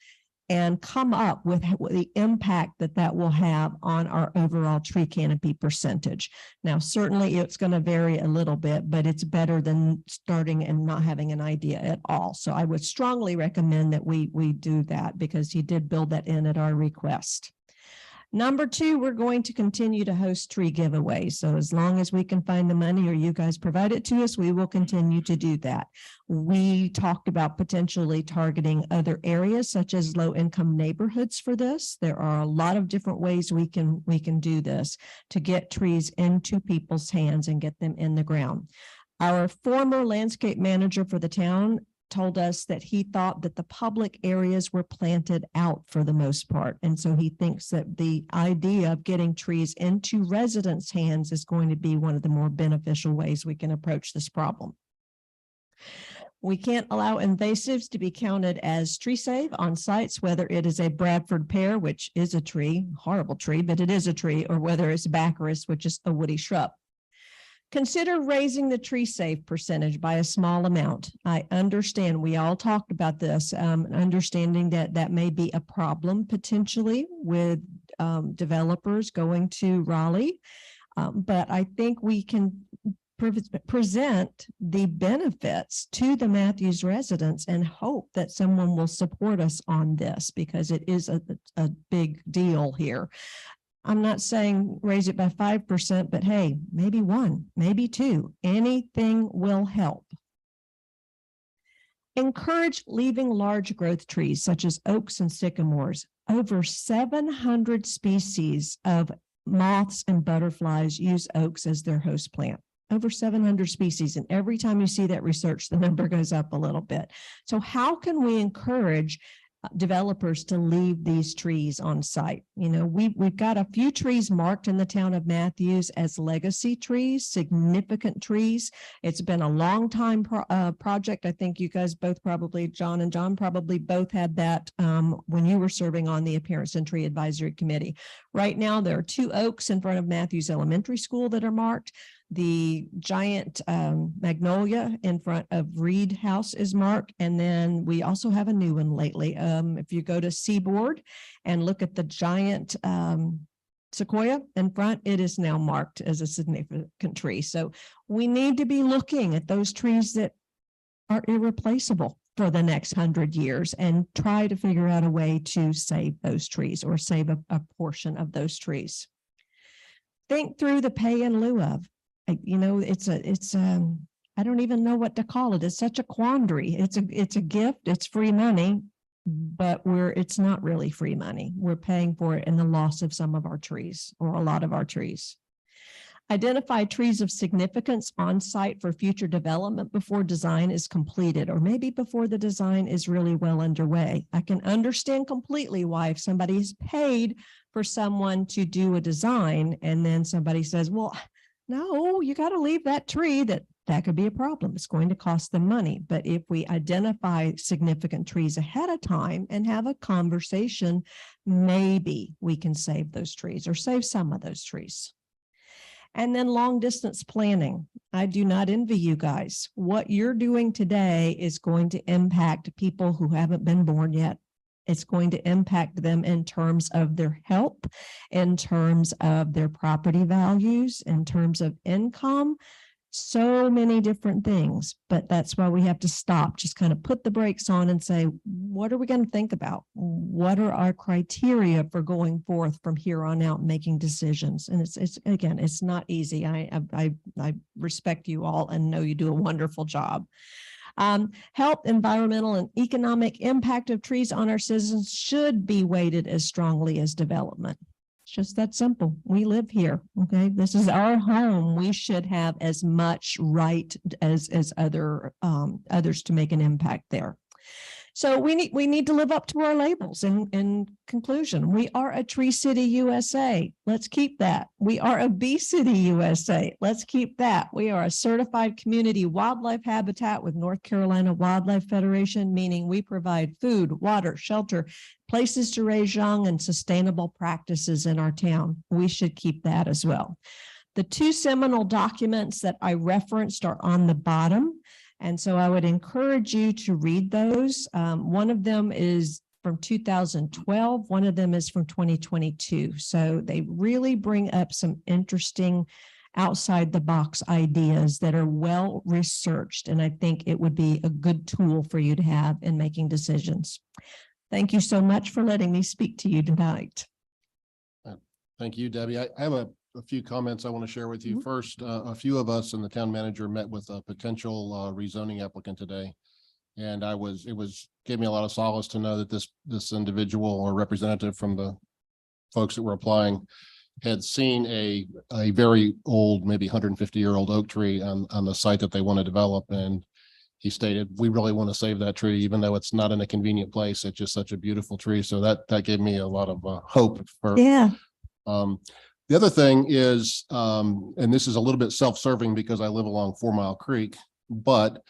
and come up with the impact that will have on our overall tree canopy percentage. Now, certainly it's going to vary a little bit, but it's better than starting and not having an idea at all. So I would strongly recommend that we do that because he did build that in at our request. Number two, we're going to continue to host tree giveaways. So as long as we can find the money or you guys provide it to us, we will continue to do that. We talked about potentially targeting other areas such as low-income neighborhoods for this. There are a lot of different ways we can do this to get trees into people's hands and get them in the ground. Our former landscape manager for the town told us that he thought that the public areas were planted out for the most part. And so he thinks that the idea of getting trees into residents' hands is going to be one of the more beneficial ways we can approach this problem. We can't allow invasives to be counted as tree save on sites, whether it is a Bradford pear, which is a tree, horrible tree, but it is a tree, or whether it's Baccharis, which is a woody shrub. Consider raising the tree save percentage by a small amount. I understand we all talked about this, understanding that that may be a problem potentially with developers going to Raleigh. But I think we can present the benefits to the Matthews residents and hope that someone will support us on this because it is a big deal here. I'm not saying raise it by 5%, but hey, maybe 1, maybe 2, anything will help. Encourage leaving large growth trees such as oaks and sycamores. Over 700 species of moths and butterflies use oaks as their host plant. Over 700 species. And every time you see that research, the number goes up a little bit. So how can we encourage developers to leave these trees on site? You know, we've got a few trees marked in the town of Matthews as legacy trees, significant trees. It's been a long time project. I think you guys both probably, John and John probably both had that when you were serving on the Appearance and Tree Advisory Committee. Right now, there are 2 oaks in front of Matthews Elementary School that are marked. The giant magnolia in front of Reed House is marked. And then we also have a new one lately. If you go to Seaboard and look at the giant sequoia in front, it is now marked as a significant tree. So we need to be looking at those trees that are irreplaceable for the next 100 years and try to figure out a way to save those trees or save a portion of those trees. Think through the pay in lieu of. You know, I don't even know what to call it. It's such a quandary. It's a gift. It's free money, but it's not really free money. We're paying for it in the loss of some of our trees or a lot of our trees. Identify trees of significance on site for future development before design is completed, or maybe before the design is really well underway. I can understand completely why if somebody is paid for someone to do a design and then somebody says, well, no, you got to leave that tree, that could be a problem. It's going to cost them money. But if we identify significant trees ahead of time and have a conversation, maybe we can save those trees or save some of those trees. And then long distance planning. I do not envy you guys. What you're doing today is going to impact people who haven't been born yet. It's going to impact them in terms of their health, in terms of their property values, in terms of income, so many different things. But that's why we have to stop, just kind of put the brakes on and say, what are we going to think about? What are our criteria for going forth from here on out, making decisions? And it's again, it's not easy. I respect you all and know you do a wonderful job. Health, environmental, and economic impact of trees on our citizens should be weighted as strongly as development. It's just that simple. We live here. Okay. This is our home. We should have as much right as others to make an impact there. So we need to live up to our labels. In conclusion, we are a Tree City USA. Let's keep that. We are a Bee City USA. Let's keep that. We are a certified community wildlife habitat with North Carolina Wildlife Federation, meaning we provide food, water, shelter, places to raise young, and sustainable practices in our town. We should keep that as well. The 2 seminal documents that I referenced are on the bottom. And so I would encourage you to read those. One of them is from 2012. One of them is from 2022. So they really bring up some interesting outside the box ideas that are well researched. And I think it would be a good tool for you to have in making decisions. Thank you so much for letting me speak to you tonight. Thank you, Debbie. I have a few comments I want to share with you. First, a few of us and the town manager met with a potential rezoning applicant today. And gave me a lot of solace to know that this individual or representative from the folks that were applying had seen a very old, maybe 150-year-old oak tree on the site that they want to develop. And he stated, we really want to save that tree, even though it's not in a convenient place. It's just such a beautiful tree. So that gave me a lot of hope for. Yeah. The other thing is, and this is a little bit self-serving because I live along 4 Mile Creek, but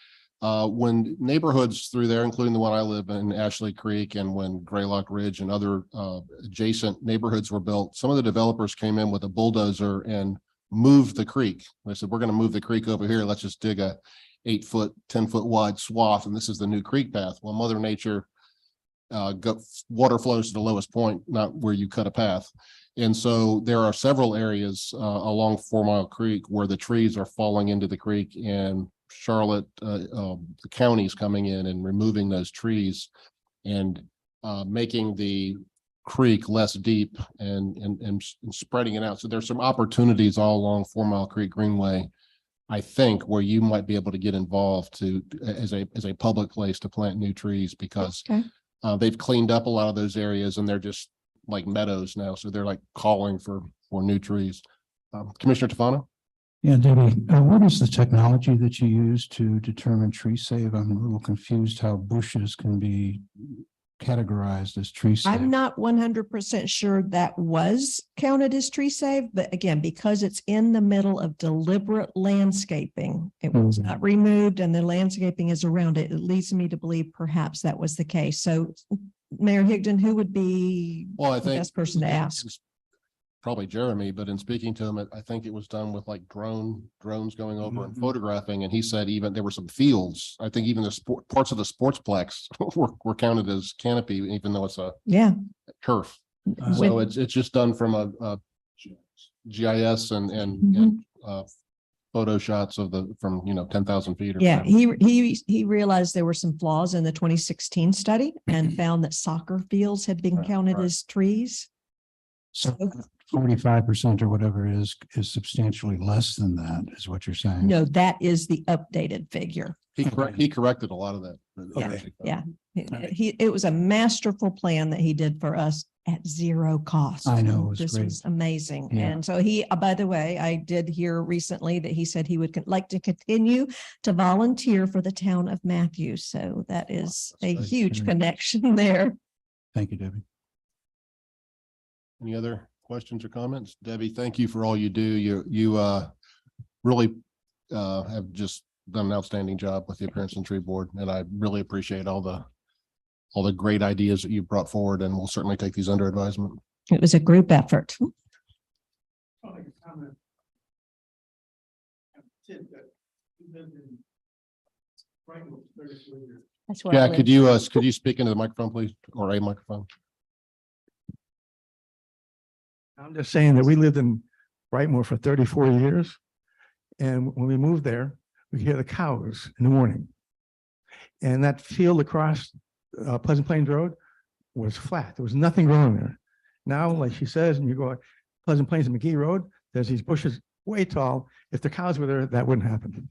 when neighborhoods through there, including the one I live in, Ashley Creek, and when Greylock Ridge and other adjacent neighborhoods were built, some of the developers came in with a bulldozer and moved the creek. They said, we're going to move the creek over here. Let's just dig a 8-foot, 10-foot wide swath, and this is the new creek path. Well, Mother Nature, water flows to the lowest point, not where you cut a path. And so there are several areas along 4 Mile Creek where the trees are falling into the creek, and Charlotte, the county's coming in and removing those trees and making the creek less deep and spreading it out. So there's some opportunities all along 4 Mile Creek Greenway, I think, where you might be able to get involved as a public place to plant new trees, because they've cleaned up a lot of those areas and they're just like meadows now. So they're like calling for new trees. Commissioner Tafano? Yeah, Debbie, what is the technology that you use to determine tree save? I'm a little confused how bushes can be categorized as tree save. I'm not 100% sure that was counted as tree save, but again, because it's in the middle of deliberate landscaping, it was not removed and the landscaping is around it. It leads me to believe perhaps that was the case. So Mayor Higdon, who would be the best person to ask? Probably Jeremy, but in speaking to him, I think it was done with like drones going over and photographing. And he said even there were some fields. I think even the parts of the sportsplex were counted as canopy, even though it's a turf. So it's just done from a GIS and photo shots of from 10,000 feet. Yeah, he realized there were some flaws in the 2016 study and found that soccer fields had been counted as trees. So 45% or whatever is substantially less than that, is what you're saying? No, that is the updated figure. He corrected a lot of that. Yeah. It was a masterful plan that he did for us at zero cost. I know, it was this great. was amazing. Yeah. And so by the way, I did hear recently that he said he would like to continue to volunteer for the town of Matthews. So that is a huge connection there. Thank you, Debbie. Any other questions or comments? Debbie, thank you for all you do. You really have just done an outstanding job with the Appearance and Tree Board, and I really appreciate all the great ideas that you brought forward, and we'll certainly take these under advisement. It was a group effort. That's where I Yeah, live. could you speak into the microphone, please, or a microphone? I'm just saying that we lived in Brightmoor for 34 years. And when we moved there, we hear the cows in the morning. And that field across Pleasant Plains Road was flat. There was nothing growing there. Now, like she says, and you go Pleasant Plains and McGee Road, there's these bushes way tall. If the cows were there, that wouldn't happen.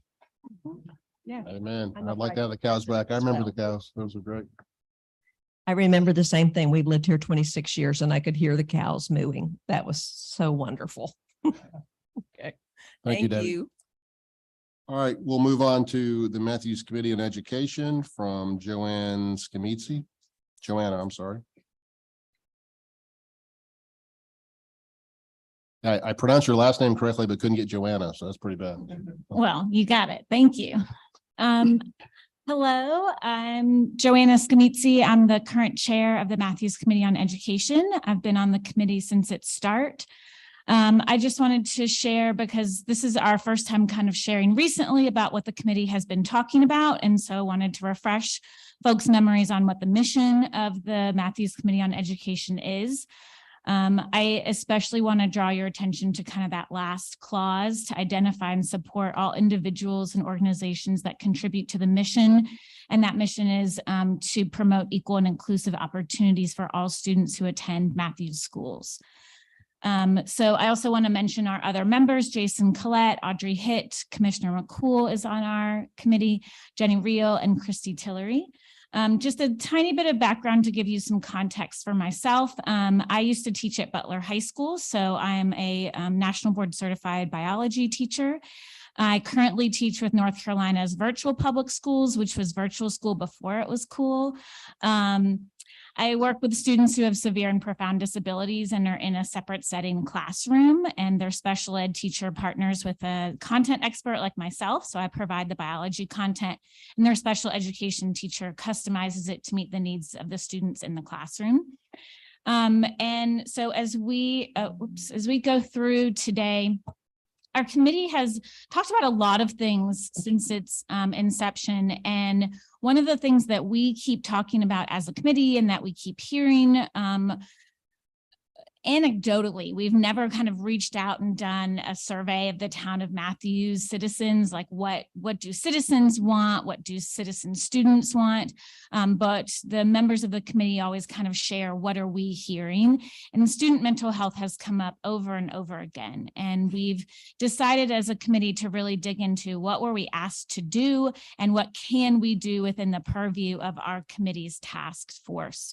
Yeah. Amen. I'd like to have the cows back. I remember the cows. Those were great. I remember the same thing. We've lived here 26 years and I could hear the cows mooing. That was so wonderful. Okay. Thank you, Debbie. All right, we'll move on to the Matthews Committee on Education from Joanna, I'm sorry. I pronounced your last name correctly, but couldn't get Joanna, so that's pretty bad. Well, you got it. Thank you. Hello, I'm Joanna Scamitzi. I'm the current chair of the Matthews Committee on Education. I've been on the committee since its start. I just wanted to share, because this is our first time kind of sharing recently about what the committee has been talking about. And so wanted to refresh folks' memories on what the mission of the Matthews Committee on Education is. I especially want to draw your attention to kind of that last clause to identify and support all individuals and organizations that contribute to the mission. And that mission is to promote equal and inclusive opportunities for all students who attend Matthews schools. So I also want to mention our other members, Jason Collette, Audrey Hitt, Commissioner McCool is on our committee, Jenny Reel, and Christy Tillery. Just a tiny bit of background to give you some context for myself. I used to teach at Butler High School, so I am a National Board Certified biology teacher. I currently teach with North Carolina's virtual public schools, which was virtual school before it was cool. I work with students who have severe and profound disabilities and are in a separate setting classroom, and their special ed teacher partners with a content expert like myself. So I provide the biology content, and their special education teacher customizes it to meet the needs of the students in the classroom. And so as we go through today, our committee has talked about a lot of things since its inception. And one of the things that we keep talking about as a committee and that we keep hearing anecdotally, we've never kind of reached out and done a survey of the town of Matthews citizens, like what do citizens want? What do citizen students want? But the members of the committee always kind of share, what are we hearing? And student mental health has come up over and over again. And we've decided as a committee to really dig into what were we asked to do and what can we do within the purview of our committee's task force.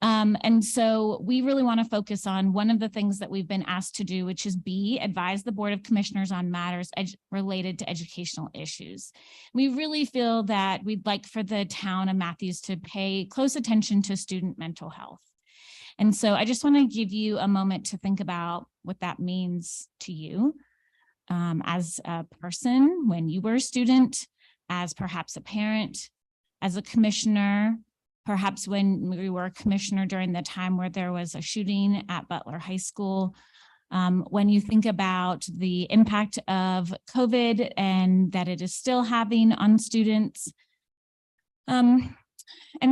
And so we really want to focus on one of the things that we've been asked to do, which is advise the Board of Commissioners on matters related to educational issues. We really feel that we'd like for the town of Matthews to pay close attention to student mental health. And so I just want to give you a moment to think about what that means to you as a person when you were a student, as perhaps a parent, as a commissioner, perhaps when we were a commissioner during the time where there was a shooting at Butler High School. When you think about the impact of COVID and that it is still having on students. And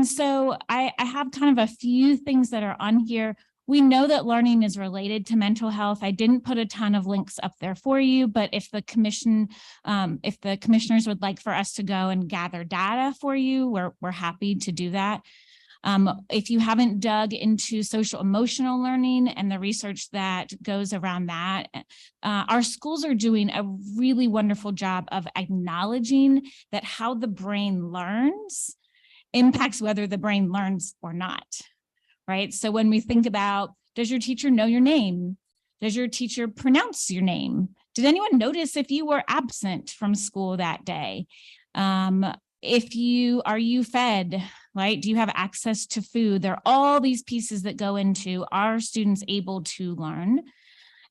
so I have kind of a few things that are on here. We know that learning is related to mental health. I didn't put a ton of links up there for you, but if the commissioners would like for us to go and gather data for you, we're happy to do that. If you haven't dug into social emotional learning and the research that goes around that, our schools are doing a really wonderful job of acknowledging that how the brain learns impacts whether the brain learns or not. Right? So when we think about, does your teacher know your name? Does your teacher pronounce your name? Did anyone notice if you were absent from school that day? Are you fed, right? Do you have access to food? There are all these pieces that go into, are students able to learn?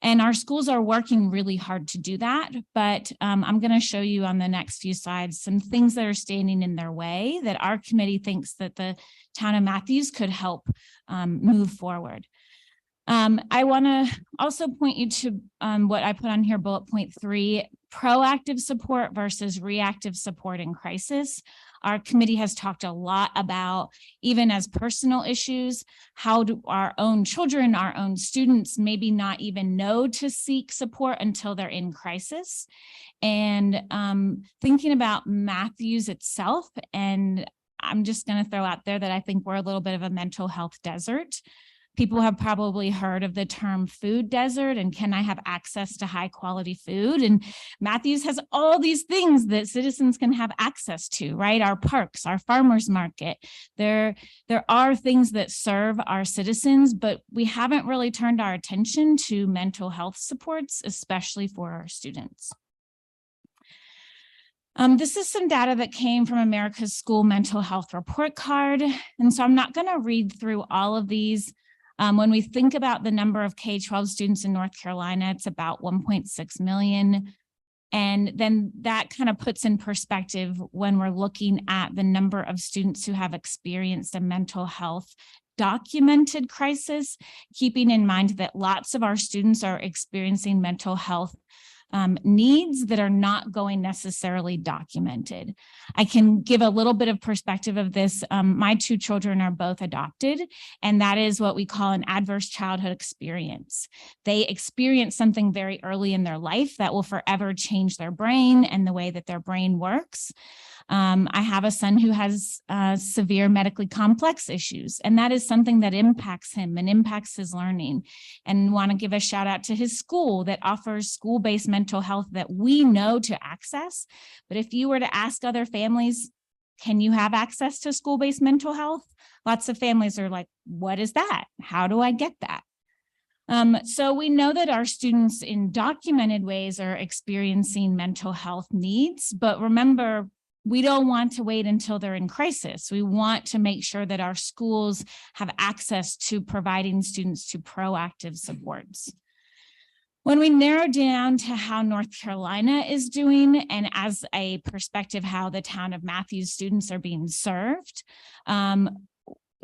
And our schools are working really hard to do that, but I'm going to show you on the next few slides some things that are standing in their way that our committee thinks that the town of Matthews could help move forward. I want to also point you to what I put on here, bullet point 3, proactive support versus reactive support in crisis. Our committee has talked a lot about, even as personal issues, how do our own children, our own students maybe not even know to seek support until they're in crisis. And thinking about Matthews itself, and I'm just going to throw out there that I think we're a little bit of a mental health desert. People have probably heard of the term food desert and can I have access to high quality food? And Matthews has all these things that citizens can have access to, right? Our parks, our farmers market. There are things that serve our citizens, but we haven't really turned our attention to mental health supports, especially for our students. This is some data that came from America's School Mental Health Report Card. And so I'm not going to read through all of these. When we think about the number of K-12 students in North Carolina, it's about 1.6 million. And then that kind of puts in perspective when we're looking at the number of students who have experienced a mental health documented crisis, keeping in mind that lots of our students are experiencing mental health needs that are not going necessarily documented. I can give a little bit of perspective of this. My 2 children are both adopted, and that is what we call an adverse childhood experience. They experience something very early in their life that will forever change their brain and the way that their brain works. I have a son who has severe medically complex issues, and that is something that impacts him and impacts his learning. And want to give a shout out to his school that offers school-based mental health that we know to access. But if you were to ask other families, can you have access to school-based mental health? Lots of families are like, what is that? How do I get that? So we know that our students in documented ways are experiencing mental health needs, but remember, we don't want to wait until they're in crisis. We want to make sure that our schools have access to providing students to proactive supports. When we narrow down to how North Carolina is doing, and as a perspective how the town of Matthews students are being served,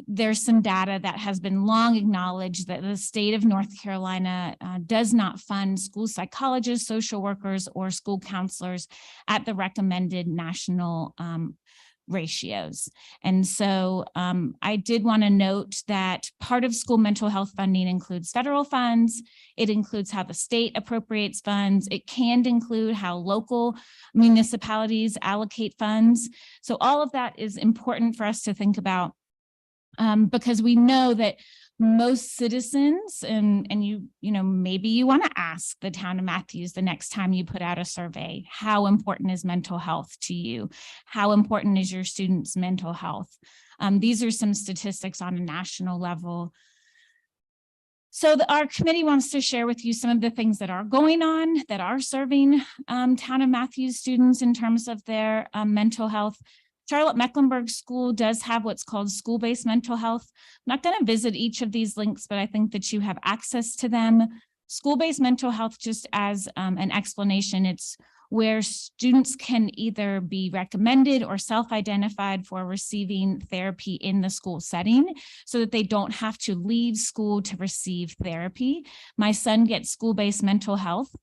there's some data that has been long acknowledged that the state of North Carolina does not fund school psychologists, social workers, or school counselors at the recommended national ratios. And so I did want to note that part of school mental health funding includes federal funds. It includes how the state appropriates funds. It can include how local municipalities allocate funds. So all of that is important for us to think about. Because we know that most citizens, and you know, maybe you want to ask the town of Matthews the next time you put out a survey, how important is mental health to you? How important is your students' mental health? These are some statistics on a national level. So our committee wants to share with you some of the things that are going on, that are serving town of Matthews students in terms of their mental health. Charlotte-Mecklenburg School does have what's called school-based mental health. I'm not going to visit each of these links, but I think that you have access to them. School-based mental health, just as an explanation, it's where students can either be recommended or self-identified for receiving therapy in the school setting so that they don't have to leave school to receive therapy. My son gets school-based mental health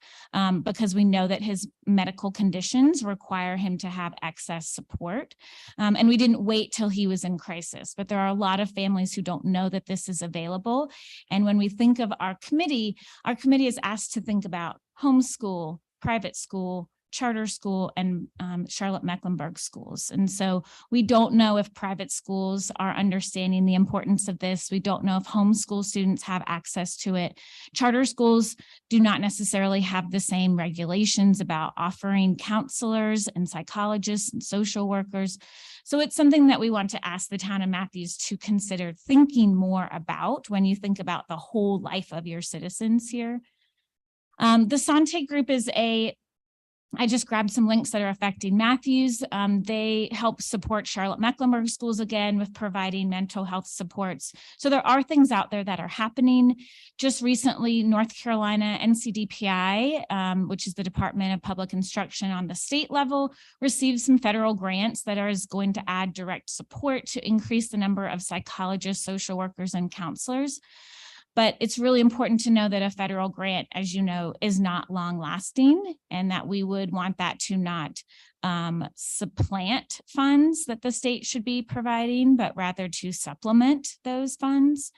because we know that his medical conditions require him to have excess support. And we didn't wait till he was in crisis, but there are a lot of families who don't know that this is available. And when we think of our committee is asked to think about homeschool, private school, charter school, and Charlotte-Mecklenburg schools. And so we don't know if private schools are understanding the importance of this. We don't know if homeschool students have access to it. Charter schools do not necessarily have the same regulations about offering counselors and psychologists and social workers. So it's something that we want to ask the town of Matthews to consider thinking more about when you think about the whole life of your citizens here. The Sante Group is I just grabbed some links that are affecting Matthews. They help support Charlotte-Mecklenburg schools again with providing mental health supports. So there are things out there that are happening. Just recently, North Carolina NCDPI, which is the Department of Public Instruction on the state level, received some federal grants that is going to add direct support to increase the number of psychologists, social workers, and counselors. But it's really important to know that a federal grant, as you know, is not long lasting, and that we would want that to not supplant funds that the state should be providing, but rather to supplement those funds.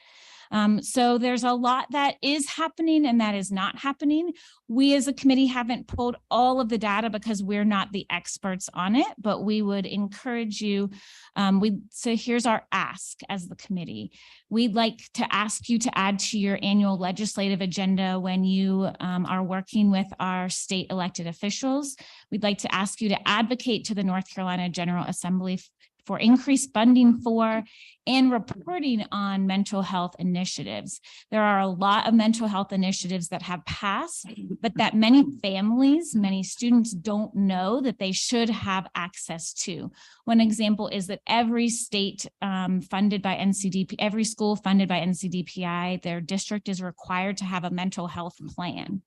So there's a lot that is happening and that is not happening. We as a committee haven't pulled all of the data because we're not the experts on it, but we would encourage you. So here's our ask as the committee. We'd like to ask you to add to your annual legislative agenda when you are working with our state elected officials. We'd like to ask you to advocate to the North Carolina General Assembly for increased funding for and reporting on mental health initiatives. There are a lot of mental health initiatives that have passed, but that many families, many students don't know that they should have access to. One example is that every state funded by NCDP, every school funded by NCDPI, their district is required to have a mental health plan.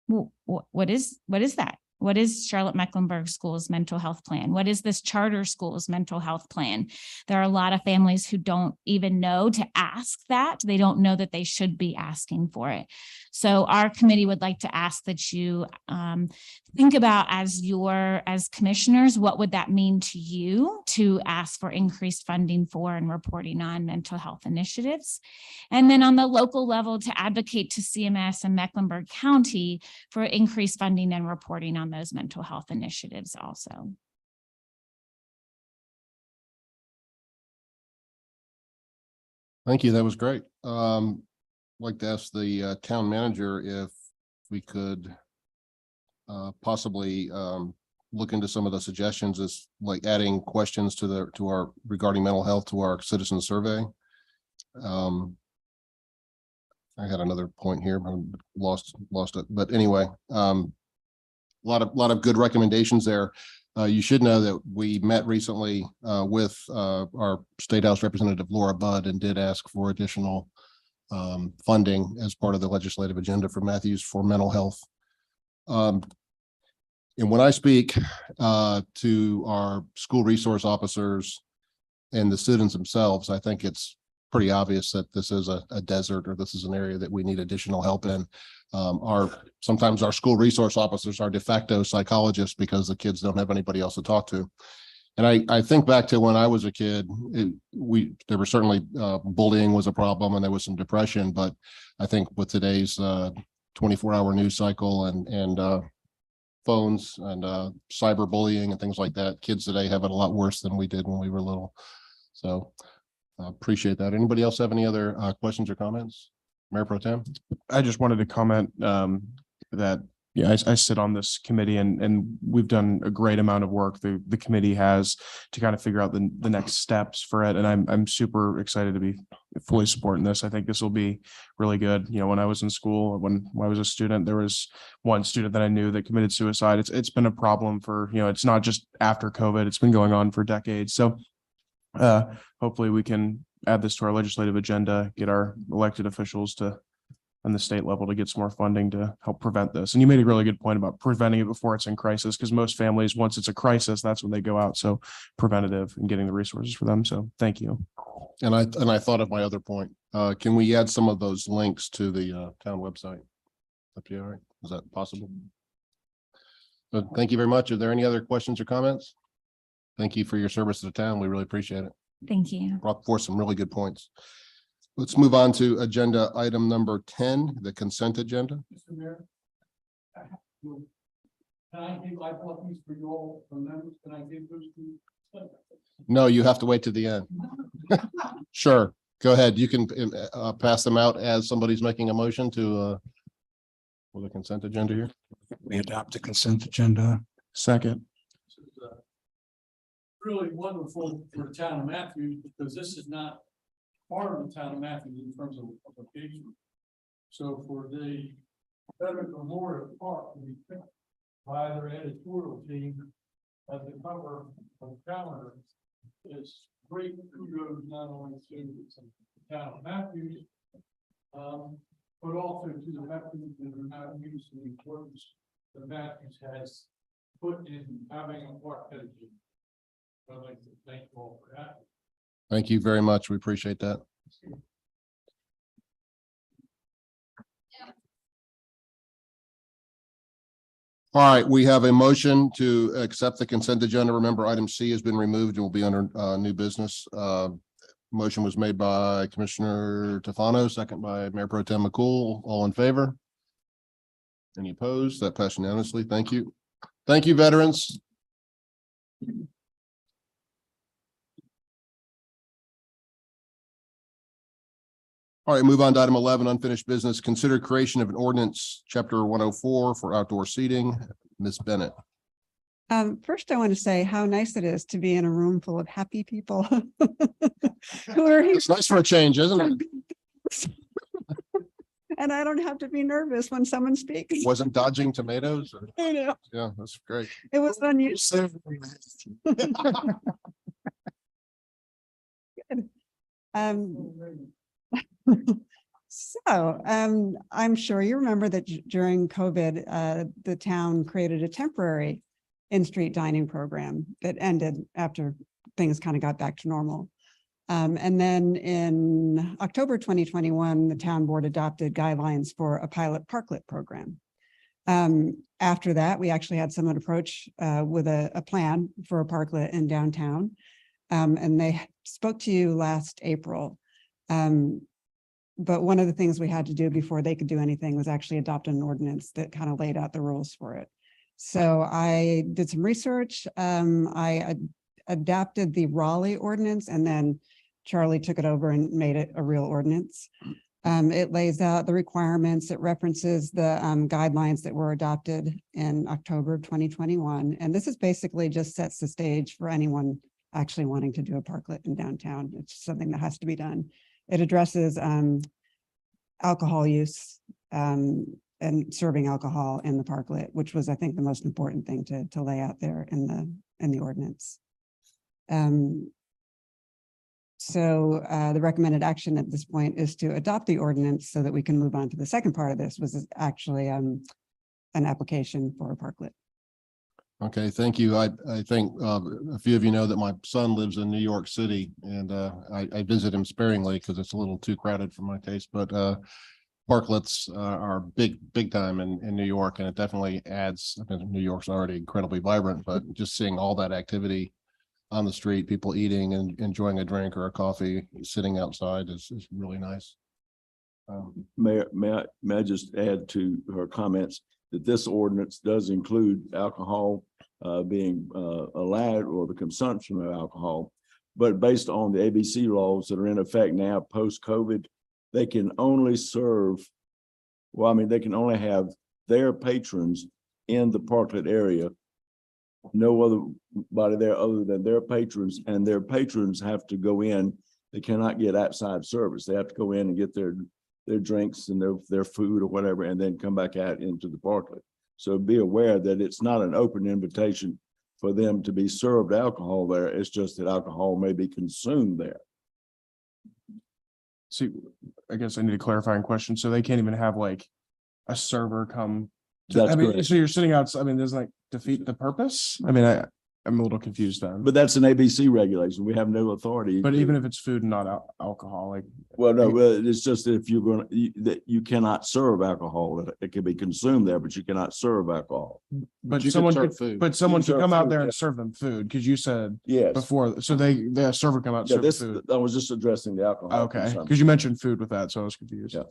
Well, what is that? What is Charlotte-Mecklenburg School's mental health plan? What is this charter school's mental health plan? There are a lot of families who don't even know to ask that. They don't know that they should be asking for it. So our committee would like to ask that you think about as commissioners, what would that mean to you to ask for increased funding for and reporting on mental health initiatives? And then on the local level to advocate to CMS and Mecklenburg County for increased funding and reporting on those mental health initiatives also. Thank you. That was great. Like to ask the town manager if we could possibly look into some of the suggestions as like adding questions to our regarding mental health to our citizen survey. I had another point here, but I lost it. But anyway, a lot of good recommendations there. You should know that we met recently with our State House Representative Laura Budd and did ask for additional funding as part of the legislative agenda for Matthews for mental health. And when I speak to our school resource officers and the students themselves, I think it's pretty obvious that this is a desert, or this is an area that we need additional help in. Sometimes our school resource officers are de facto psychologists because the kids don't have anybody else to talk to. And I think back to when I was a kid, there were certainly bullying was a problem and there was some depression, but I think with today's 24-hour news cycle and phones and cyberbullying and things like that, kids today have it a lot worse than we did when we were little. So appreciate that. Anybody else have any other questions or comments? Mayor Pro Tem? I just wanted to comment that, yeah, I sit on this committee and we've done a great amount of work. The committee has to kind of figure out the next steps for it. And I'm super excited to be fully supporting this. I think this will be really good. You know, when I was in school, when I was a student, there was one student that I knew that committed suicide. It's been a problem for, you know, it's not just after COVID, it's been going on for decades. So hopefully we can add this to our legislative agenda, get our elected officials to on the state level to get some more funding to help prevent this. And you made a really good point about preventing it before it's in crisis, because most families, once it's a crisis, that's when they go out. So preventative and getting the resources for them. So thank you. And I thought of my other point. Can we add some of those links to the town website? Up to you, all right? Is that possible? But thank you very much. Are there any other questions or comments? Thank you for your service to the town. We really appreciate it. Thank you. Brought forth some really good points. Let's move on to agenda item number 10, the consent agenda. Mr. Mayor, can I brought these for you all from members? Can I give those to? No, you have to wait to the end. Sure, go ahead. You can pass them out as somebody's making a motion to for the consent agenda here. We adopt the consent agenda. Second. This is really wonderful for the town of Matthews, because this is not part of the town of Matthews in terms of location. So for the Veterans Memorial Park to be picked by their editorial team as the cover of the calendar is great kudos not only to the town of Matthews, but also to the veterans and the Matthews and the importance that Matthews has put in having a park dedicated. So I'd like to thank you all for that. Thank you very much. We appreciate that. All right, we have a motion to accept the consent agenda. Remember, item C has been removed and will be under new business. Motion was made by Commissioner Tefano, second by Mayor Pro Tem McCool. All in favor? Any opposed? That passed unanimously. Thank you. Thank you, veterans. All right, move on to item 11, unfinished business. Consider creation of an ordinance, chapter 104 for outdoor seating. Ms. Bennett. First, I want to say how nice it is to be in a room full of happy people who are here. It's nice for a change, isn't it? And I don't have to be nervous when someone speaks. Wasn't dodging tomatoes? Or... I know. Yeah, that's great. It was unusual. So I'm sure you remember that during COVID, the town created a temporary in-street dining program that ended after things kind of got back to normal. And then in October 2021, the town board adopted guidelines for a pilot parklet program. After that, we actually had someone approach with a plan for a parklet in downtown. And they spoke to you last April. But one of the things we had to do before they could do anything was actually adopt an ordinance that kind of laid out the rules for it. So I did some research. I adapted the Raleigh ordinance and then Charlie took it over and made it a real ordinance. It lays out the requirements. It references the guidelines that were adopted in October of 2021. And this is basically just sets the stage for anyone actually wanting to do a parklet in downtown. It's something that has to be done. It addresses alcohol use and serving alcohol in the parklet, which was, I think, the most important thing to lay out there in the ordinance. So the recommended action at this point is to adopt the ordinance so that we can move on to the second part of this, was actually an application for a parklet. Okay, thank you. I think a few of you know that my son lives in New York City, and I visit him sparingly because it's a little too crowded for my taste, but parklets are big time in New York, and it definitely adds. I mean, New York's already incredibly vibrant, but just seeing all that activity on the street, people eating and enjoying a drink or a coffee, sitting outside is really nice. May I just add to her comments that this ordinance does include alcohol being allowed, or the consumption of alcohol, but based on the ABC laws that are in effect now post-COVID, they can only serve, well, I mean, they can only have their patrons in the parklet area. No other body there other than their patrons, and their patrons have to go in. They cannot get outside service. They have to go in and get their drinks and their food or whatever, and then come back out into the parklet. So be aware that it's not an open invitation for them to be served alcohol there. It's just that alcohol may be consumed there. See, I guess I need a clarifying question. So they can't even have like a server come. That's correct. So you're sitting outside. I mean, there's like defeat the purpose. I mean, I'm a little confused then. But that's an ABC regulation. We have no authority. But even if it's food and not alcoholic. Well, no, it's just that if you're going to, that you cannot serve alcohol. It can be consumed there, but you cannot serve alcohol. But you someone can could, serve food. but someone You could can come serve out food, there and yes. serve them food, because you said Yes. before, so the server come out and Yeah, serve this, food. I was just addressing the alcohol. Okay, consumption. because you mentioned food with that, so I was confused. Yeah.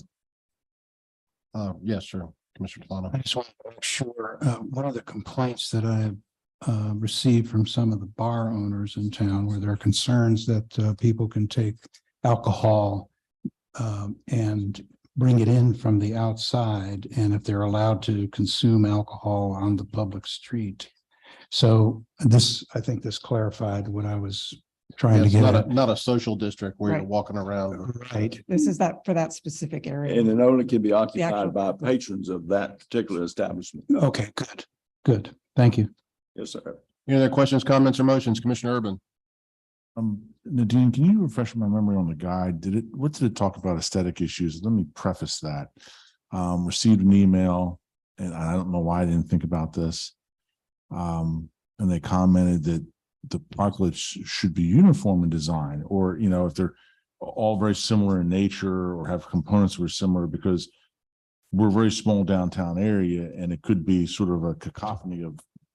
Yes, sure. Commissioner Tolano. I just want to make sure, one of the complaints that I have received from some of the bar owners in town, where there are concerns that people can take alcohol and bring it in from the outside, and if they're allowed to consume alcohol on the public street. So this, I think this clarified what I was trying to It's get not at. not a social district where you're Right. walking around. Right. This is that for that specific area. And it only can be actual- occupied by patrons of that particular establishment. Okay, good. Thank you. Yes, sir. Any other questions, comments, or motions? Commissioner Urban? Nadine, can you refresh my memory on the guide? What did it talk about aesthetic issues? Let me preface that. Received an email, and I don't know why I didn't think about this. And they commented that the parklets should be uniform in design, or, if they're all very similar in nature or have components that are similar, because we're a very small downtown area, and it could be sort of a cacophony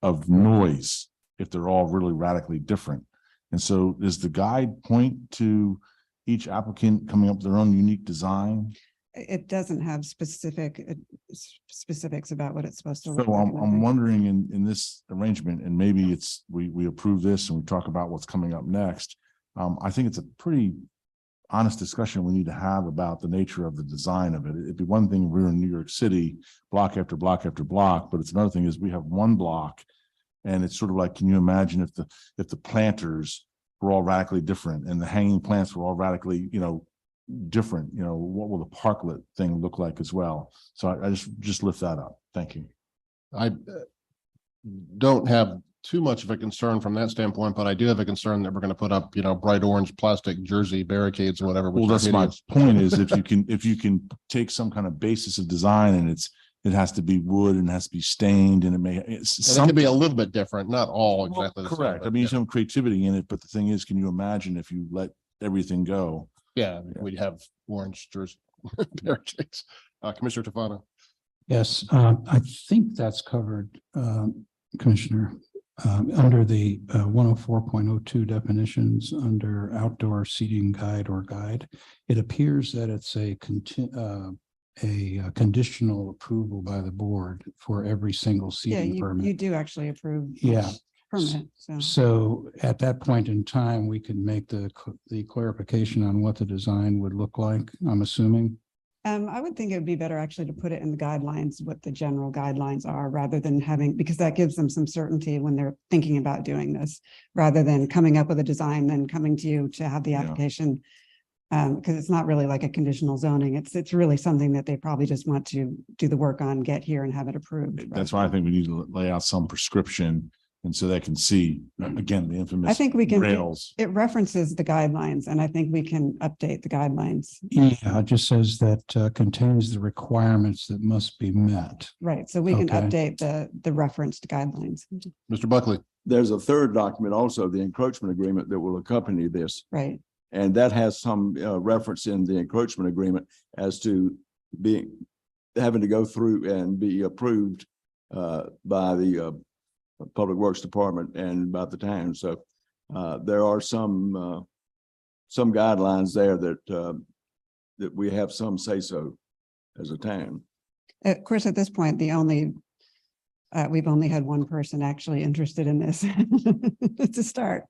of noise if they're all really radically different. And so does the guide point to each applicant coming up with their own unique design? It doesn't have specifics about what it's supposed to look So like. I'm wondering in this arrangement, and maybe it's, we approve this and we talk about what's coming up next. I think it's a pretty honest discussion we need to have about the nature of the design of it. It'd be one thing if we were in New York City, block after block after block, but it's another thing is we have one block. And it's sort of like, can you imagine if the planters were all radically different and the hanging plants were all radically, different, what will the parklet thing look like as well? So I just lift that up. Thank you. I don't have too much of a concern from that standpoint, but I do have a concern that we're going to put up, bright orange plastic jersey barricades or whatever. Well, that's my point is if you can take some kind of basis of design and it has to be wood and it has to be stained, and it can be a little bit different, not all exactly the same, correct. but I mean, yeah. some creativity in it, but the thing is, can you imagine if you let everything go? Yeah, we'd have orange jersey barricades. Commissioner Tofano. Yes, I think that's covered, Commissioner, under the 104.02 definitions under outdoor seating guide or guide. It appears that it's a conditional approval by the board for every single Yeah, seating you permit. do actually approve. Yeah, permit, so. So at that point in time, we can make the clarification on what the design would look like, I'm assuming. I would think it would be better actually to put it in the guidelines, what the general guidelines are, rather than having, because that gives them some certainty when they're thinking about doing this, rather than coming up with a design, then coming to you to have the application. Because it's not really like a conditional zoning. It's really something that they probably just want to do the work on, get here and have it approved. That's why I think we need to lay out some prescription, and so they can see, again, the infamous I think we can, rails. it references the guidelines, and I think we can update the guidelines. Yeah, it just says that contains the requirements that must be met. Right, so we can Okay. update the referenced guidelines. Mr. Buckley. There's a third document also, the encroachment agreement that will accompany this. Right. And that has some reference in the encroachment agreement as to having to go through and be approved by the Public Works Department and by the town. So there are some guidelines there that we have some say so as a town. Of course, at this point, we've only had one person actually interested in this to start.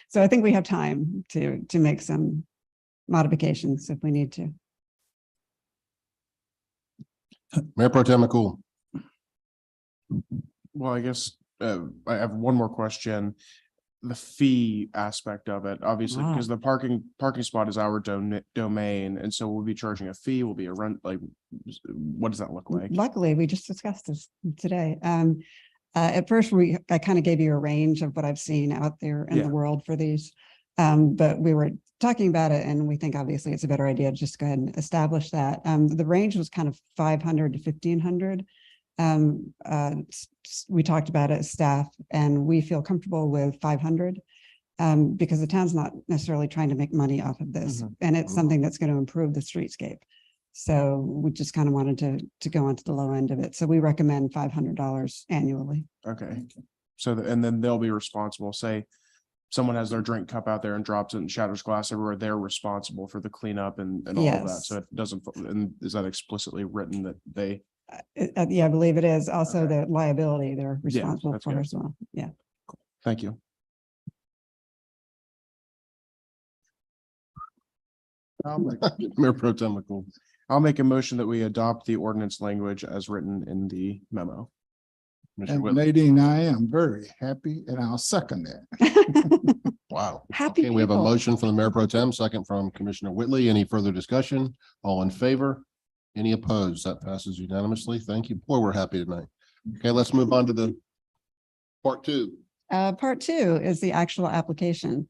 So I think we have time to make some modifications if we need to. Mayor Pro Tem McCool. Well, I guess I have one more question. The fee aspect of it, obviously, because the parking spot is our domain, and so we'll be charging a fee, will be a rent, like, what does that look like? Luckily, we just discussed this today. At first, I kind of gave you a range of what I've seen out there in the world for these. But we were talking about it, and we think obviously it's a better idea to just go ahead and establish that. The range was kind of 500 to 1,500. We talked about it as staff, and we feel comfortable with 500 because the town's not necessarily trying to make money off of this, and it's something that's going to improve the streetscape. So we just kind of wanted to go onto the low end of it. So we recommend $500 annually. Okay, so and then they'll be responsible. Say someone has their drink cup out there and drops it and shatters glass everywhere, they're responsible for the cleanup and all of that. So it doesn't. And is that explicitly written that they? Yeah, I believe it is. Also, the liability they're responsible for good. as well. Yeah. Thank you. Mayor Pro Tem McCool. I'll make a motion that we adopt the ordinance language as written in the memo. And Nadine, I am very happy, and I'll second that. Wow. Happy Okay, we have a people. motion from the Mayor Pro Tem, second from Commissioner Whitley. Any further discussion? All in favor? Any opposed? That passes unanimously. Thank you. Boy, we're happy tonight. Okay, let's move on to the part two. Part two is the actual application.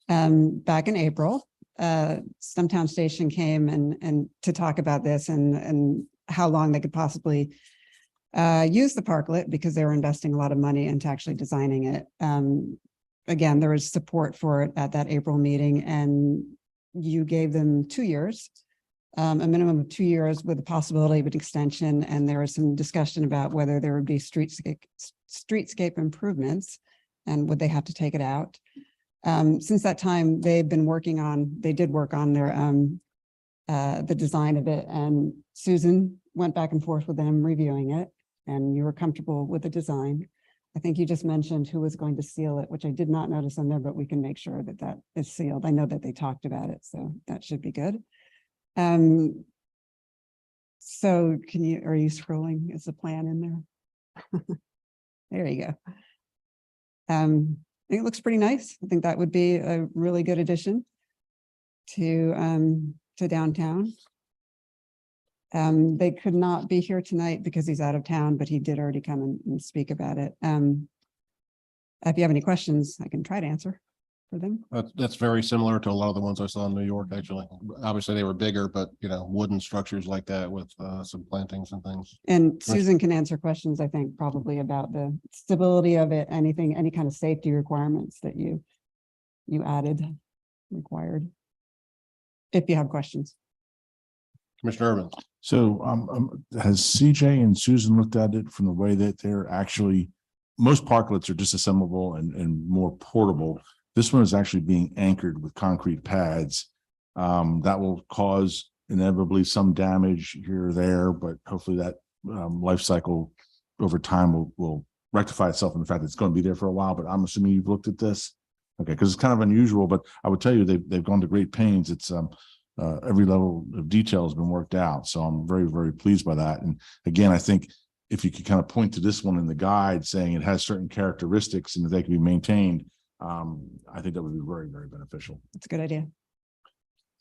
Back in April, Stumptown Station came and to talk about this and how long they could possibly use the parklet because they were investing a lot of money into actually designing it. Again, there was support for it at that April meeting, and you gave them 2 years, a minimum of 2 years with the possibility of an extension. And there was some discussion about whether there would be streetscape improvements and would they have to take it out. Since that time, they did work on their the design of it, and Susan went back and forth with them reviewing it, and you were comfortable with the design. I think you just mentioned who was going to seal it, which I did not notice on there, but we can make sure that that is sealed. I know that they talked about it, so that should be good. So are you scrolling? Is the plan in there? There you go. I think it looks pretty nice. I think that would be a really good addition to downtown. They could not be here tonight because he's out of town, but he did already come and speak about it. If you have any questions, I can try to answer for them. That's very similar to a lot of the ones I saw in New York, actually. Obviously, they were bigger, but wooden structures like that with some plantings and things. And Susan can answer questions, I think, probably about the stability of it, any kind of safety requirements that you required. If you have questions. Commissioner Urban. So has CJ and Susan looked at it from the way that they're actually, most parklets are disassemblable and more portable. This one is actually being anchored with concrete pads. That will cause inevitably some damage here or there, but hopefully that life cycle over time will rectify itself in the fact that it's going to be there for a while, but I'm assuming you've looked at this. Okay, because it's kind of unusual, but I would tell you they've gone to great pains. It's every level of detail has been worked out. So I'm very, very pleased by that. And again, I think if you could kind of point to this one in the guide saying it has certain characteristics and that they can be maintained, I think that would be very, very beneficial. It's a good idea.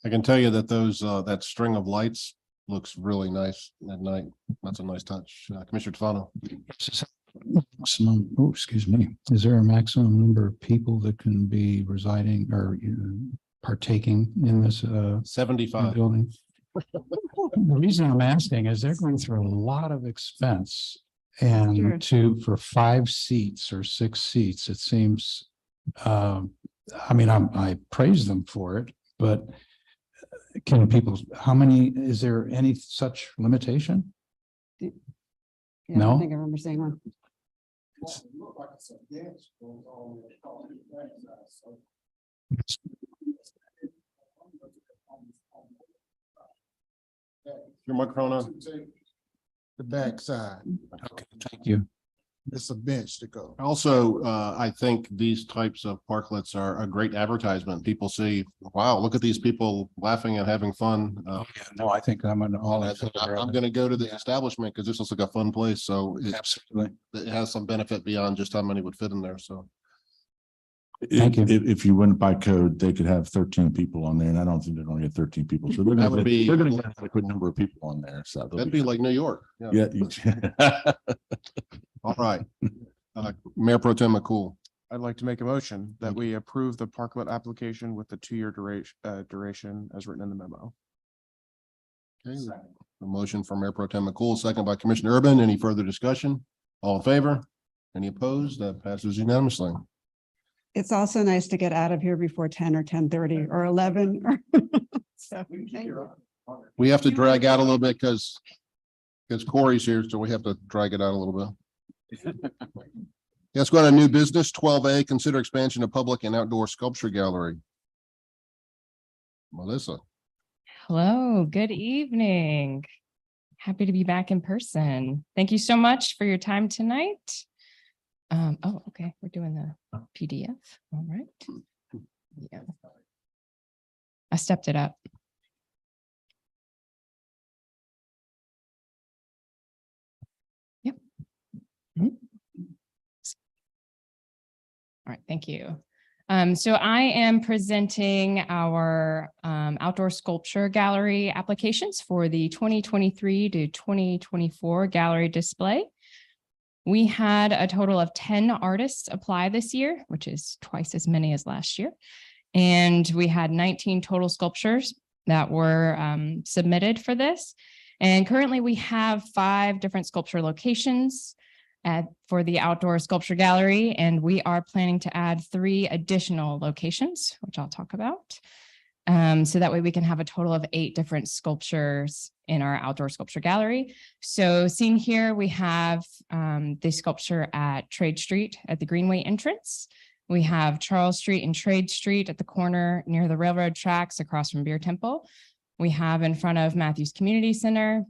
I can tell you that those, that string of lights looks really nice at night. That's a nice touch. Commissioner Tefano. Maximum, oh, excuse me. Is there a maximum number of people that can be residing or partaking in this 75 building? The reason I'm asking is they're going through a lot of expense, and for 5 seats or 6 seats, it seems. I mean, I praise them for it, but can people? How many? Is there any such limitation? Yeah, No? I think I remember saying one. Your microphone on. The backside. Okay, thank you. It's a bench to go. Also, I think these types of parklets are a great advertisement. People see, wow, look at these people laughing and having fun. No, I think I'm I'm going to go to the establishment because this looks like a fun place. So absolutely, it has some benefit beyond just how many would fit in there. So Thank you. If you went by code, they could have 13 people on there, and I don't think they're going to get 13 people. So they're That would be- going to get an adequate number of people on there. So that'd be like New York. yeah. All right. Mayor Pro Tem McCool. I'd like to make a motion that we approve the parklet application with the 2-year duration as written in the memo. Okay. A motion from Mayor Pro Tem McCool, second by Commissioner Urban. Any further discussion? All in favor? Any opposed? That passes unanimously. It's also nice to get out of here before 10 or 10:30 or 11. So, thank you. We have to drag out a little bit because Corey's here, so we have to drag it out a little bit. Let's go to new business. 12A, consider expansion of public and outdoor sculpture gallery. Melissa. Hello, good evening. Happy to be back in person. Thank you so much for your time tonight. Oh, okay, we're doing the PDF. All right. Yeah. I stepped it up. Yep. All right, thank you. So I am presenting our outdoor sculpture gallery applications for the 2023 to 2024 gallery display. We had a total of 10 artists apply this year, which is twice as many as last year. And we had 19 total sculptures that were submitted for this. And currently we have 5 different sculpture locations for the outdoor sculpture gallery. And we are planning to add 3 additional locations, which I'll talk about. So that way we can have a total of 8 different sculptures in our outdoor sculpture gallery. So seen here, we have the sculpture at Trade Street at the Greenway entrance. We have Charles Street and Trade Street at the corner near the railroad tracks across from Beer Temple. We have in front of Matthews Community Center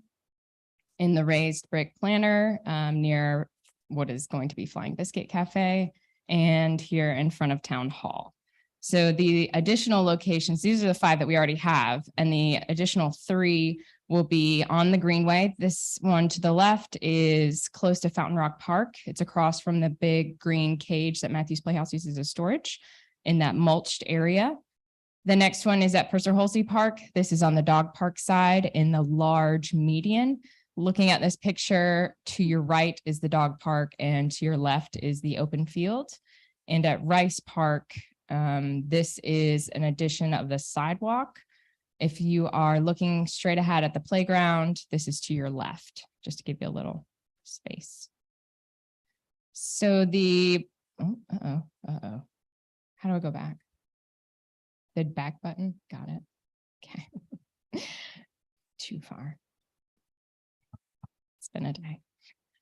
in the raised brick planter near what is going to be Flying Biscuit Cafe, and here in front of Town Hall. So the additional locations, these are the 5 that we already have, and the additional 3 will be on the Greenway. This one to the left is close to Fountain Rock Park. It's across from the big green cage that Matthews Playhouse uses as storage in that mulched area. The next one is at Purser Hulsey Park. This is on the dog park side in the large median. Looking at this picture, to your right is the dog park and to your left is the open field. And at Rice Park, this is an addition of the sidewalk. If you are looking straight ahead at the playground, this is to your left, just to give you a little space. So the, how do I go back? The back button, got it. Okay, too far. It's been a day.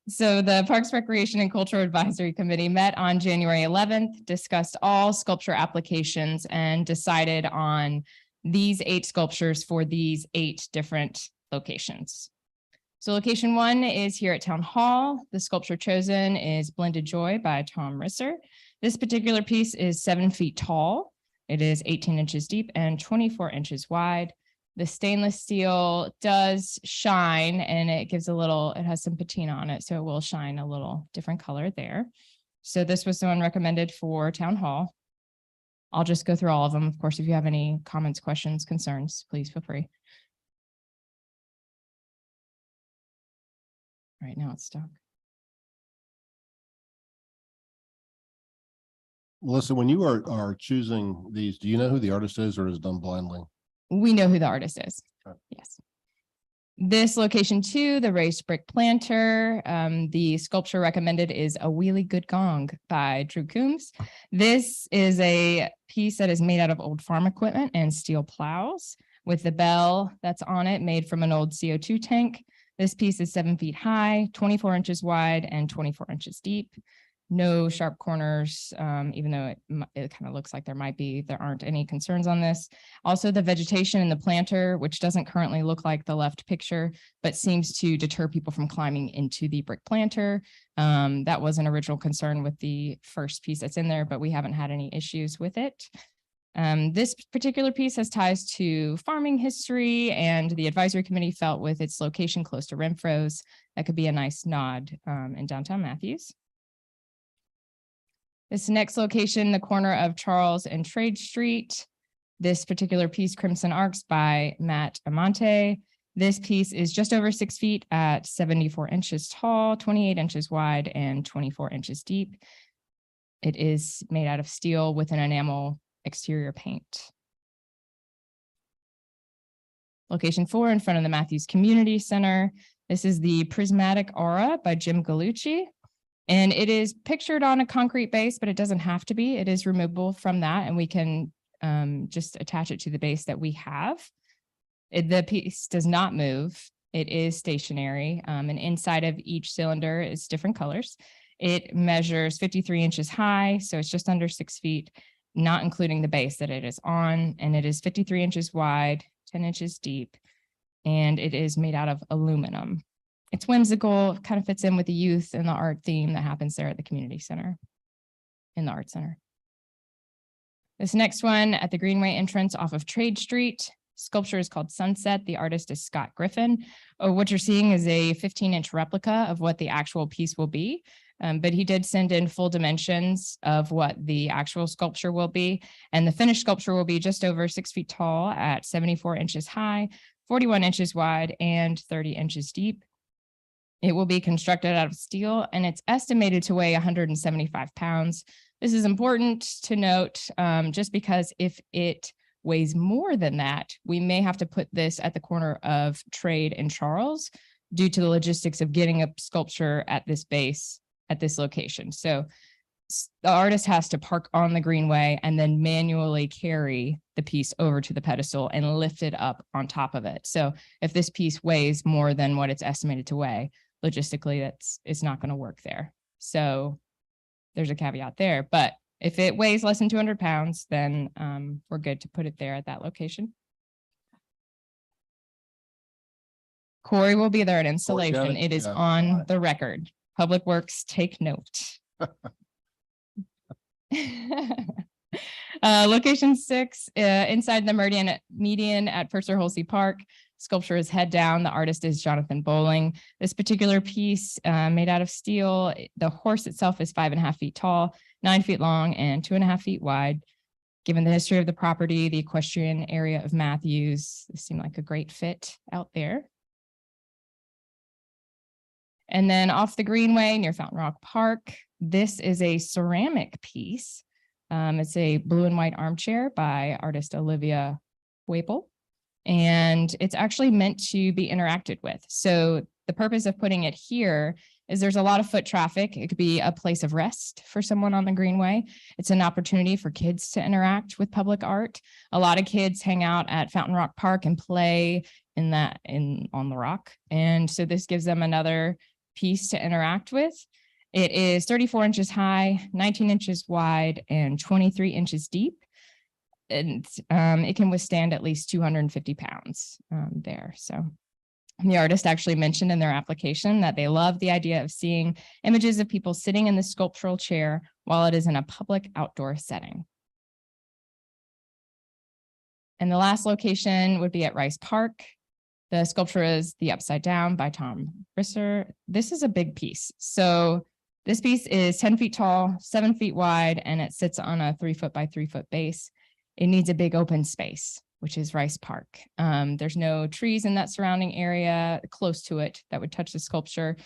So the Parks, Recreation, and Cultural Advisory Committee met on January 11th, discussed all sculpture applications, and decided on these 8 sculptures for these 8 different locations. So location 1 is here at Town Hall. The sculpture chosen is Blended Joy by Tom Risser. This particular piece is 7 feet tall. It is 18 inches deep and 24 inches wide. The stainless steel does shine, and it gives it has some patina on it, so it will shine a little different color there. So this was the one recommended for Town Hall. I'll just go through all of them. Of course, if you have any comments, questions, concerns, please feel free. Right now it's stuck. Melissa, when you are choosing these, do you know who the artist is, or is it done blindly? We know who the artist is. Okay. Yes. This location 2, the raised brick planter, the sculpture recommended is A Wheelie Good Gong by Drew Coombs. This is a piece that is made out of old farm equipment and steel plows, with the bell that's on it made from an old CO2 tank. This piece is 7 feet high, 24 inches wide, and 24 inches deep. No sharp corners, even though it kind of looks like there aren't any concerns on this. Also, the vegetation in the planter, which doesn't currently look like the left picture, but seems to deter people from climbing into the brick planter. That was an original concern with the first piece that's in there, but we haven't had any issues with it. This particular piece has ties to farming history, and the advisory committee felt with its location close to Renfro's, that could be a nice nod in downtown Matthews. This next location, the corner of Charles and Trade Street. This particular piece, Crimson Arcs by Matt Amante. This piece is just over 6 feet at 74 inches tall, 28 inches wide, and 24 inches deep. It is made out of steel with an enamel exterior paint. Location 4 in front of the Matthews Community Center. This is the Prismatic Aura by Jim Gallucci. And it is pictured on a concrete base, but it doesn't have to be. It is removable from that, and we can just attach it to the base that we have. The piece does not move. It is stationary, and inside of each cylinder is different colors. It measures 53 inches high, so it's just under 6 feet, not including the base that it is on, and it is 53 inches wide, 10 inches deep, and it is made out of aluminum. It's whimsical, kind of fits in with the youth and the art theme that happens there at the community center, in the art center. This next one at the Greenway entrance off of Trade Street. Sculpture is called Sunset. The artist is Scott Griffin. What you're seeing is a 15-inch replica of what the actual piece will be. But he did send in full dimensions of what the actual sculpture will be. And the finished sculpture will be just over 6 feet tall at 74 inches high, 41 inches wide, and 30 inches deep. It will be constructed out of steel, and it's estimated to weigh 175 pounds. This is important to note, just because if it weighs more than that, we may have to put this at the corner of Trade and Charles due to the logistics of getting a sculpture at this base at this location. So the artist has to park on the Greenway and then manually carry the piece over to the pedestal and lift it up on top of it. So if this piece weighs more than what it's estimated to weigh, logistically, it's not going to work there. So there's a caveat there. But if it weighs less than 200 pounds, then we're good to put it there at that location. Corey will be there at installation. It is on the record. Public Works, take note. Location 6, inside the median at Purser Holsey Park. Sculpture is head down. The artist is Jonathan Bowling. This particular piece made out of steel. The horse itself is 5.5 feet tall, 9 feet long, and 2.5 feet wide. Given the history of the property, the equestrian area of Matthews, this seemed like a great fit out there. And then off the Greenway near Fountain Rock Park, this is a ceramic piece. It's a blue and white armchair by artist Olivia Wapel. And it's actually meant to be interacted with. So the purpose of putting it here is there's a lot of foot traffic. It could be a place of rest for someone on the Greenway. It's an opportunity for kids to interact with public art. A lot of kids hang out at Fountain Rock Park and play on the rock. And so this gives them another piece to interact with. It is 34 inches high, 19 inches wide, and 23 inches deep. And it can withstand at least 250 pounds there. So The artist actually mentioned in their application that they love the idea of seeing images of people sitting in the sculptural chair while it is in a public outdoor setting. And the last location would be at Rice Park. The sculpture is The Upside Down by Tom Brisser. This is a big piece. So this piece is 10 feet tall, 7 feet wide, and it sits on a 3 foot by 3 foot base. It needs a big open space, which is Rice Park. There's no trees in that surrounding area close to it that would touch the sculpture.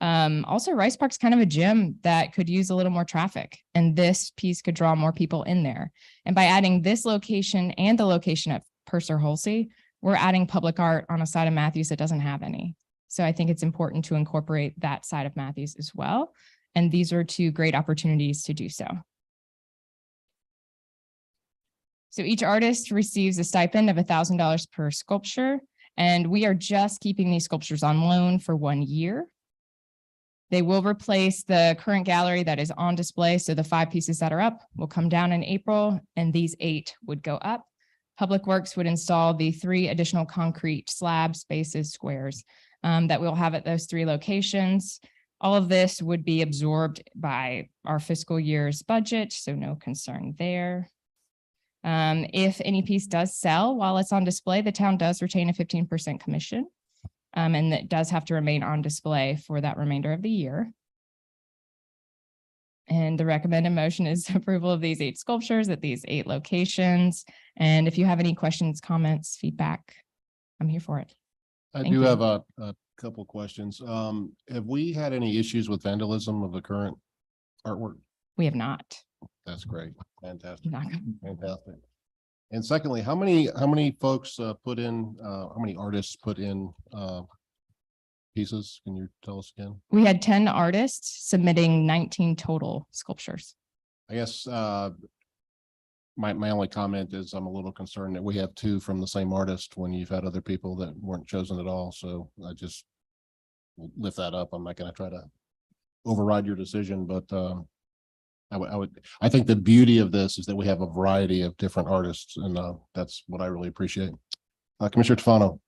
Also, Rice Park's kind of a gym that could use a little more traffic, and this piece could draw more people in there. And by adding this location and the location at Purser-Hulsey, we're adding public art on a side of Matthews that doesn't have any. So I think it's important to incorporate that side of Matthews as well. And these are two great opportunities to do so. So each artist receives a stipend of $1,000 per sculpture, and we are just keeping these sculptures on loan for 1 year. They will replace the current gallery that is on display. So the 5 pieces that are up will come down in April, and these 8 would go up. Public Works would install the 3 additional concrete slab spaces, squares, that we'll have at those 3 locations. All of this would be absorbed by our fiscal year's budget, so no concern there. If any piece does sell while it's on display, the town does retain a 15% commission. And that does have to remain on display for that remainder of the year. And the recommended motion is approval of these 8 sculptures at these 8 locations. And if you have any questions, comments, feedback, I'm here for it. I Thank do you. have a couple questions. Have we had any issues with vandalism of the current artwork? We have not. That's great. Fantastic. Not Fantastic. And secondly, how many folks put in, how many artists put in pieces? Can you tell us again? We had 10 artists submitting 19 total sculptures. I guess my only comment is I'm a little concerned that we have 2 from the same artist when you've had other people that weren't chosen at all. So I just will lift that up. I'm not going to try to override your decision, but I think the beauty of this is that we have a variety of different artists, and that's what I really appreciate. Commissioner Tufano.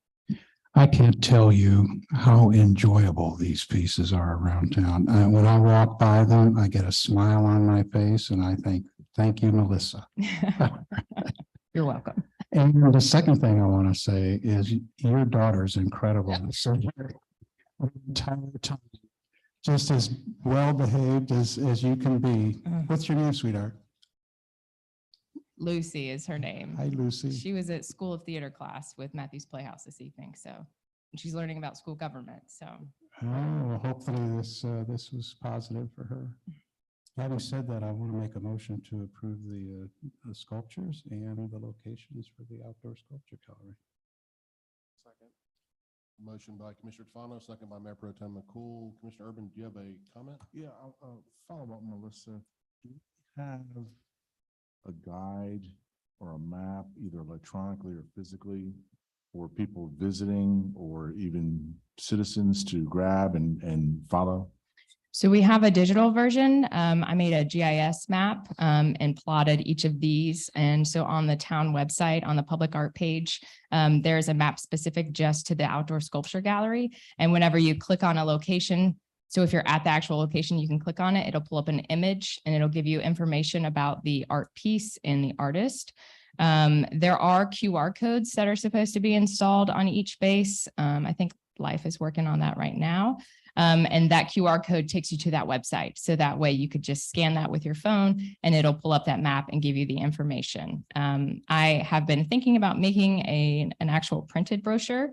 I can't tell you how enjoyable these pieces are around town. When I walk by them, I get a smile on my face and I think, thank you, Melissa. You're welcome. And the second thing I want to say is your daughter's incredible. So the entire time, just as well behaved as you can be. What's your name, sweetheart? Lucy is her name. Hi, Lucy. She was at School of Theater class with Matthews Playhouse this evening. So and she's learning about school government. So well, hopefully this was positive for her. Having said that, I want to make a motion to approve the sculptures and the locations for the outdoor sculpture gallery. Second. Motion by Commissioner Tufano, second by Mayor Pro Tem McCool. Commissioner Urban, do you have a comment? Yeah, I'll follow up, Melissa. Do you have a guide or a map, either electronically or physically, for people visiting or even citizens to grab and follow? So we have a digital version. I made a GIS map and plotted each of these. And so on the town website, on the public art page, there's a map specific just to the outdoor sculpture gallery. And whenever you click on a location, so if you're at the actual location, you can click on it, it'll pull up an image and it'll give you information about the art piece and the artist. There are QR codes that are supposed to be installed on each base. I think Life is working on that right now. And that QR code takes you to that website. So that way you could just scan that with your phone and it'll pull up that map and give you the information. I have been thinking about making an actual printed brochure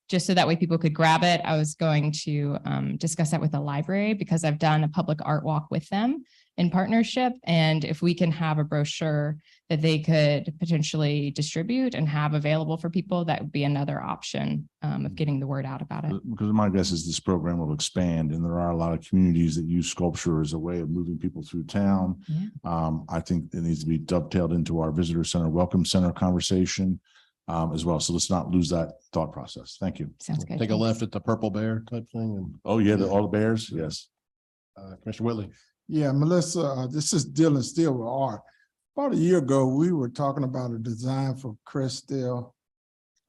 just so that way people could grab it. I was going to discuss that with the library because I've done a public art walk with them in partnership. And if we can have a brochure that they could potentially distribute and have available for people, that would be another option of getting the word out about it. Because my guess is this program will expand and there are a lot of communities that use sculpture as a way of moving people through town. Yeah. I think it needs to be dovetailed into our visitor center, welcome center conversation as well. So let's not lose that thought process. Thank you. Sounds good. Take a left at the Purple Bear type thing. And Oh yeah, all the bears. Yes. Commissioner Whitley. Yeah, Melissa, this is dealing still with art. About a year ago, we were talking about a design for Crestdale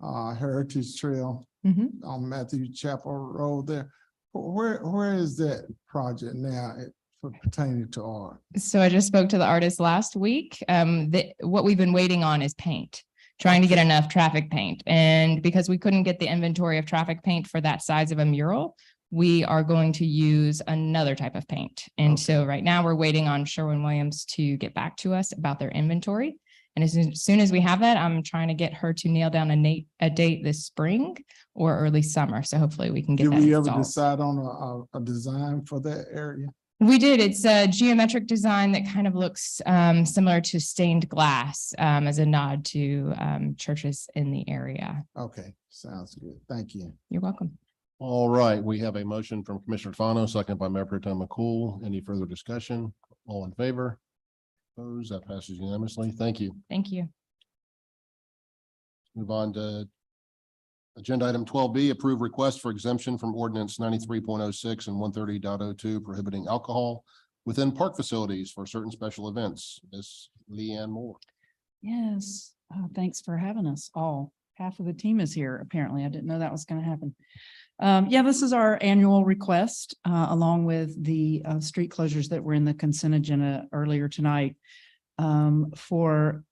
Heritage Trail. on Matthew Chapel Road there. Where is that project now for pertaining to art? So I just spoke to the artist last week. What we've been waiting on is paint, trying to get enough traffic paint. And because we couldn't get the inventory of traffic paint for that size of a mural, we are going to use another type of paint. And so right now we're waiting on Sherwin-Williams to get back to us about their inventory. And as soon as we have that, I'm trying to get her to nail down a date this spring or early summer. So hopefully we can get Did that we ever installed. decide on a design for that area? We did. It's a geometric design that kind of looks similar to stained glass as a nod to churches in the area. Okay, sounds good. Thank you. You're welcome. All right, we have a motion from Commissioner Fano, second by Mayor Pro Tem McCool. Any further discussion? All in favor? Opposed? That passes unanimously. Thank you. Thank you. Move on to agenda item 12B, approve request for exemption from ordinance 93.06 and 130.02 prohibiting alcohol within park facilities for certain special events. Ms. Leanne Moore. Yes, thanks for having us all. Half of the team is here, apparently. I didn't know that was going to happen. Yeah, this is our annual request, along with the street closures that were in the consent agenda earlier tonight, for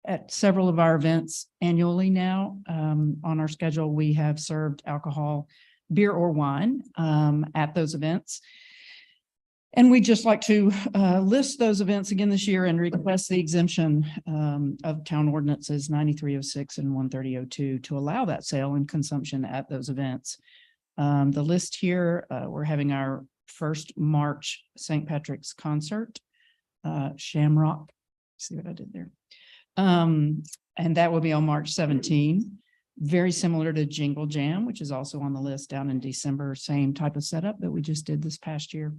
at several of our events annually now. On our schedule, we have served alcohol, beer or wine at those events. And we'd just like to list those events again this year and request the exemption of town ordinances 9306 and 13002 to allow that sale and consumption at those events. The list here, we're having our first March St. Patrick's concert, Shamrock. See what I did there? And that will be on March 17. Very similar to Jingle Jam, which is also on the list down in December. Same type of setup that we just did this past year.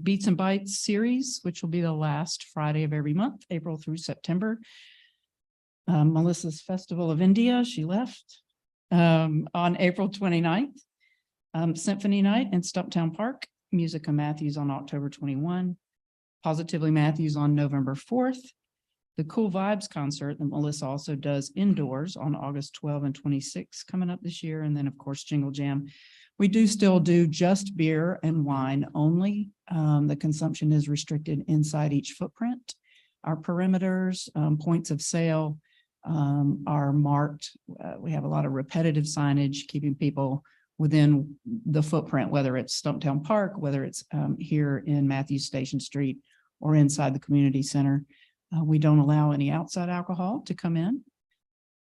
Beats and Bites series, which will be the last Friday of every month, April through September. Melissa's Festival of India, she left on April 29th. Symphony Night in Stumptown Park, Musica Matthews on October 21. Positively Matthews on November 4th. The Cool Vibes concert that Melissa also does indoors on August 12 and 26 coming up this year. And then, of course, Jingle Jam. We do still do just beer and wine only. The consumption is restricted inside each footprint. Our perimeters, points of sale are marked. We have a lot of repetitive signage, keeping people within the footprint, whether it's Stumptown Park, whether it's here in Matthews Station Street or inside the community center. We don't allow any outside alcohol to come in.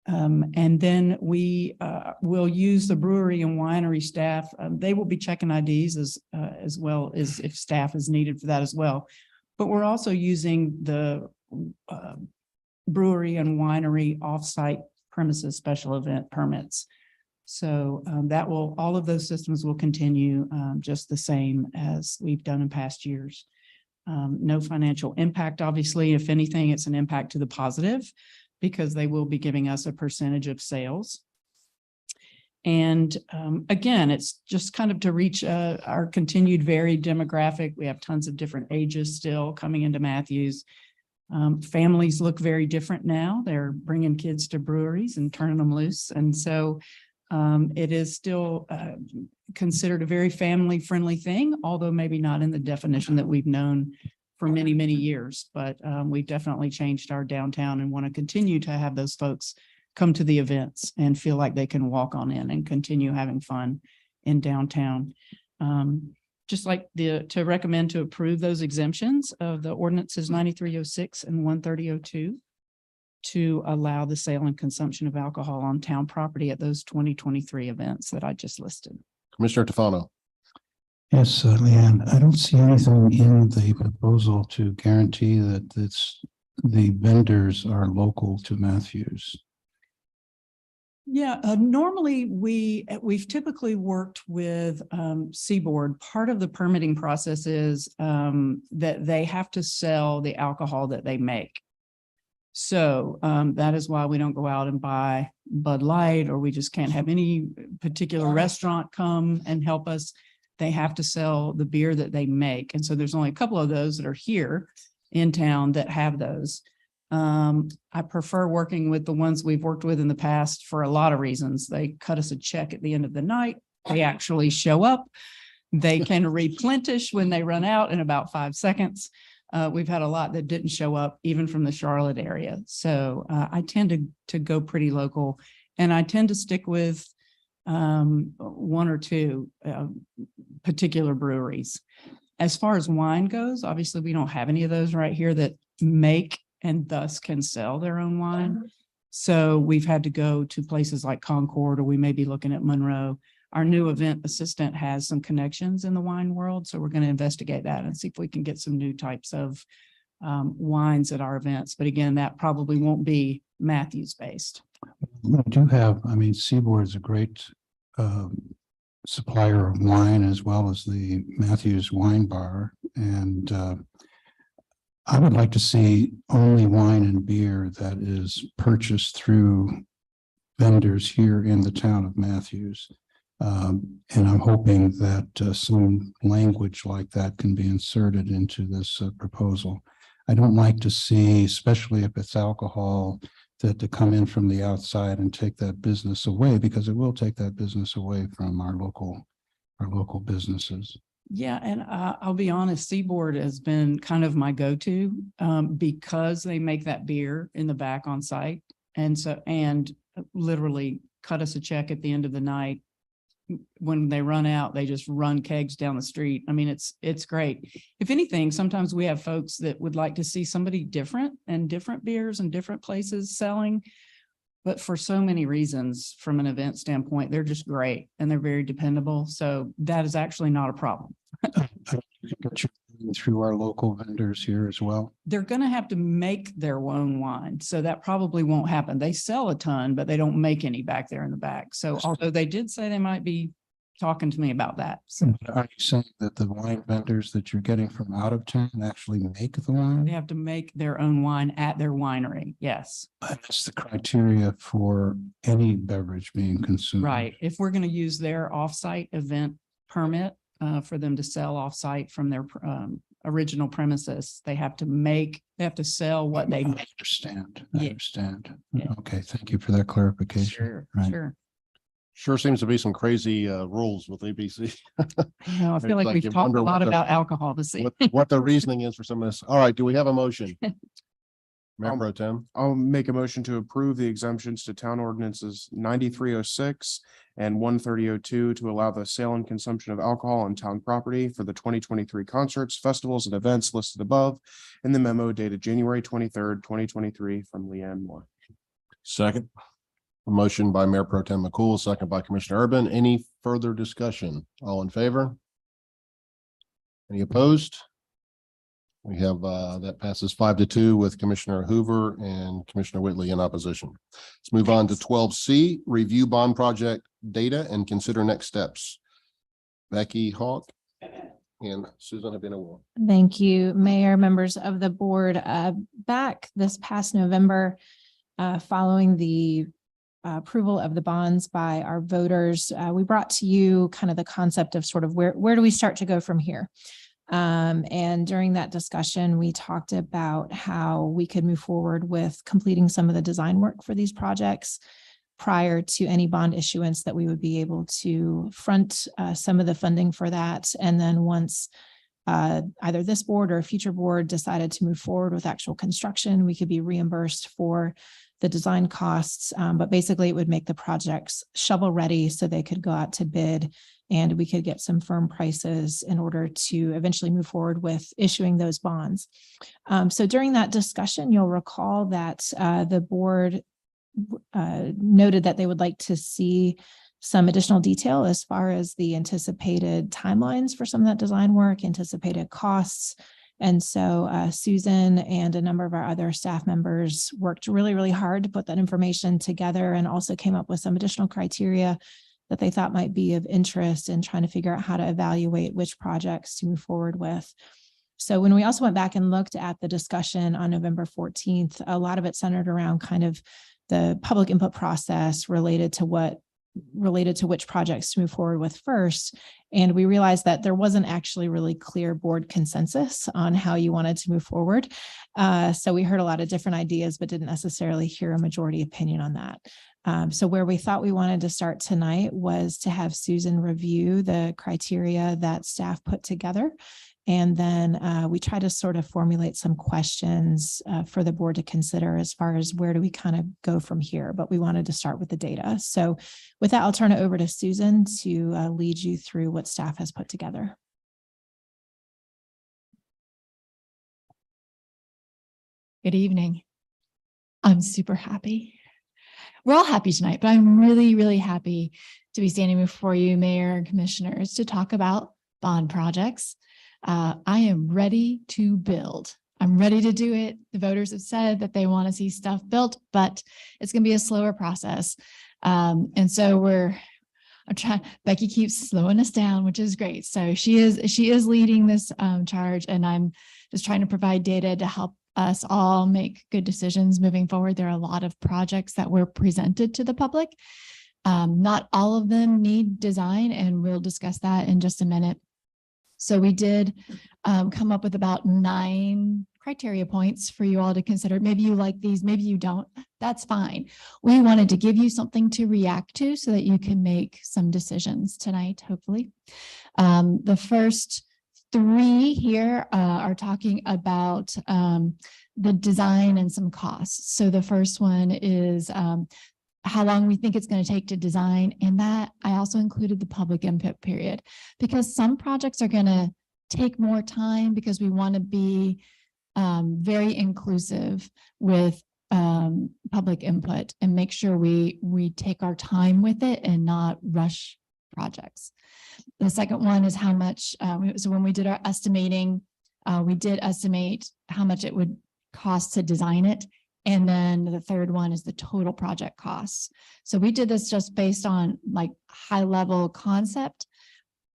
And then we will use the brewery and winery staff. They will be checking IDs as well as if staff is needed for that as well. But we're also using the brewery and winery offsite premises special event permits. So that will, all of those systems will continue just the same as we've done in past years. No financial impact, obviously. If anything, it's an impact to the positive, because they will be giving us a percentage of sales. And again, it's just kind of to reach our continued varied demographic. We have tons of different ages still coming into Matthews. Families look very different now. They're bringing kids to breweries and turning them loose. And so it is still considered a very family-friendly thing, although maybe not in the definition that we've known for many, many years. But we've definitely changed our downtown and want to continue to have those folks come to the events and feel like they can walk on in and continue having fun in downtown. Just like to recommend to approve those exemptions of the ordinances 9306 and 13002 to allow the sale and consumption of alcohol on town property at those 2023 events that I just listed. Commissioner Tefano. Yes, Leanne, I don't see anything in the proposal to guarantee that the vendors are local to Matthews. Yeah, normally we've typically worked with Seaboard. Part of the permitting process is that they have to sell the alcohol that they make. So that is why we don't go out and buy Bud Light, or we just can't have any particular restaurant come and help us. They have to sell the beer that they make. And so there's only a couple of those that are here in town that have those. I prefer working with the ones we've worked with in the past for a lot of reasons. They cut us a check at the end of the night. They actually show up. They can replenish when they run out in about 5 seconds. We've had a lot that didn't show up even from the Charlotte area. So I tend to go pretty local, and I tend to stick with one or two particular breweries. As far as wine goes, obviously we don't have any of those right here that make and thus can sell their own wine. So we've had to go to places like Concord, or we may be looking at Monroe. Our new event assistant has some connections in the wine world, so we're going to investigate that and see if we can get some new types of wines at our events. But again, that probably won't be Matthews based. We do have, I mean, Seaboard is a great supplier of wine, as well as the Matthews Wine Bar. And I would like to see only wine and beer that is purchased through vendors here in the town of Matthews. And I'm hoping that some language like that can be inserted into this proposal. I don't like to see, especially if it's alcohol, that to come in from the outside and take that business away, because it will take that business away from our local businesses. Yeah, and I'll be honest, Seaboard has been kind of my go-to because they make that beer in the back on site. And literally cut us a check at the end of the night. When they run out, they just run kegs down the street. I mean, it's great. If anything, sometimes we have folks that would like to see somebody different and different beers and different places selling. But for so many reasons, from an event standpoint, they're just great and they're very dependable. So that is actually not a problem. Through our local vendors here as well. They're going to have to make their own wine. So that probably won't happen. They sell a ton, but they don't make any back there in the back. So although they did say they might be talking to me about that. So are you saying that the wine vendors that you're getting from out of town actually make the wine? they have to make their own wine at their winery. Yes. And that's the criteria for any beverage being consumed. Right. If we're going to use their offsite event permit for them to sell offsite from their original premises, they have to sell what they make. I understand. Okay, thank you for that clarification. Sure, Right. sure. Sure seems to be some crazy rules with ABC. You know, I feel like we've you talked a wonder lot what the- about alcohol this evening. what the reasoning is for some of this. All right, do we have a motion? Mayor Pro Tem. I'll make a motion to approve the exemptions to town ordinances 9306 and 13002 to allow the sale and consumption of alcohol on town property for the 2023 concerts, festivals, and events listed above in the memo dated January 23rd, 2023 from Leanne Moore. Second. A motion by Mayor Pro Tem McCool, second by Commissioner Urban. Any further discussion? All in favor? Any opposed? We have that passes 5-2 with Commissioner Hoover and Commissioner Whitley in opposition. Let's move on to 12C, review bond project data and consider next steps. Becky Hawk and Susan Habinawal. Thank you, Mayor, members of the board. Back this past November, following the approval of the bonds by our voters, we brought to you kind of the concept of sort of where do we start to go from here? And during that discussion, we talked about how we could move forward with completing some of the design work for these projects prior to any bond issuance, that we would be able to front some of the funding for that. And then once either this board or a future board decided to move forward with actual construction, we could be reimbursed for the design costs. But basically it would make the projects shovel ready so they could go out to bid and we could get some firm prices in order to eventually move forward with issuing those bonds. So during that discussion, you'll recall that the board noted that they would like to see some additional detail as far as the anticipated timelines for some of that design work, anticipated costs. And so Susan and a number of our other staff members worked really, really hard to put that information together and also came up with some additional criteria that they thought might be of interest in trying to figure out how to evaluate which projects to move forward with. So when we also went back and looked at the discussion on November 14th, a lot of it centered around kind of the public input process related to what related to which projects to move forward with first. And we realized that there wasn't actually really clear board consensus on how you wanted to move forward. So we heard a lot of different ideas, but didn't necessarily hear a majority opinion on that. So where we thought we wanted to start tonight was to have Susan review the criteria that staff put together. And then we try to sort of formulate some questions for the board to consider as far as where do we kind of go from here. But we wanted to start with the data. So with that, I'll turn it over to Susan to lead you through what staff has put together. Good evening. I'm super happy. We're all happy tonight, but I'm really, really happy to be standing before you, Mayor and Commissioners, to talk about bond projects. I am ready to build. I'm ready to do it. The voters have said that they want to see stuff built, but it's going to be a slower process. And so Becky keeps slowing us down, which is great. So she is leading this charge, and I'm just trying to provide data to help us all make good decisions moving forward. There are a lot of projects that were presented to the public. Not all of them need design, and we'll discuss that in just a minute. So we did come up with about 9 criteria points for you all to consider. Maybe you like these, maybe you don't. That's fine. We wanted to give you something to react to so that you can make some decisions tonight, hopefully. The first 3 here are talking about the design and some costs. So the first one is how long we think it's going to take to design. And that I also included the public input period, because some projects are going to take more time because we want to be very inclusive with public input and make sure we take our time with it and not rush projects. The second one is how much, so when we did our estimating, we did estimate how much it would cost to design it. And then the third one is the total project costs. So we did this just based on like high level concept.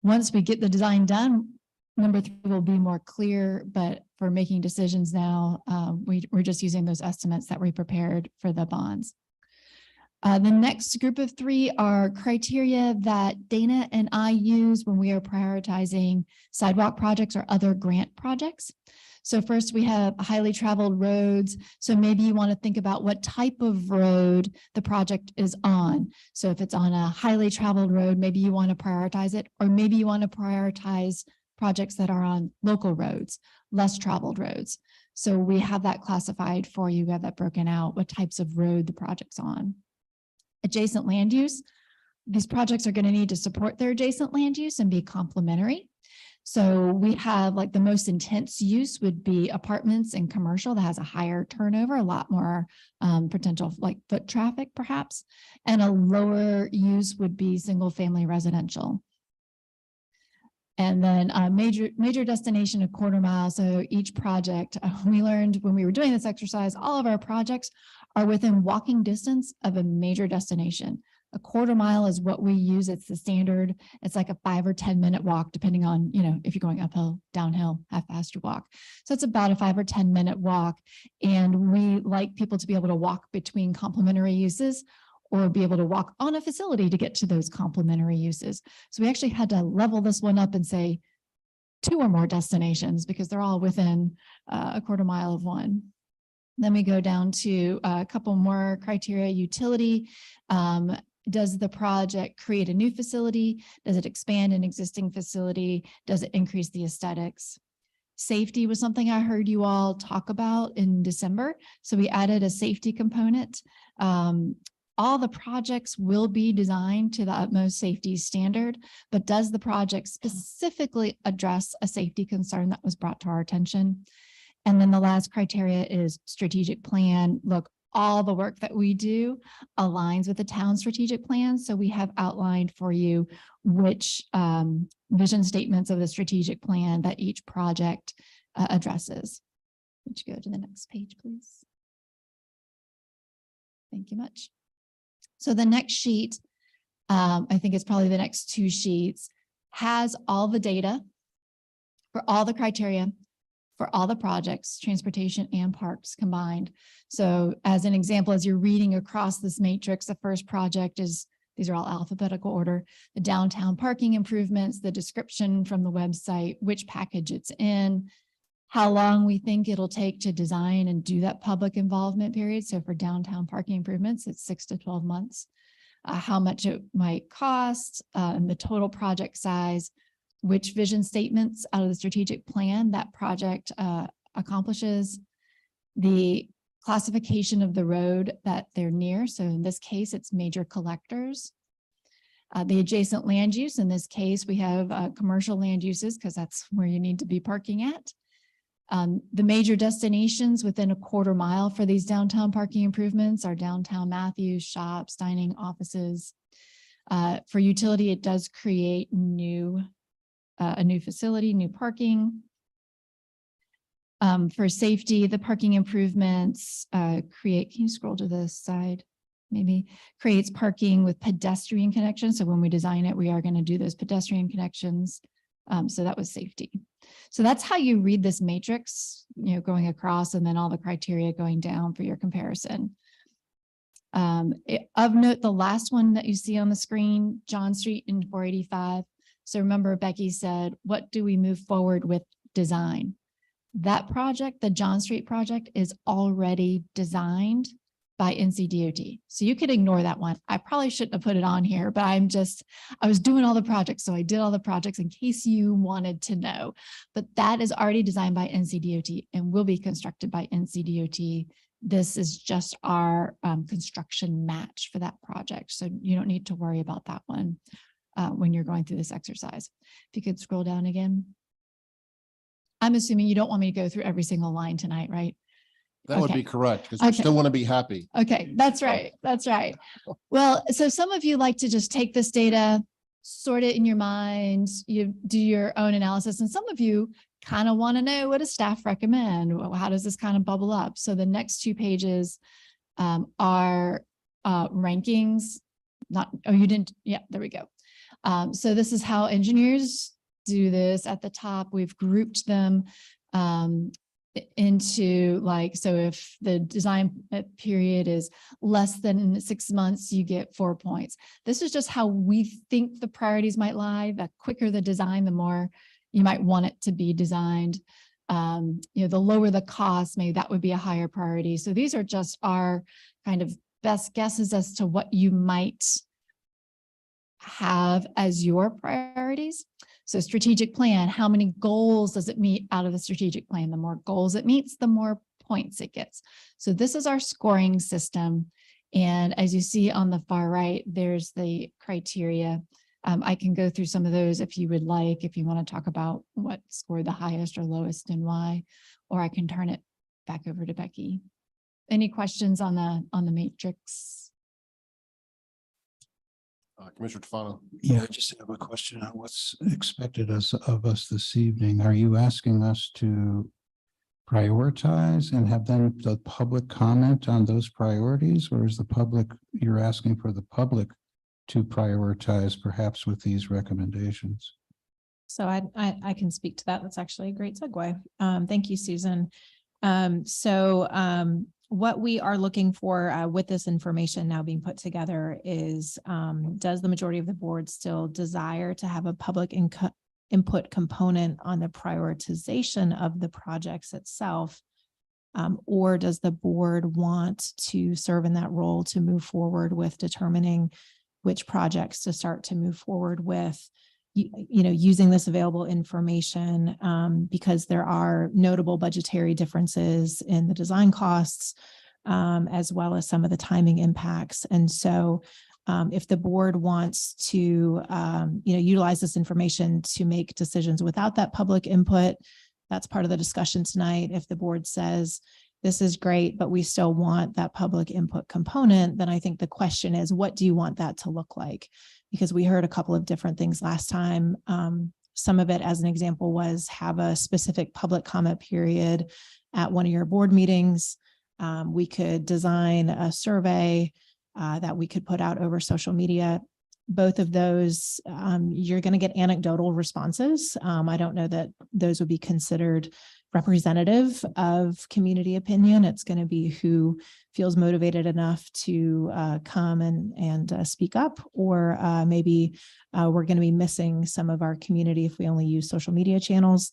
Once we get the design done, number 3 will be more clear, but for making decisions now, we're just using those estimates that we prepared for the bonds. The next group of 3 are criteria that Dana and I use when we are prioritizing sidewalk projects or other grant projects. So first we have highly traveled roads. So maybe you want to think about what type of road the project is on. So if it's on a highly traveled road, maybe you want to prioritize it, or maybe you want to prioritize projects that are on local roads, less traveled roads. So we have that classified for you. We have that broken out, what types of road the project's on. Adjacent land use. These projects are going to need to support their adjacent land use and be complementary. So we have like the most intense use would be apartments and commercial that has a higher turnover, a lot more potential like foot traffic perhaps, and a lower use would be single family residential. And then a major destination, a quarter mile. So each project, we learned when we were doing this exercise, all of our projects are within walking distance of a major destination. A quarter mile is what we use. It's the standard. It's like a 5 or 10 minute walk, depending on, if you're going uphill, downhill, how fast you walk. So it's about a 5 or 10 minute walk. And we like people to be able to walk between complementary uses or be able to walk on a facility to get to those complementary uses. So we actually had to level this one up and say 2 or more destinations because they're all within a quarter mile of one. Then we go down to a couple more criteria. Utility. Does the project create a new facility? Does it expand an existing facility? Does it increase the aesthetics? Safety was something I heard you all talk about in December. So we added a safety component. All the projects will be designed to the utmost safety standard, but does the project specifically address a safety concern that was brought to our attention? And then the last criteria is strategic plan. Look, all the work that we do aligns with the town strategic plan. So we have outlined for you which vision statements of the strategic plan that each project addresses. Would you go to the next page, please? Thank you much. So the next sheet, I think it's probably the next 2 sheets, has all the data for all the criteria for all the projects, transportation and parks combined. So as an example, as you're reading across this matrix, the first project is These are all alphabetical order. The downtown parking improvements, the description from the website, which package it's in, how long we think it'll take to design and do that public involvement period. So for downtown parking improvements, it's 6 to 12 months. How much it might cost, and the total project size, which vision statements out of the strategic plan that project accomplishes, the classification of the road that they're near. So in this case, it's major collectors. The adjacent land use. In this case, we have commercial land uses because that's where you need to be parking at. The major destinations within a quarter mile for these downtown parking improvements are downtown Matthews, shops, dining, offices. For utility, it does create a new facility, new parking. For safety, the parking improvements create, can you scroll to the side? Maybe creates parking with pedestrian connections. So when we design it, we are going to do those pedestrian connections. So that was safety. So that's how you read this matrix, going across and then all the criteria going down for your comparison. Of note, the last one that you see on the screen, John Street and 485. So remember, Becky said, what do we move forward with design? That project, the John Street project, is already designed by NCDOT. So you could ignore that one. I probably shouldn't have put it on here, but I was doing all the projects. So I did all the projects in case you wanted to know, but that is already designed by NCDOT and will be constructed by NCDOT. This is just our construction match for that project. So you don't need to worry about that one when you're going through this exercise. If you could scroll down again. I'm assuming you don't want me to go through every single line tonight, right? That would be correct, because we still want to be happy. Okay, that's right. That's right. Well, so some of you like to just take this data, sort it in your mind, you do your own analysis, and some of you kind of want to know, what does staff recommend? How does this kind of bubble up? So the next 2 pages are rankings. You didn't, yeah, there we go. So this is how engineers do this. At the top, we've grouped them into so if the design period is less than 6 months, you get 4 points. This is just how we think the priorities might lie. The quicker the design, the more you might want it to be designed. The lower the cost, maybe that would be a higher priority. So these are just our kind of best guesses as to what you might have as your priorities. So strategic plan, how many goals does it meet out of the strategic plan? The more goals it meets, the more points it gets. So this is our scoring system. And as you see on the far right, there's the criteria. I can go through some of those if you would like, if you want to talk about what scored the highest or lowest and why, or I can turn it back over to Becky. Any questions on the matrix? Commissioner Tufano. Yeah, I just have a question on what's expected of us this evening. Are you asking us to prioritize and have then the public comment on those priorities, or is you're asking for the public to prioritize perhaps with these recommendations? So I can speak to that. That's actually a great segue. Thank you, Susan. What we are looking for with this information now being put together is, does the majority of the board still desire to have a public input component on the prioritization of the projects itself? Or does the board want to serve in that role to move forward with determining which projects to start to move forward with, using this available information, because there are notable budgetary differences in the design costs, as well as some of the timing impacts. And so if the board wants to, utilize this information to make decisions without that public input, that's part of the discussion tonight. If the board says, this is great, but we still want that public input component, then I think the question is, what do you want that to look like? Because we heard a couple of different things last time. Some of it, as an example, was have a specific public comment period at one of your board meetings. We could design a survey that we could put out over social media. Both of those, you're going to get anecdotal responses. I don't know that those would be considered representative of community opinion. It's going to be who feels motivated enough to come and speak up, or maybe we're going to be missing some of our community if we only use social media channels.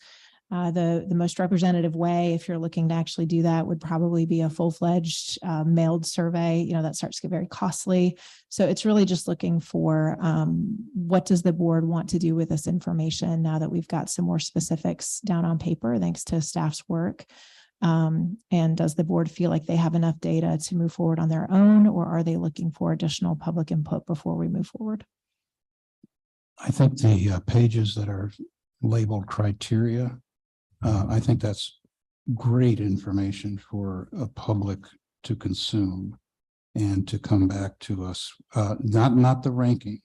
The most representative way, if you're looking to actually do that, would probably be a full-fledged mailed survey. You know, that starts to get very costly. So it's really just looking for what does the board want to do with this information now that we've got some more specifics down on paper, thanks to staff's work. And does the board feel like they have enough data to move forward on their own, or are they looking for additional public input before we move forward? I think the pages that are labeled criteria, I think that's great information for a public to consume and to come back to us. Not the ranking,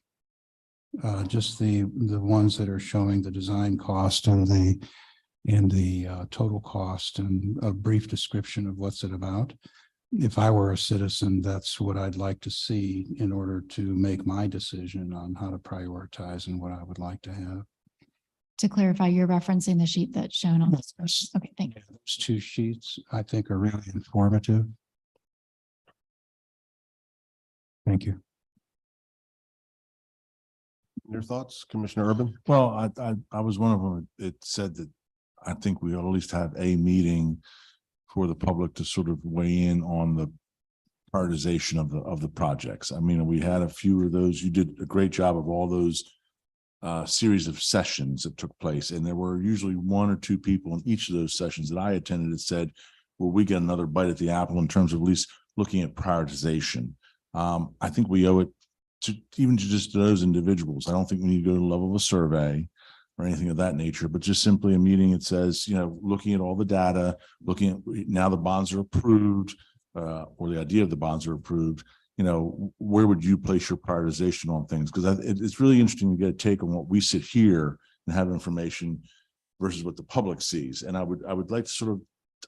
just the ones that are showing the design cost and the total cost and a brief description of what's it about. If I were a citizen, that's what I'd like to see in order to make my decision on how to prioritize and what I would like to have. To clarify, you're referencing the sheet that's shown on this. Okay, thank you. Those two sheets, I think, are really informative. Thank you. Your thoughts, Commissioner Urban? Well, I was one of them. It said that I think we ought at least have a meeting for the public to sort of weigh in on the prioritization of the projects. I mean, we had a few of those. You did a great job of all those series of sessions that took place. And there were usually one or two people in each of those sessions that I attended that said, well, we get another bite at the apple in terms of at least looking at prioritization. I think we owe it to even to just those individuals. I don't think we need to go to the level of a survey or anything of that nature, but just simply a meeting that says, you know, looking at all the data, looking at now the bonds are approved, or the idea of the bonds are approved, you know, where would you place your prioritization on things? Because it's really interesting to get a take on what we sit here and have information versus what the public sees. And I would like to sort of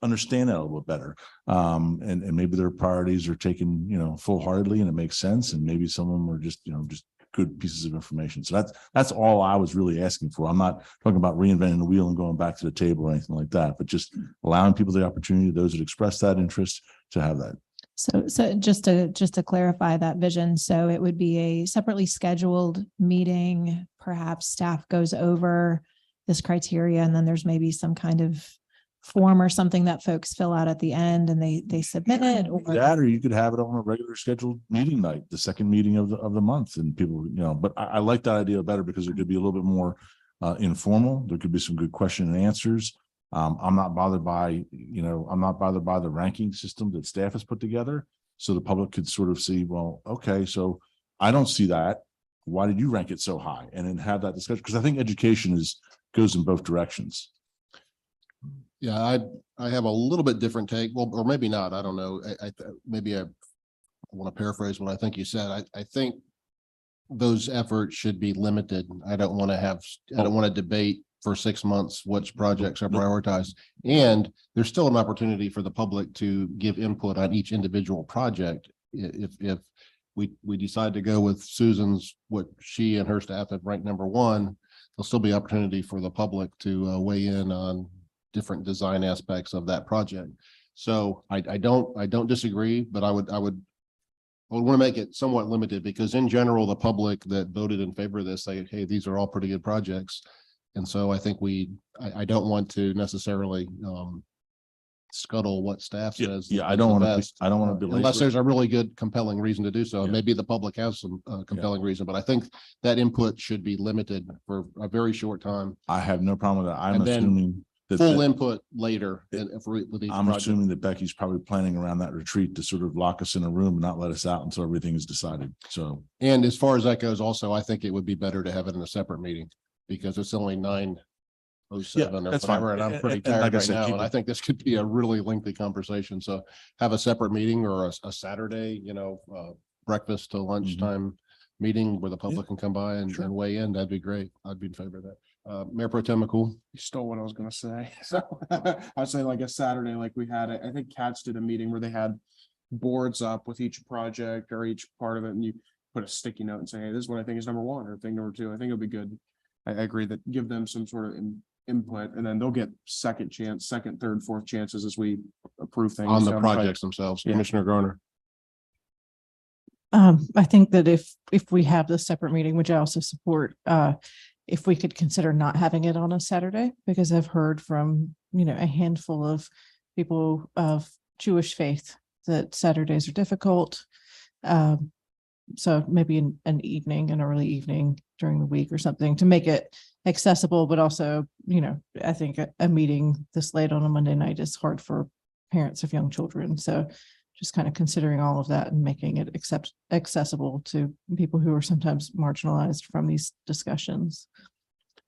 understand that a little bit better. And maybe their priorities are taken, you know, full-heartedly and it makes sense. And maybe some of them are just, you know, just good pieces of information. So that's all I was really asking for. I'm not talking about reinventing the wheel and going back to the table or anything like that, but just allowing people the opportunity, those that express that interest, to have that. So just to clarify that vision, so it would be a separately scheduled meeting. Perhaps staff goes over this criteria, and then there's maybe some kind of form or something that folks fill out at the end and they submit it. That, or you could have it on a regular scheduled meeting night, the second meeting of the month, and people, you know. But I like that idea better because it could be a little bit more informal. There could be some good question and answers. I'm not bothered by, you know, I'm not bothered by the ranking system that staff has put together. So the public could sort of see, well, okay, so I don't see that. Why did you rank it so high? And then have that discussion. Because I think education goes in both directions. Yeah, I have a little bit different take. Well, or maybe not. I don't know. Maybe I want to paraphrase what I think you said. I think those efforts should be limited. I don't want to debate for 6 months which projects are prioritized. And there's still an opportunity for the public to give input on each individual project. If we decide to go with Susan's, what she and her staff have ranked number one, there'll still be opportunity for the public to weigh in on different design aspects of that project. So I don't disagree, but I would want to make it somewhat limited, because in general, the public that voted in favor of this say, hey, these are all pretty good projects. And so I think I don't want to necessarily scuttle what staff says. Yeah, I don't want to unless there's a really good, compelling reason to do so. And maybe the public has some compelling reason, but I think that input should be limited for a very short time. I have no problem with that. I'm assuming that full input later. I'm assuming that Becky's probably planning around that retreat to sort of lock us in a room and not let us out until everything is decided. So, and as far as that goes, also, I think it would be better to have it in a separate meeting, because it's only 9:07 or whatever, and I'm pretty tired right now. And I think this could be a really lengthy conversation. So have a separate meeting, or a Saturday, breakfast to lunchtime meeting where the public can come by and weigh in. That'd be great. I'd be in favor of that. Mayor Pro Tem McCool. You stole what I was gonna say. So I'd say like a Saturday, like we had, I think Cats did a meeting where they had boards up with each project or each part of it, and you put a sticky note and say, hey, this is what I think is number one or thing number two. I think it'll be good. I agree that give them some sort of input, and then they'll get second, third, fourth chances as we approve things. On the but- projects themselves. Yeah. Commissioner Garner. I think that if we have this separate meeting, which I also support, if we could consider not having it on a Saturday, because I've heard from, a handful of people of Jewish faith that Saturdays are difficult. So maybe an evening, an early evening during the week or something to make it accessible, but also, I think a meeting this late on a Monday night is hard for parents of young children. So just kind of considering all of that and making it accessible to people who are sometimes marginalized from these discussions.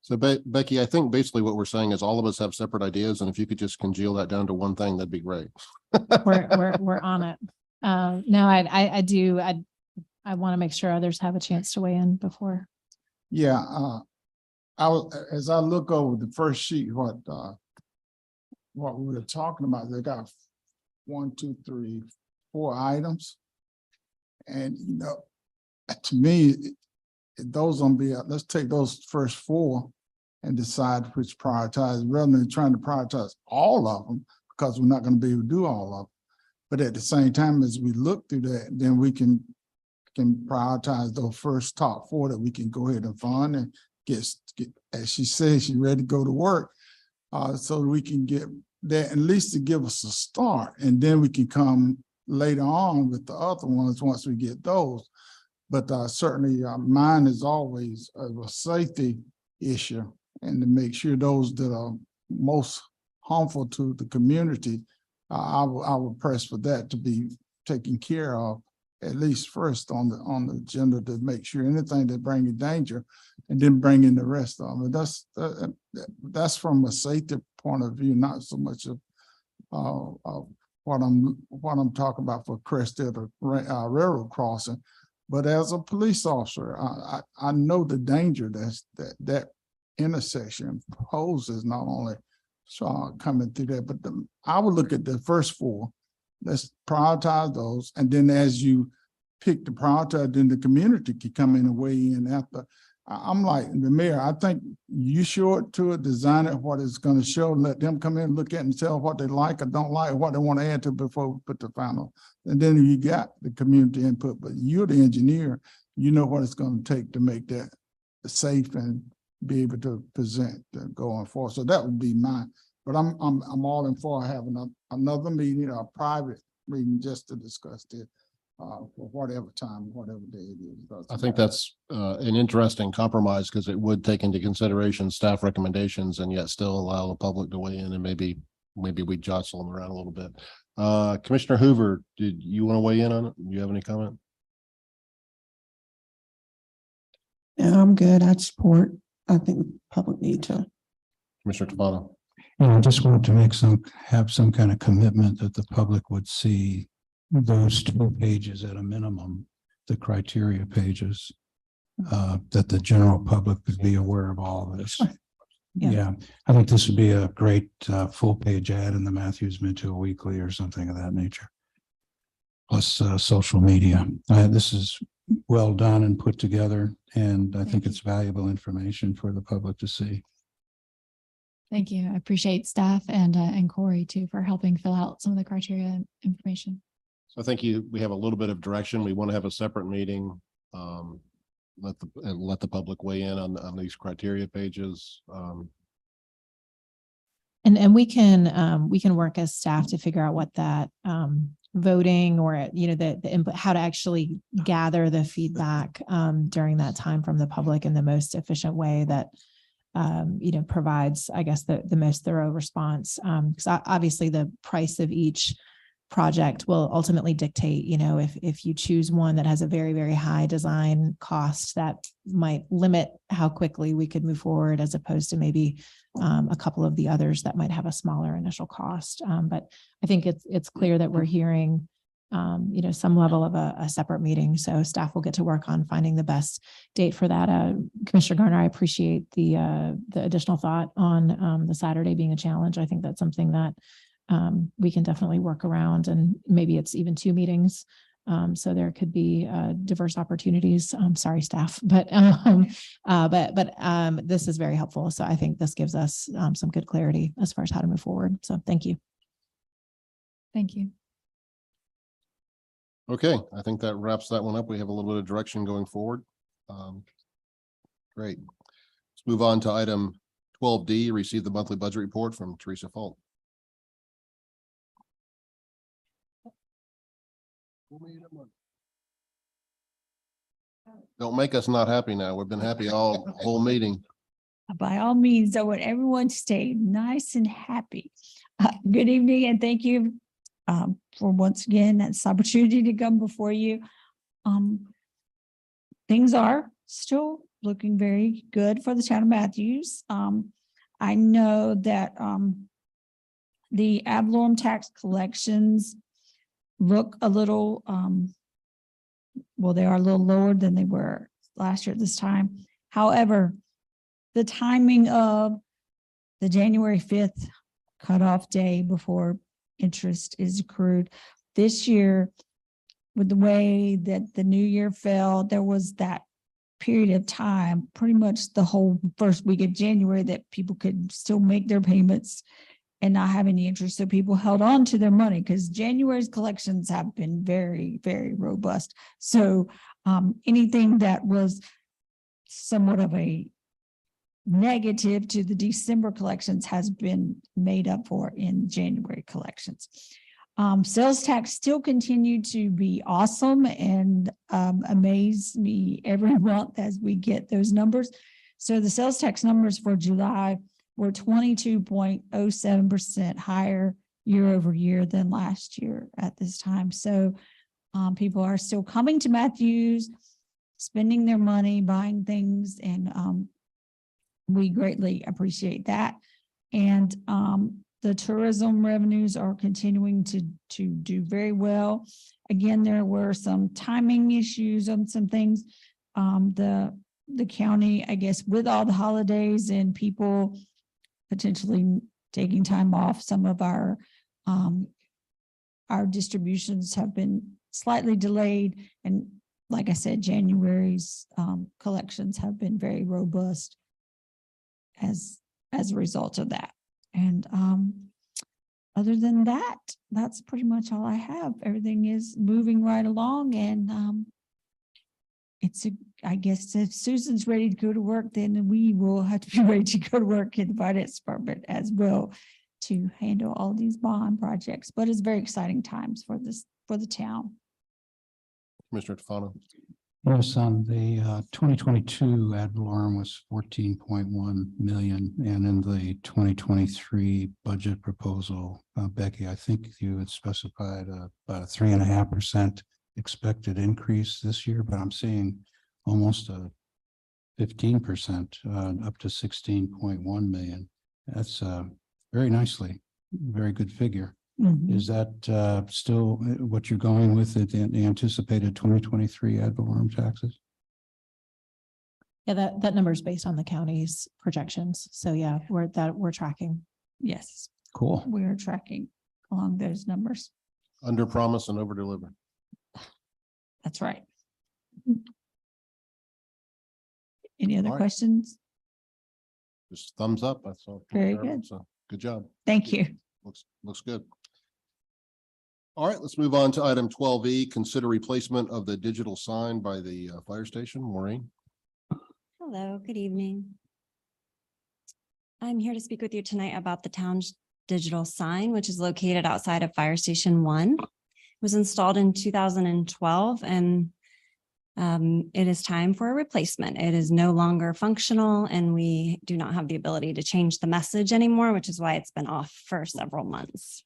So Becky, I think basically what we're saying is all of us have separate ideas, and if you could just congeal that down to one thing, that'd be great. We're on it. No, I do. I want to make sure others have a chance to weigh in before. Yeah, as I look over the first sheet, what we were talking about, they got 1, 2, 3, 4 items. And, to me, those gonna be, let's take those first 4 and decide which prioritize, rather than trying to prioritize all of them, because we're not gonna be able to do all of them. But at the same time, as we look through that, then we can prioritize those first top 4 that we can go ahead and fund and get, as she says, she's ready to go to work. So we can get that at least to give us a start, and then we can come later on with the other ones once we get those. But certainly mine is always a safety issue, and to make sure those that are most harmful to the community, I will press for that to be taken care of at least first on the agenda, to make sure anything that brings danger, and then bring in the rest of them. And that's from a safety point of view, not so much of what I'm talking about for Crested or railroad crossing, but as a police officer, I know the danger that intersection poses, not only coming through that, but I would look at the first 4. Let's prioritize those. And then as you pick the prioritize, then the community can come in and weigh in after. I'm like the mayor, I think you show it to it, design it, what it's going to show, let them come in and look at it and tell what they like or don't like, what they want to add to before we put the final. And then you got the community input, but you're the engineer, you know what it's going to take to make that safe and be able to present going forward. So that would be mine. But I'm all in for having another meeting, a private meeting, just to discuss it for whatever time, whatever day it is. I think that's an interesting compromise, because it would take into consideration staff recommendations and yet still allow the public to weigh in, and maybe we jostle them around a little bit. Commissioner Hoover, did you want to weigh in on it? Do you have any comment? Yeah, I'm good. I support. I think public need to. Commissioner Tavano. I just wanted to have some kind of commitment that the public would see those 2 pages at a minimum, the criteria pages, that the general public would be aware of all of this. Yeah, I think this would be a great full page ad in the Matthews Minto Weekly or something of that nature. Plus social media. This is well done and put together, and I think it's valuable information for the public to see. Thank you. I appreciate staff and Corey too for helping fill out some of the criteria information. So I think we have a little bit of direction. We want to have a separate meeting. Let the public weigh in on these criteria pages. And we can work as staff to figure out what that voting or the input, how to actually gather the feedback during that time from the public in the most efficient way that provides, I guess, the most thorough response. Because obviously the price of each project will ultimately dictate, if you choose one that has a very, very high design cost, that might limit how quickly we could move forward, as opposed to maybe a couple of the others that might have a smaller initial cost. But I think it's clear that we're hearing some level of a separate meeting. So staff will get to work on finding the best date for that. Commissioner Garner, I appreciate the additional thought on the Saturday being a challenge. I think that's something that we can definitely work around, and maybe it's even 2 meetings So there could be diverse opportunities. Sorry, staff, but this is very helpful. So I think this gives us some good clarity as far as how to move forward. So thank you. Thank you. Okay, I think that wraps that one up. We have a little bit of direction going forward. Great. Let's move on to item 12D, receive the monthly budget report from Teresa Folk. Don't make us not happy now. We've been happy all whole meeting. By all means, I want everyone to stay nice and happy. Good evening and thank you for once again this opportunity to come before you. Things are still looking very good for the town of Matthews. I know that the ad valorem tax collections look a little well, they are a little lower than they were last year at this time. However, the timing of the January 5th cutoff day before interest is accrued this year, with the way that the new year fell, there was that period of time, pretty much the whole first week of January, that people could still make their payments and not have any interest. So people held on to their money because January's collections have been very, very robust. So anything that was somewhat of a negative to the December collections has been made up for in January collections. Sales tax still continue to be awesome and amaze me every month as we get those numbers. So the sales tax numbers for July were 22.07% higher year over year than last year at this time. So people are still coming to Matthews, spending their money, buying things, and we greatly appreciate that. And the tourism revenues are continuing to do very well. Again, there were some timing issues on some things. The county, I guess, with all the holidays and people potentially taking time off, some of our distributions have been slightly delayed. And like I said, January's collections have been very robust as a result of that. And other than that, that's pretty much all I have. Everything is moving right along, and I guess if Susan's ready to go to work, then we will have to be ready to go to work in the finance department as well to handle all these bond projects. But it's very exciting times for the town. Commissioner Tufano. Yes, on the 2022 ad valorem was 14.1 million, and in the 2023 budget proposal, Becky, I think you had specified about a 3.5% expected increase this year, but I'm seeing almost a 15% up to 16.1 million. That's very nicely, very good figure. Mm-hmm. Is that still what you're going with, the anticipated 2023 ad valorem taxes? Yeah, that number is based on the county's projections. So yeah, we're tracking. Yes. Cool. We're tracking along those numbers. Under promise and over deliver. That's right. Any other All right. questions? Just thumbs up. That's all. Very good. So good job. Thank you. Looks good. All right, let's move on to item 12E, consider replacement of the digital sign by the fire station. Maureen. Hello, good evening. I'm here to speak with you tonight about the town's digital sign, which is located outside of Fire Station 1. It was installed in 2012, and it is time for a replacement. It is no longer functional, and we do not have the ability to change the message anymore, which is why it's been off for several months.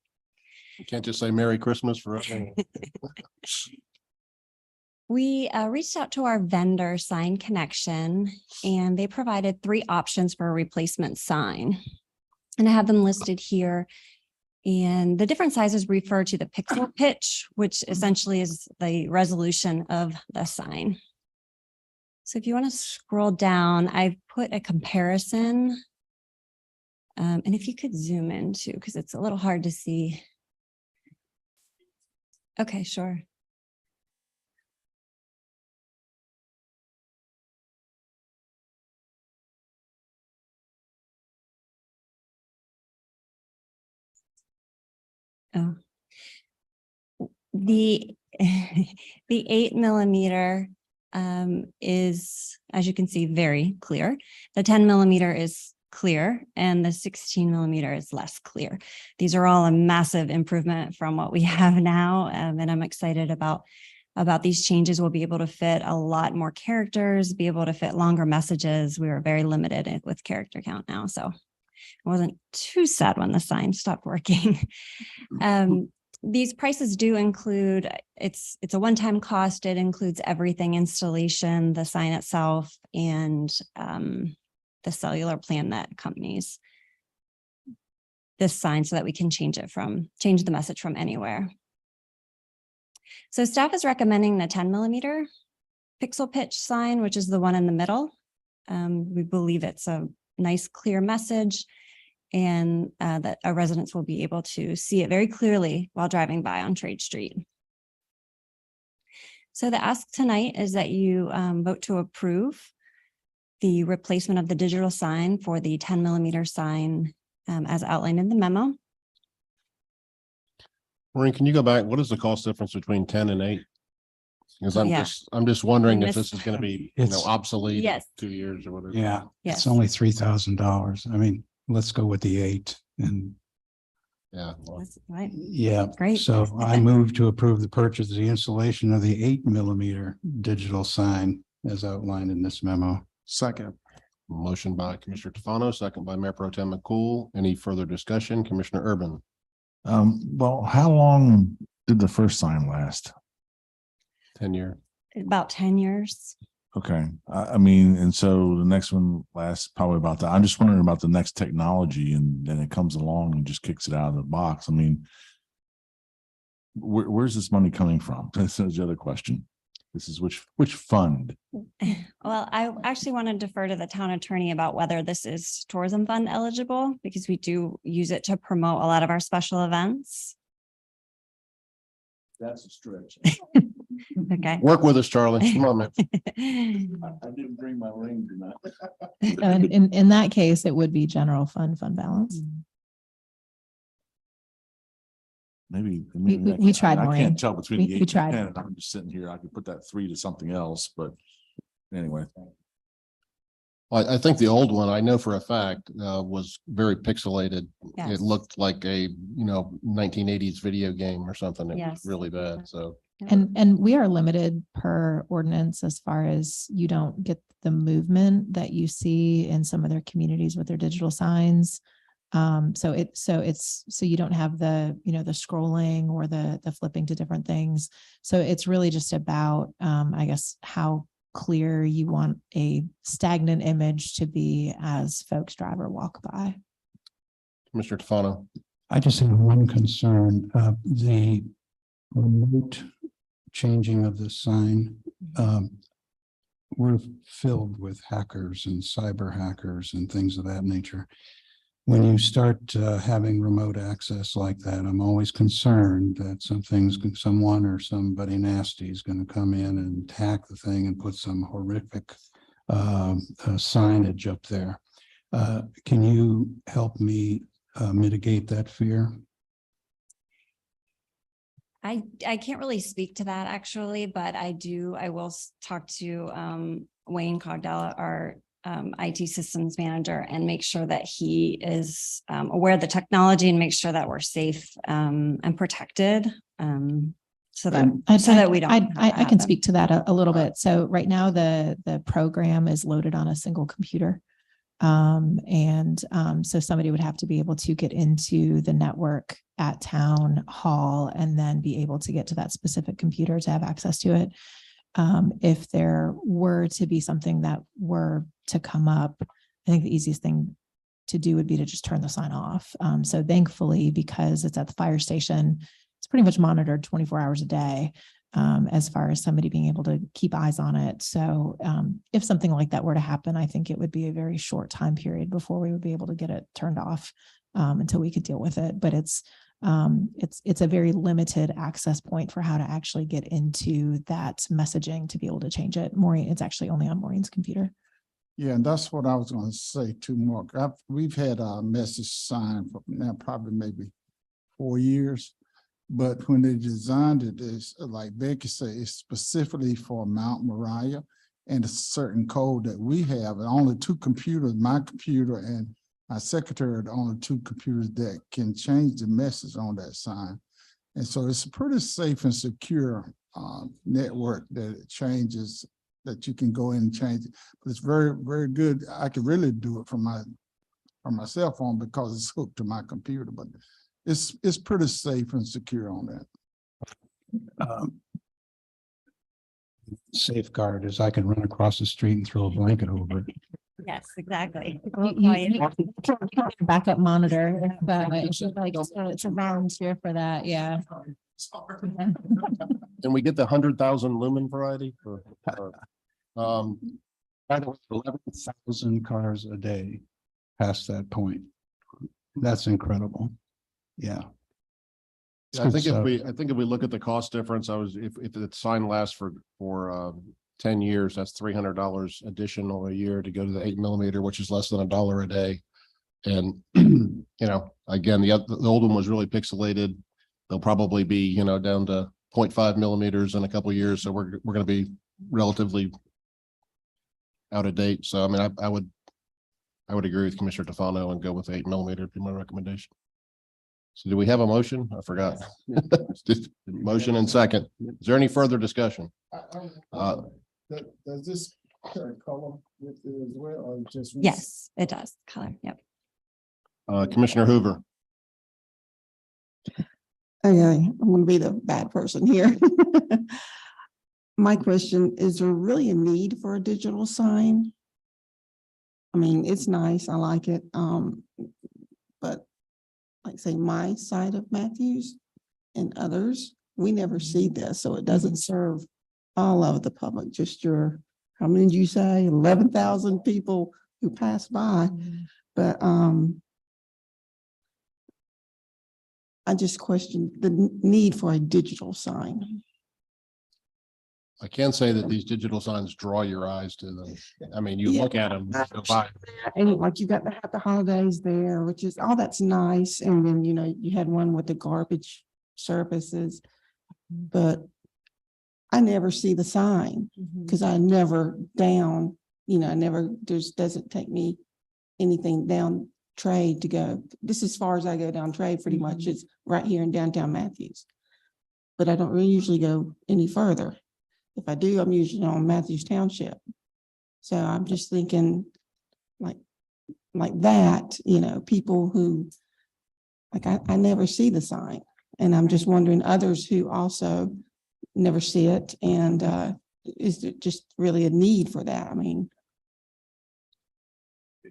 You can't just say Merry Christmas for everything. We reached out to our vendor, Sign Connection, and they provided 3 options for a replacement sign. And I have them listed here. And the different sizes refer to the pixel pitch, which essentially is the resolution of the sign. So if you want to scroll down, I've put a comparison. And if you could zoom in too, because it's a little hard to see. Okay, sure. Oh. The, the 8mm is, as you can see, very clear. The 10mm is clear and the 16mm is less clear. These are all a massive improvement from what we have now. And I'm excited about these changes. We'll be able to fit a lot more characters, be able to fit longer messages. We were very limited with character count now. So I wasn't too sad when the sign stopped working. These prices do include, it's a one-time cost. It includes everything: installation, the sign itself, and the cellular plan that accompanies this sign so that we can change the message from anywhere. So staff is recommending the 10mm pixel pitch sign, which is the one in the middle. We believe it's a nice, clear message, and that our residents will be able to see it very clearly while driving by on Trade Street. So the ask tonight is that you vote to approve the replacement of the digital sign for the 10mm sign as outlined in the memo. Maureen, can you go back? What is the cost difference between 10 and 8? Because I'm just wondering if this is going to be, obsolete in 2 years or whatever. Yeah, it's only $3,000. I mean, let's go with the 8 and. Yeah. Right. Yeah. Great. So I move to approve the purchase of the installation of the 8mm digital sign as outlined in this memo. Second. Motion by Commissioner Tufano, second by Mayor Pro Tem McCool. Any further discussion? Commissioner Urban? Well, how long did the first sign last? 10 years. About 10 years. Okay. I mean, and so the next one lasts probably about that. I'm just wondering about the next technology, and then it comes along and just kicks it out of the box. I mean, where's this money coming from? That's the other question. This is which fund? Well, I actually want to defer to the town attorney about whether this is tourism fund eligible, because we do use it to promote a lot of our special events. That's a stretch. Okay. Work with us, Charlie. Come on, man. I didn't bring my ring tonight. In that case, it would be general fund balance. Maybe we tried, I Maureen. can't tell between We the 8 and tried. 10. I'm just sitting here. I could put that 3 to something else, but anyway. I think the old one, I know for a fact, was very pixelated. Yes. It looked like a, 1980s video game or something. It Yes. was really bad. So. And we are limited per ordinance as far as you don't get the movement that you see in some of their communities with their digital signs. So you don't have the, the scrolling or the flipping to different things. So it's really just about, I guess, how clear you want a stagnant image to be as folks drive or walk by. Mr. Tufano. I just have one concern, the remote changing of the sign. We're filled with hackers and cyber hackers and things of that nature. When you start having remote access like that, I'm always concerned that someone or somebody nasty is going to come in and hack the thing and put some horrific signage up there. Can you help me mitigate that fear? I can't really speak to that actually, but I will talk to Wayne Cogdell, our IT systems manager, and make sure that he is aware of the technology and make sure that we're safe and protected. So that we don't. I can speak to that a little bit. So right now the program is loaded on a single computer. So somebody would have to be able to get into the network at town hall and then be able to get to that specific computer to have access to it. If there were to be something that were to come up, I think the easiest thing to do would be to just turn the sign off. So thankfully, because it's at the fire station, it's pretty much monitored 24 hours a day. As far as somebody being able to keep eyes on it. So if something like that were to happen, I think it would be a very short time period before we would be able to get it turned off until we could deal with it. But it's a very limited access point for how to actually get into that messaging to be able to change it. Maureen, it's actually only on Maureen's computer. Yeah, and that's what I was going to say too, Mark. We've had a message sign for now probably maybe 4 years. But when they designed it, it's like Becky said, it's specifically for Mount Moriah and a certain code that we have. And only two computers, my computer and my secretary, are the only two computers that can change the message on that sign. And so it's a pretty safe and secure network that it changes, that you can go in and change it. But it's very, very good. I could really do it from my cell phone because it's hooked to my computer, but it's pretty safe and secure on that. Safeguard is I can run across the street and throw a blanket over it. Yes, exactly. Backup monitor, but it's like, it's a volunteer for that, yeah. Can we get the 100,000 lumen variety? By the way, 11,000 cars a day past that point. That's incredible. Yeah. Yeah, I think if we look at the cost difference, if the sign lasts for 10 years, that's $300 additional a year to go to the 8mm, which is less than $1 a day. And you know, again, the old one was really pixelated. They'll probably be, you know, down to 0.5mm in a couple of years. So we're going to be relatively out of date. So I mean, I would agree with Commissioner Tefano and go with 8mm would be my recommendation. So do we have a motion? I forgot. Motion and second. Is there any further discussion? Does this carry color with it as well, or just? Yes, it does. Color. Yep. Commissioner Hoover. Okay, I'm gonna be the bad person here. My question, is there really a need for a digital sign? I mean, it's nice, I like it, but like say my side of Matthews and others, we never see this, so it doesn't serve all of the public, just your, how many did you say, 11,000 people who pass by, but I just question the need for a digital sign. I can say that these digital signs draw your eyes to them. I mean, you look at them, go by. And like you got to have the holidays there, which is, all that's nice. And then, you know, you had one with the garbage services, but I never see the sign because I never down, you know, doesn't take me anything down Trade to go. This is as far as I go down Trade, pretty much. It's right here in downtown Matthews. But I don't really usually go any further. If I do, I'm usually on Matthews Township. So I'm just thinking like that, you know, people who, like I never see the sign. And I'm just wondering others who also never see it. And is it just really a need for that? I mean,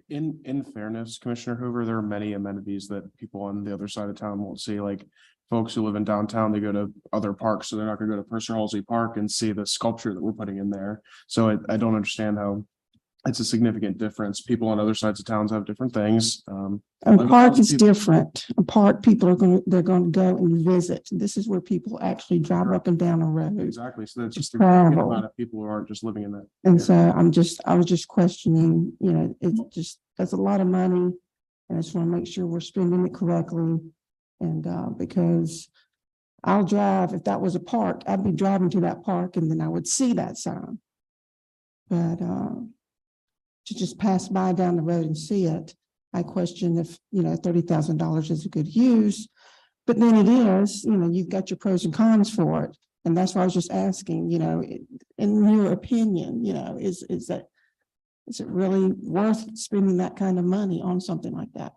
in fairness, Commissioner Hoover, there are many amenities that people on the other side of town won't see. Like folks who live in downtown, they go to other parks, so they're not gonna go to Mercer Halsey Park and see the sculpture that we're putting in there. So I don't understand how it's a significant difference. People on other sides of towns have different things. a park is different. A park, people are they're going to go and visit. This is where people actually drive up and down a road. Exactly. So that's just a travel. amount of people who aren't just living in that. And so I was just questioning, you know, that's a lot of money. And I just want to make sure we're spending it correctly. And because I'll drive, if that was a park, I'd be driving to that park and then I would see that sign. But to just pass by down the road and see it, I question if, you know, $30,000 is a good use. But then it is, you know, you've got your pros and cons for it. And that's why I was just asking, you know, in your opinion, you know, is it really worth spending that kind of money on something like that?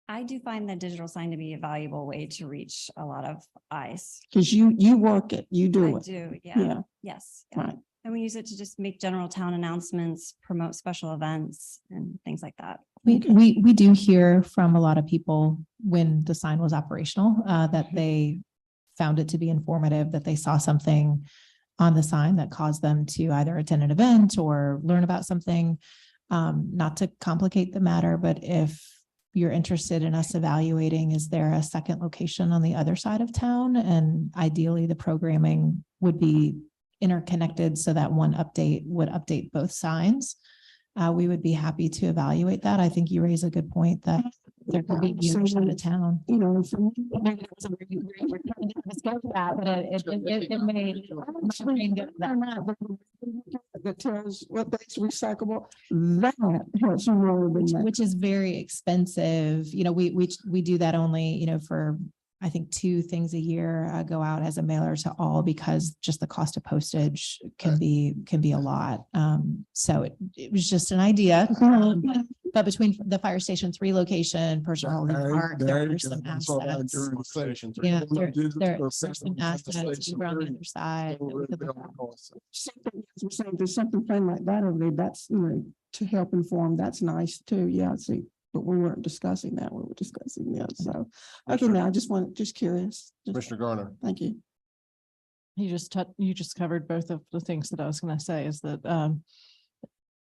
I do find the digital sign to be a valuable way to reach a lot of eyes. Because you work it, you do I it. do, yeah. Yes. Yeah. Right. And we use it to just make general town announcements, promote special events and things like that. We do hear from a lot of people when the sign was operational, that they found it to be informative, that they saw something on the sign that caused them to either attend an event or learn about something. Not to complicate the matter, but if you're interested in us evaluating, is there a second location on the other side of town? And ideally the programming would be interconnected so that one update would update both signs. We would be happy to evaluate that. I think you raise a good point that there could be users out of town. You know, for me, Maybe it wasn't where you were trying to discuss that, but it may. my brain goes that. that tells what things recyclable, that helps you more than that. Which is very expensive. You know, we do that only, you know, for, I think 2 things a year, go out as a mailer to all, because just the cost of postage can be a lot. So it was just an idea. But between the fire station's relocation, personal park, there are some assets. Yeah, there are some assets over on the other side. that we could look at. There's something plain like that over there, that's, you know, to help inform, that's nice too, yeah, see, but we weren't discussing that, we were discussing that, so. Okay, now I just curious. Commissioner Garner. Thank you. You just covered both of the things that I was going to say, is that,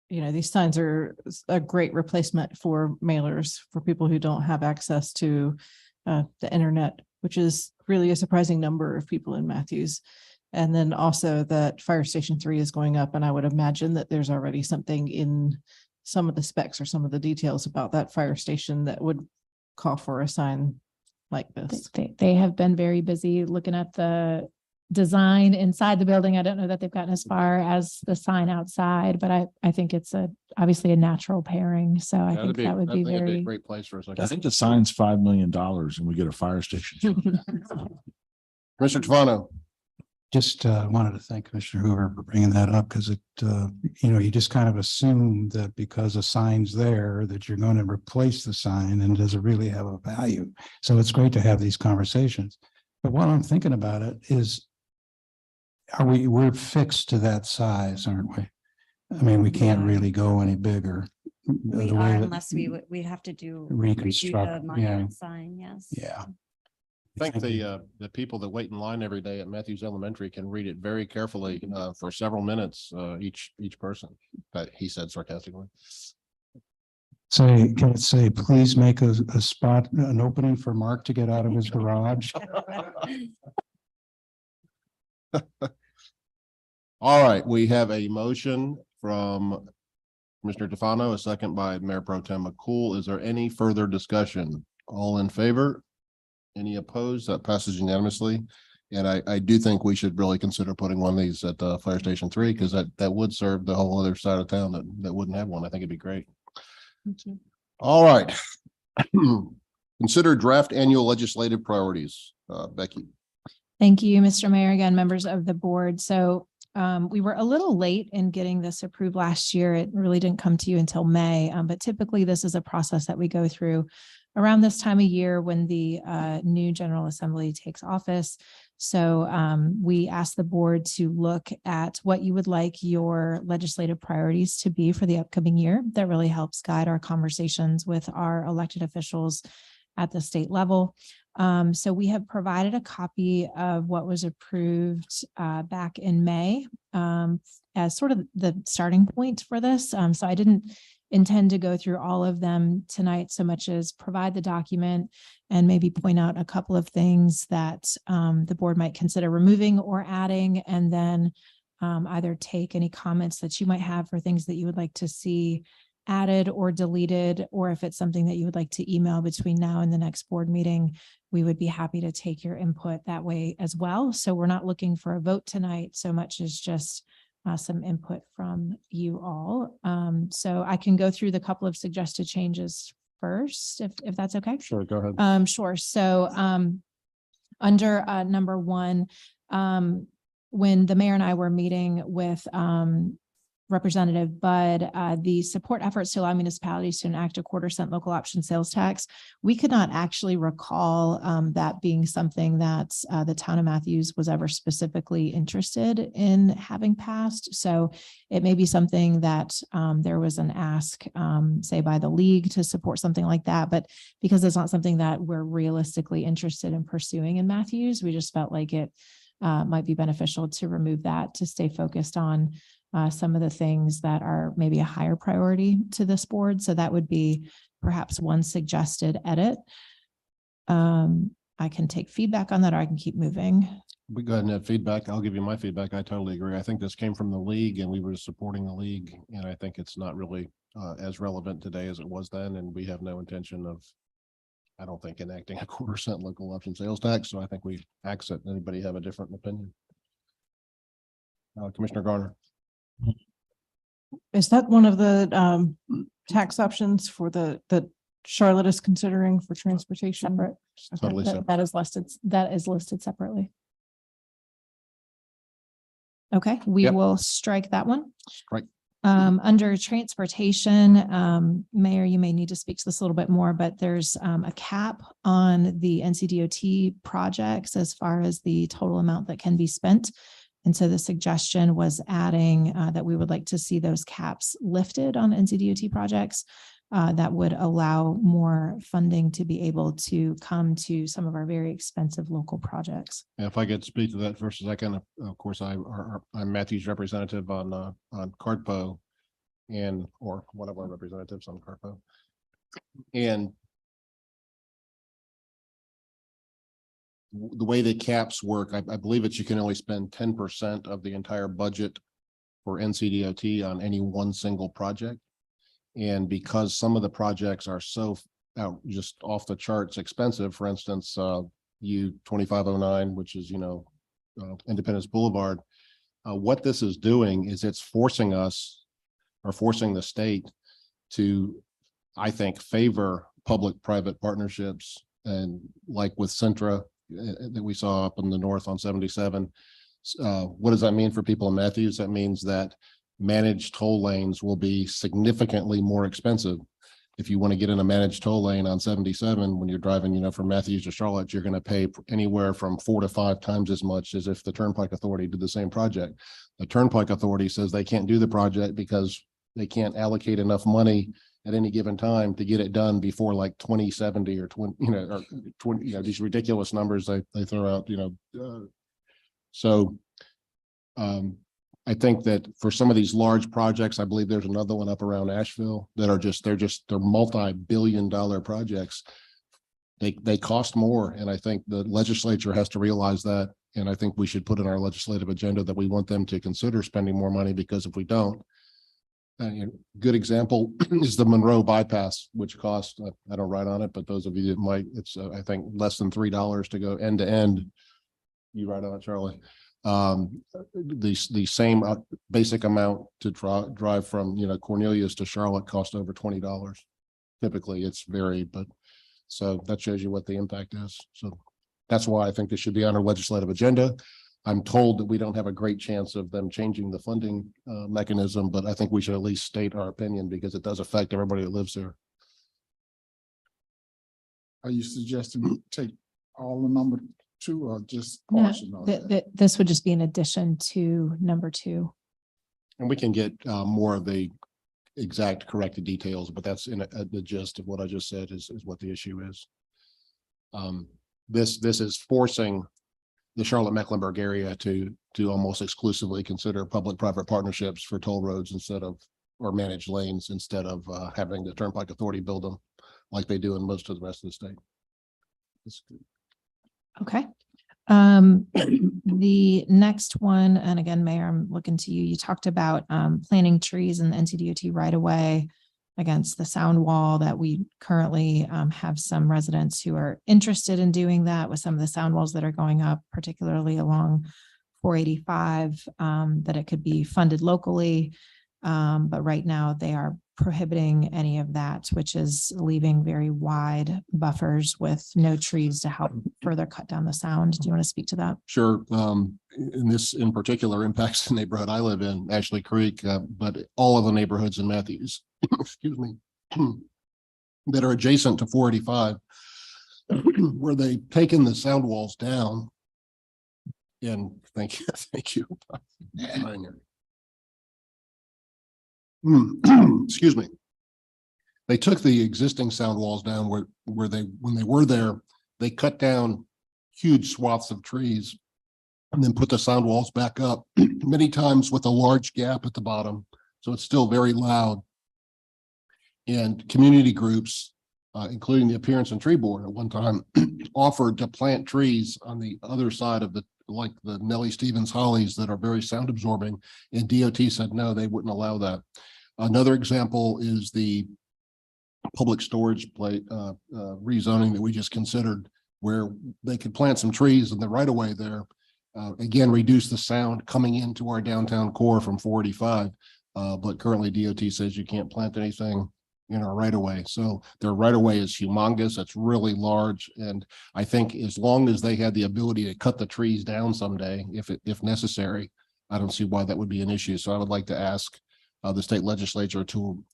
you know, these signs are a great replacement for mailers for people who don't have access to the internet, which is really a surprising number of people in Matthews. And then also that Fire Station 3 is going up, and I would imagine that there's already something in some of the specs or some of the details about that fire station that would call for a sign like this. They have been very busy looking at the design inside the building. I don't know that they've gotten as far as the sign outside, but I think it's obviously a natural pairing. So I think that would be a very great place for us. I think the sign's $5 million and we get a fire station. Commissioner Tavano. Just wanted to thank Commissioner Hoover for bringing that up, because it, you know, you just kind of assume that because a sign's there, that you're going to replace the sign, and does it really have a value? So it's great to have these conversations. But while I'm thinking about it is, we're fixed to that size, aren't we? I mean, we can't really go any bigger. We The are, way that- unless we'd have to do. Reconstruct, redo the yeah. monument sign, yes. Yeah. I think the people that wait in line every day at Matthews Elementary can read it very carefully for several minutes, each person, but he said sarcastically. Say, can it say, please make a spot, an opening for Mark to get out of his garage? All right, we have a motion from Commissioner Tefano, a second by Mayor Pro Tem McCool. Is there any further discussion? All in favor? Any opposed? That passes unanimously. And I do think we should really consider putting one of these at Fire Station 3, because that would serve the whole other side of town that wouldn't have one. I think it'd be great. Thank you. All right. Consider draft annual legislative priorities. Becky. Thank you, Mr. Mayor, again, members of the board. So we were a little late in getting this approved last year. It really didn't come to you until May, but typically this is a process that we go through around this time of year when the new General Assembly takes office. So we asked the board to look at what you would like your legislative priorities to be for the upcoming year. That really helps guide our conversations with our elected officials at the state level. So we have provided a copy of what was approved back in May as sort of the starting point for this. So I didn't intend to go through all of them tonight so much as provide the document and maybe point out a couple of things that the board might consider removing or adding, and then either take any comments that you might have for things that you would like to see added or deleted, or if it's something that you would like to email between now and the next board meeting, we would be happy to take your input that way as well. So we're not looking for a vote tonight so much as just some input from you all. So I can go through the couple of suggested changes first, if that's okay. Sure, go ahead. Sure. So under number 1, when the mayor and I were meeting with Representative Budd, the support efforts to allow municipalities to enact a 1/4-cent local option sales tax, we could not actually recall that being something that the town of Matthews was ever specifically interested in having passed. So it may be something that there was an ask, say by the league, to support something like that. But because it's not something that we're realistically interested in pursuing in Matthews, we just felt like it might be beneficial to remove that, to stay focused on some of the things that are maybe a higher priority to this board. So that would be perhaps one suggested edit. I can take feedback on that, or I can keep moving. We go ahead and have feedback. I'll give you my feedback. I totally agree. I think this came from the league and we were supporting the league. And I think it's not really as relevant today as it was then. And we have no intention of I don't think enacting a 1/4% local option sales tax, so I think we axe it. Anybody have a different opinion? Commissioner Garner. Is that one of the tax options for that Charlotte is considering for transportation? Separate. Totally separate. That is listed separately. Okay, we Yep. will strike that one. Strike. Under transportation, Mayor, you may need to speak to this a little bit more, but there's a cap on the NCDOT projects as far as the total amount that can be spent. And so the suggestion was adding that we would like to see those caps lifted on NCDOT projects. That would allow more funding to be able to come to some of our very expensive local projects. If I could speak to that for a second, of course, I'm Matthew's representative on CARDPO or one of our representatives on CARDPO. And the way the caps work, I believe you can only spend 10% of the entire budget for NCDOT on any one single project. And because some of the projects are so just off the charts expensive, for instance, U-2509, which is, Independence Boulevard, what this is doing is it's forcing us or forcing the state to, I think, favor public-private partnerships. And like with Centra that we saw up in the north on 77, what does that mean for people in Matthews? That means that managed toll lanes will be significantly more expensive. If you want to get in a managed toll lane on 77, when you're driving, from Matthews to Charlotte, you're going to pay anywhere from 4 to 5 times as much as if the Turnpike Authority did the same project. The Turnpike Authority says they can't do the project because they can't allocate enough money at any given time to get it done before like 2070 or 20, or 20, these ridiculous numbers they throw out, so I think that for some of these large projects, I believe there's another one up around Asheville that are they're multi-billion-dollar projects. They cost more. And I think the legislature has to realize that. And I think we should put in our legislative agenda that we want them to consider spending more money, because if we don't, good example is the Monroe bypass, which cost, I don't write on it, but those of you that might, it's I think less than $3 to go end to end. You write on it, Charlie. The same basic amount to drive from Cornelius to Charlotte cost over $20. Typically it's varied, but so that shows you what the impact is. So that's why I think this should be on our legislative agenda. I'm told that we don't have a great chance of them changing the funding mechanism, but I think we should at least state our opinion because it does affect everybody that lives there. Are you suggesting we take all the number 2 or just portion of it? This would just be an addition to number 2. And we can get more of the exact corrected details, but that's in the gist of what I just said is what the issue is. This is forcing the Charlotte-Mecklenburg area to almost exclusively consider public-private partnerships for toll roads or managed lanes instead of having the Turnpike Authority build them like they do in most of the rest of the state. Okay. The next one, and again, Mayor, I'm looking to you. You talked about planting trees in the NCDOT right away against the sound wall that we currently have some residents who are interested in doing that with some of the sound walls that are going up, particularly along 485, that it could be funded locally. But right now they are prohibiting any of that, which is leaving very wide buffers with no trees to help further cut down the sound. Do you want to speak to that? Sure. And this in particular impacts the neighborhood I live in, Ashley Creek, but all of the neighborhoods in Matthews, excuse me, that are adjacent to 485, where they've taken the sound walls down. And thank you. Excuse me. They took the existing sound walls down when they were there, they cut down huge swaths of trees and then put the sound walls back up, many times with a large gap at the bottom. So it's still very loud. And community groups, including the Appearance and Tree Board at one time, offered to plant trees on the other side of like the Nellie Stevens hollies that are very sound absorbing, and DOT said no, they wouldn't allow that. Another example is the public storage rezoning that we just considered, where they could plant some trees in the right of way there. Again, reduce the sound coming into our downtown core from 485. But currently DOT says you can't plant anything in our right of way. So their right of way is humongous. It's really large. And I think as long as they had the ability to cut the trees down someday, if necessary, I don't see why that would be an issue. So I would like to ask the state legislature to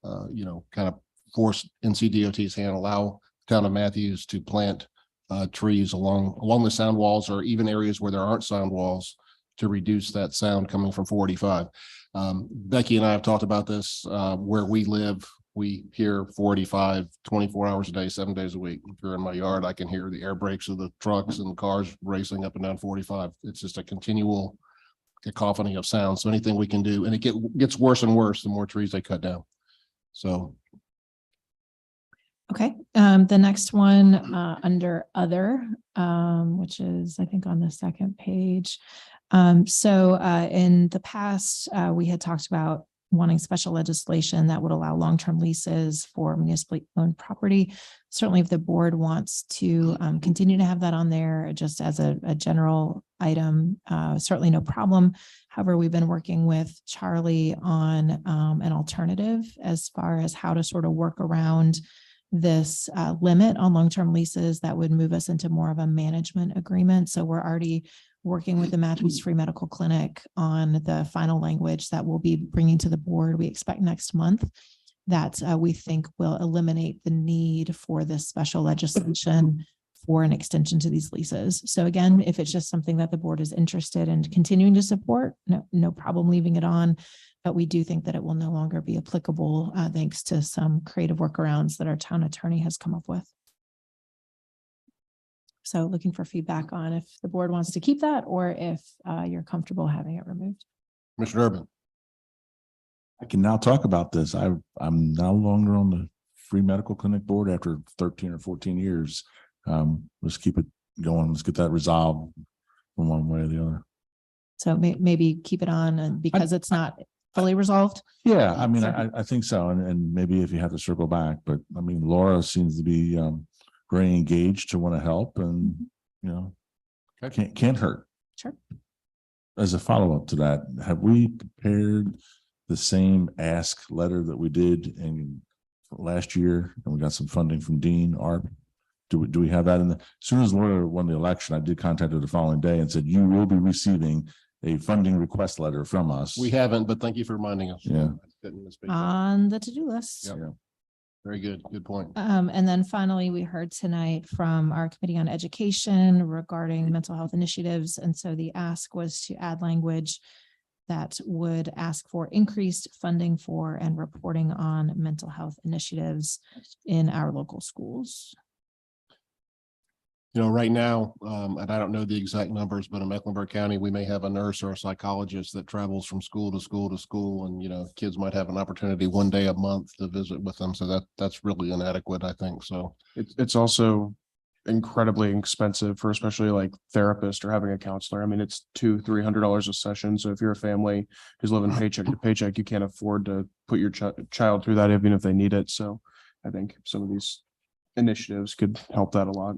kind of force NCDOT's hand, allow the town of Matthews to plant trees along the sound walls, or even areas where there aren't sound walls, to reduce that sound coming from 485. Becky and I have talked about this. Where we live, we hear 485 24 hours a day, 7 days a week. If you're in my yard, I can hear the air brakes of the trucks and the cars racing up and down 45. It's just a continual cacophony of sound. So anything we can do, and it gets worse and worse the more trees they cut down. So. Okay, the next one under other, which is, I think, on the second page. So in the past, we had talked about wanting special legislation that would allow long-term leases for municipally owned property. Certainly, if the board wants to continue to have that on there just as a general item, certainly no problem. However, we've been working with Charlie on an alternative as far as how to sort of work around this limit on long-term leases that would move us into more of a management agreement. So we're already working with the Matthews Free Medical Clinic on the final language that we'll be bringing to the board. We expect next month, that we think will eliminate the need for this special legislation for an extension to these leases. So again, if it's just something that the board is interested in continuing to support, no problem leaving it on. But we do think that it will no longer be applicable thanks to some creative workarounds that our town attorney has come up with. So looking for feedback on if the board wants to keep that, or if you're comfortable having it removed. Commissioner Urban. I can now talk about this. I'm no longer on the Free Medical Clinic board after 13 or 14 years. Let's keep it going. Let's get that resolved from one way or the other. So maybe keep it on, and because it's not fully resolved. Yeah, I mean, I think so. And maybe if you have to circle back, but I mean, Laura seems to be very engaged to want to help, and can't hurt. Sure. As a follow-up to that, have we prepared the same ask letter that we did in last year, and we got some funding from Dean Arp? Do we have that in the, as soon as Laura won the election, I did contact her the following day and said, you will be receiving a funding request letter from us. We haven't, but thank you for reminding us. Yeah. On the to-do list. Yep. Yeah. Very good. Good point. And then finally, we heard tonight from our Committee on Education regarding mental health initiatives. And so the ask was to add language that would ask for increased funding for and reporting on mental health initiatives in our local schools. Right now, and I don't know the exact numbers, but in Mecklenburg County, we may have a nurse or a psychologist that travels from school to school to school. And, kids might have an opportunity one day a month to visit with them. So that's really inadequate, I think. So It's also incredibly expensive for especially like therapists or having a counselor. I mean, it's $200-300 a session. So if you're a family who's living paycheck to paycheck, you can't afford to put your child through that, even if they need it. So I think some of these initiatives could help that a lot.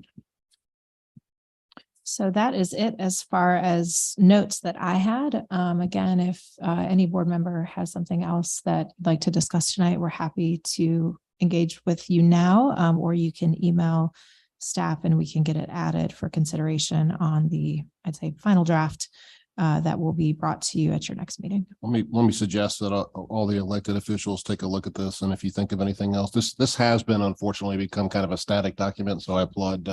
So that is it as far as notes that I had. Again, if any board member has something else that you'd like to discuss tonight, we're happy to engage with you now, or you can email staff and we can get it added for consideration on the, I'd say, final draft that will be brought to you at your next meeting. let me suggest that all the elected officials take a look at this. And if you think of anything else, this has been unfortunately become kind of a static document. So I applaud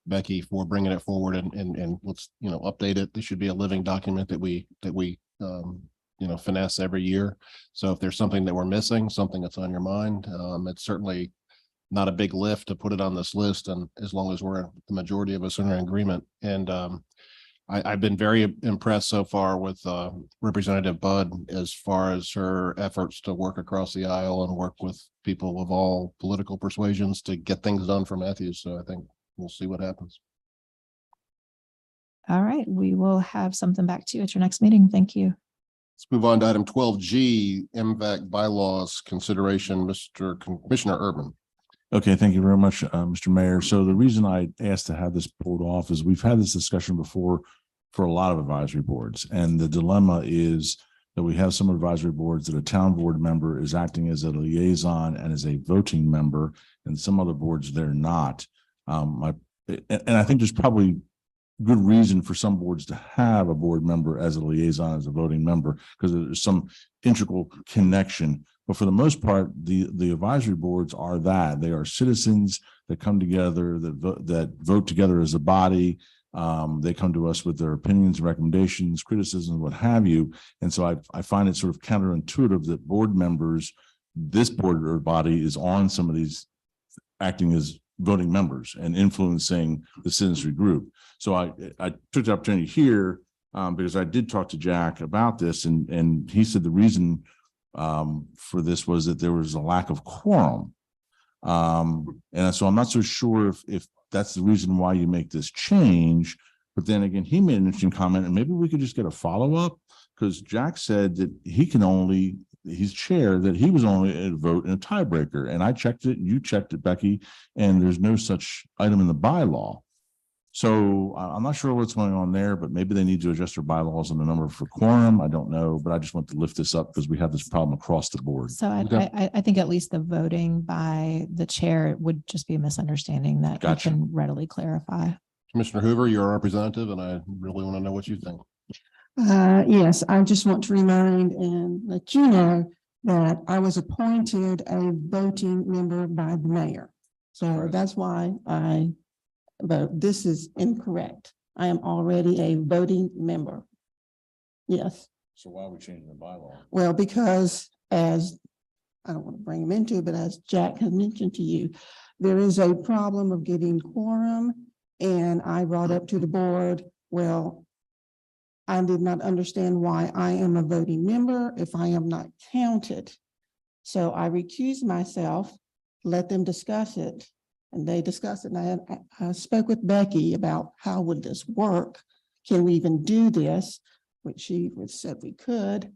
Becky for bringing it forward and let's, update it. This should be a living document that we finesse every year. So if there's something that we're missing, something that's on your mind, it's certainly not a big lift to put it on this list. And as long as the majority of us are in agreement. And I've been very impressed so far with Representative Budd as far as her efforts to work across the aisle and work with people of all political persuasions to get things done for Matthews. So I think we'll see what happens. All right, we will have something back to you at your next meeting. Thank you. Let's move on to item 12G, MVAC bylaws consideration, Commissioner Urban. Okay, thank you very much, Mr. Mayor. So the reason I asked to have this pulled off is we've had this discussion before for a lot of advisory boards. And the dilemma is that we have some advisory boards that a town board member is acting as a liaison and as a voting member, and some other boards they're not. And I think there's probably good reason for some boards to have a board member as a liaison, as a voting member, because there's some integral connection. But for the most part, the advisory boards are that they are citizens that come together, that vote together as a body. They come to us with their opinions, recommendations, criticisms, what have you. And so I find it sort of counterintuitive that board members, this board or body is on some of these acting as voting members and influencing the citizenry group. So I took the opportunity here because I did talk to Jack about this, and he said the reason for this was that there was a lack of quorum. And so I'm not so sure if that's the reason why you make this change. But then again, he made an interesting comment, and maybe we could just get a follow-up, because Jack said that he's chair, that he was only a vote in a tiebreaker. And I checked it, you checked it, Becky, and there's no such item in the bylaw. So I'm not sure what's going on there, but maybe they need to adjust their bylaws on the number for quorum. I don't know, but I just want to lift this up because we have this problem across the board. So I think at least the voting by the chair would just be a misunderstanding that Gotcha. we can readily clarify. Commissioner Hoover, you're a representative, and I really want to know what you think. Yes, I just want to remind and let you know that I was appointed a voting member by the mayor. So that's why but this is incorrect. I am already a voting member. Yes. So why are we changing the bylaw? Well, because as I don't want to bring him into it, but as Jack has mentioned to you, there is a problem of getting quorum. And I brought up to the board, well, I did not understand why I am a voting member if I am not counted. So I recused myself, let them discuss it. And they discussed it. And I spoke with Becky about how would this work? Can we even do this? Which she said we could.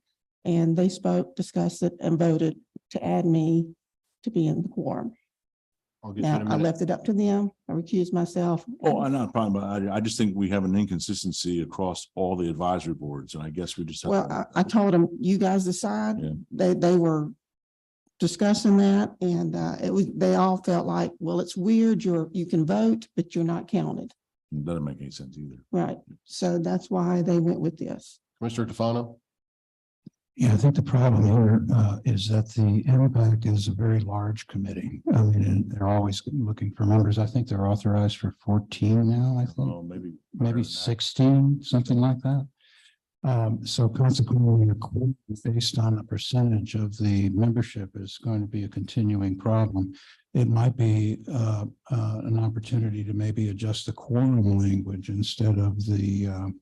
And they discussed it, and voted to add me to be in the quorum. Now, I left it up to them. I recused myself. Oh, I'm not a problem, but I just think we have an inconsistency across all the advisory boards, and I guess we just have Well, I told them, you guys decide. Yeah. They were discussing that, and they all felt like, well, it's weird. You can vote, but you're not counted. It doesn't make any sense either. Right. So that's why they went with this. Commissioner Tufano? Yeah, I think the problem here is that the MPAC is a very large committee. I mean, and they're always looking for members. I think they're authorized for 14 now, I think. Oh, Maybe 16, something like that. So consequently, based on the percentage of the membership is going to be a continuing problem. It might be an opportunity to maybe adjust the quorum language instead of the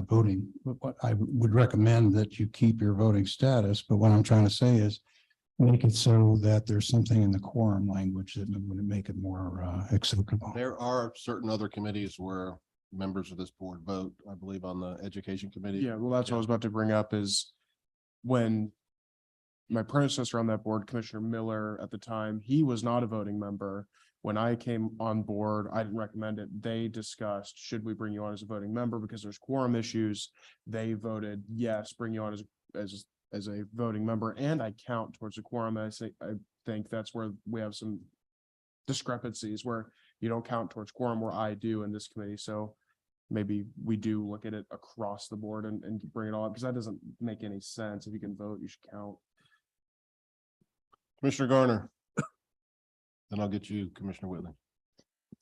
voting. What I would recommend that you keep your voting status, but what I'm trying to say is make it so that there's something in the quorum language that would make it more acceptable. There are certain other committees where members of this board vote, I believe on the education committee. Yeah, well, that's what I was about to bring up is when my predecessor on that board, Commissioner Miller, at the time, he was not a voting member. When I came on board, I didn't recommend it. They discussed, should we bring you on as a voting member because there's quorum issues? They voted, yes, bring you on as a voting member, and I count towards the quorum. I think that's where we have some discrepancies where you don't count towards quorum where I do in this committee. So maybe we do look at it across the board and bring it all up, because that doesn't make any sense. If you can vote, you should count. Commissioner Garner. Then I'll get you, Commissioner Whitley.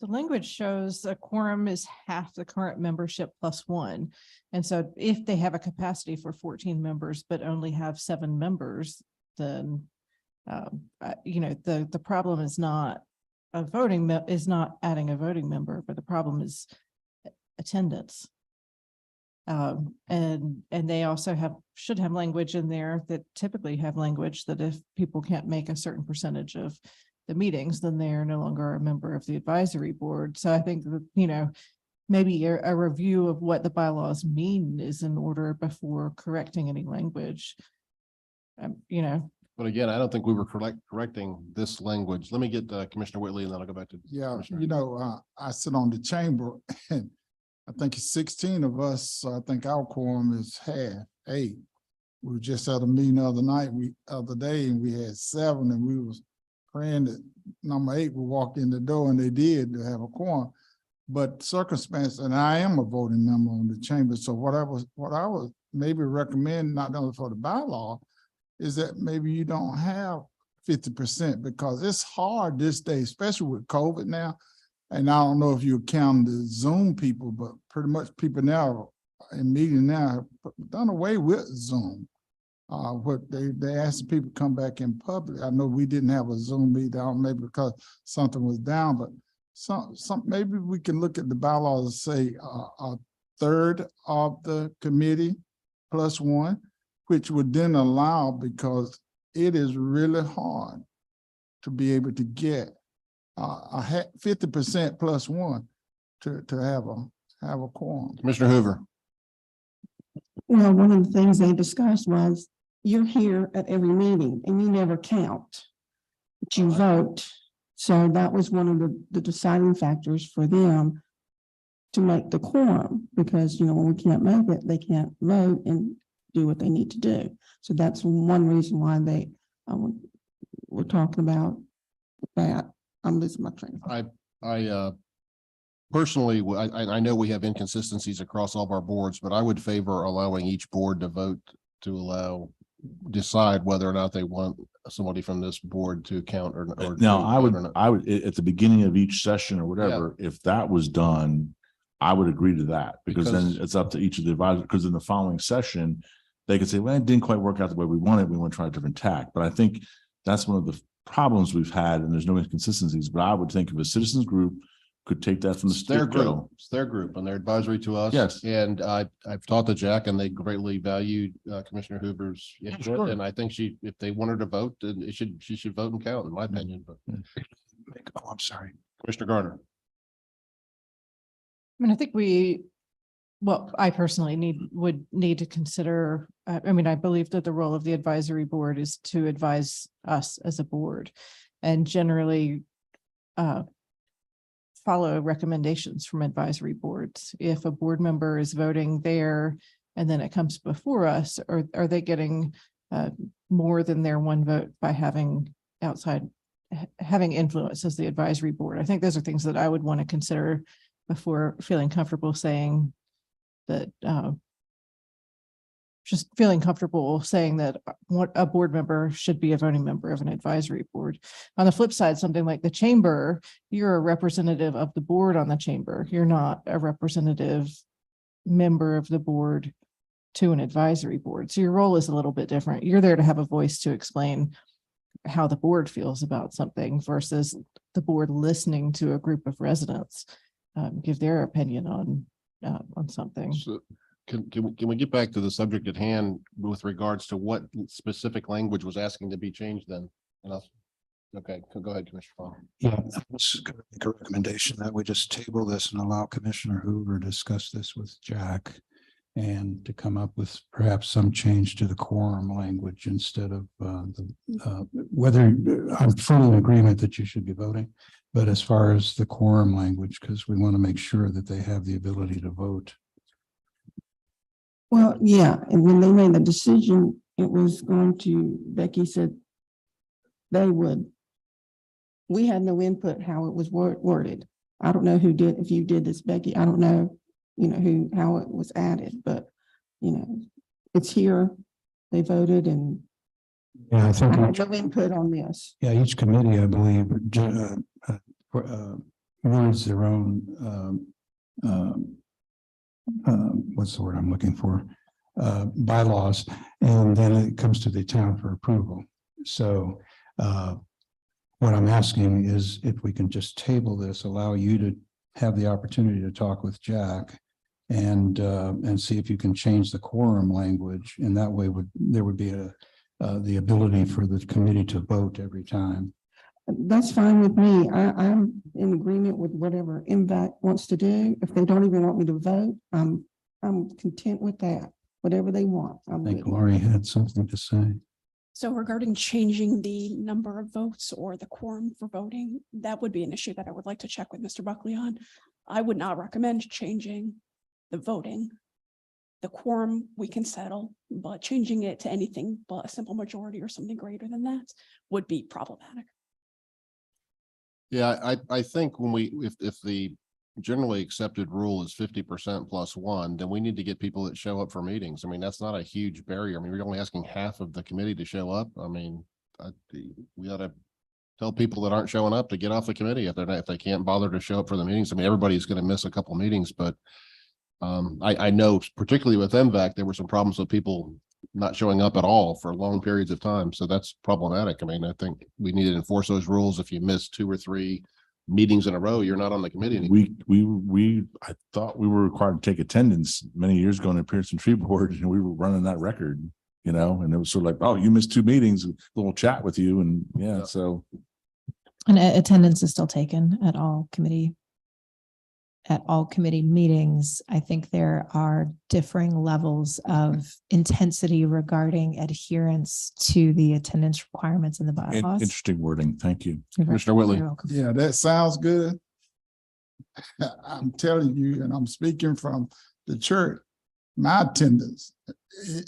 The language shows a quorum is half the current membership plus one. And so if they have a capacity for 14 members, but only have 7 members, then, the problem is not not adding a voting member, but the problem is attendance. And they also should have language in there that typically have language that if people can't make a certain percentage of the meetings, then they are no longer a member of the advisory board. So I think that, maybe a review of what the bylaws mean is in order before correcting any language. You know, But again, I don't think we were correcting this language. Let me get Commissioner Whitley and then I'll go back to. Yeah, Commissioner. you know, I sit on the chamber and I think it's 16 of us. So I think our quorum is half, 8. We were just at a meeting the other day, and we had 7, and we was praying that number 8 would walk in the door, and they did to have a quorum. But circumstance, and I am a voting member on the chamber. So what I was maybe recommend, not only for the bylaw, is that maybe you don't have 50% because it's hard this day, especially with COVID now. And I don't know if you count the Zoom people, but pretty much people now in meeting now have done away with Zoom. What they asked people to come back in public. I know we didn't have a Zoom meeting, maybe because something was down, but maybe we can look at the bylaws and say a third of the committee plus 1, which would then allow, because it is really hard to be able to get 50% plus 1 to have a quorum. Commissioner Hoover. Well, one of the things they discussed was you're here at every meeting and you never count, but you vote. So that was one of the deciding factors for them to make the quorum, because, you know, when we can't make it, they can't vote and do what they need to do. So that's one reason why they were talking about that. I'm losing my train of thought. I personally, I know we have inconsistencies across all of our boards, but I would favor allowing each board to vote to decide whether or not they want somebody from this board to count or Now, to I vote would, or not. at the beginning of each session or whatever, if that was done, I would agree to that, because then it's up to each of the advisors, because in the following session, they could say, well, it didn't quite work out the way we wanted. We want to try a different tack. But I think that's one of the problems we've had, and there's no inconsistencies. But I would think if a citizens group could take that from the It's their group. get-go. It's their group and their advisory to us. Yes. And I've talked to Jack and they greatly valued Commissioner Hoover's input. Sure. And I think if they want her to vote, then she should vote and count, in my opinion, but. Oh, I'm sorry. Commissioner Garner. I mean, I think I personally would need to consider, I mean, I believe that the role of the advisory board is to advise us as a board and generally follow recommendations from advisory boards. If a board member is voting there and then it comes before us, or are they getting more than their one vote by having influence as the advisory board? I think those are things that I would want to consider before feeling comfortable saying that, just feeling comfortable saying that a board member should be a voting member of an advisory board. On the flip side, something like the chamber, you're a representative of the board on the chamber. You're not a representative member of the board to an advisory board. So your role is a little bit different. You're there to have a voice to explain how the board feels about something versus the board listening to a group of residents give their opinion on something. So can we get back to the subject at hand with regards to what specific language was asking to be changed then? Okay, go ahead, Commissioner Fong. Yeah, I was going to make a recommendation that we just table this and allow Commissioner Hoover to discuss this with Jack and to come up with perhaps some change to the quorum language instead of whether I'm fully in agreement that you should be voting, but as far as the quorum language, because we want to make sure that they have the ability to vote. Well, yeah, and when they made the decision, it was going to, Becky said we had no input how it was worded. I don't know who did, if you did this, Becky, I don't know, how it was added, but, it's here, they voted and Yeah, I I think had no input on this. yeah, each committee, I believe, words their own what's the word I'm looking for? Bylaws, and then it comes to the town for approval. So what I'm asking is if we can just table this, allow you to have the opportunity to talk with Jack and see if you can change the quorum language, and that way there would be the ability for the committee to vote every time. That's fine with me. I'm in agreement with whatever MVAC wants to do. If they don't even want me to vote, I'm content with that. Whatever they want. I think Lori had something to say. So regarding changing the number of votes or the quorum for voting, that would be an issue that I would like to check with Mr. Buckley on. I would not recommend changing the voting. The quorum we can settle, but changing it to anything but a simple majority or something greater than that would be problematic. Yeah, I think when if the generally accepted rule is 50% plus one, then we need to get people that show up for meetings. I mean, that's not a huge barrier. I mean, we're only asking half of the committee to show up. I mean, we ought to tell people that aren't showing up to get off the committee if they can't bother to show up for the meetings. I mean, everybody's going to miss a couple meetings, but I know particularly with MVAC, there were some problems with people not showing up at all for long periods of time. So that's problematic. I mean, I think we need to enforce those rules. If you miss 2 or 3 meetings in a row, you're not on the committee anymore. I thought we were required to take attendance many years ago in the Appearance and Tree Board, and we were running that record, you know, and it was sort of like, oh, you missed 2 meetings, a little chat with you. And yeah. So. And attendance is still taken at all committee meetings. I think there are differing levels of intensity regarding adherence to the attendance requirements in the bylaws. Interesting wording. Thank you. Commissioner Whitley. Yeah, that sounds good. I'm telling you, and I'm speaking from the church, my attendance,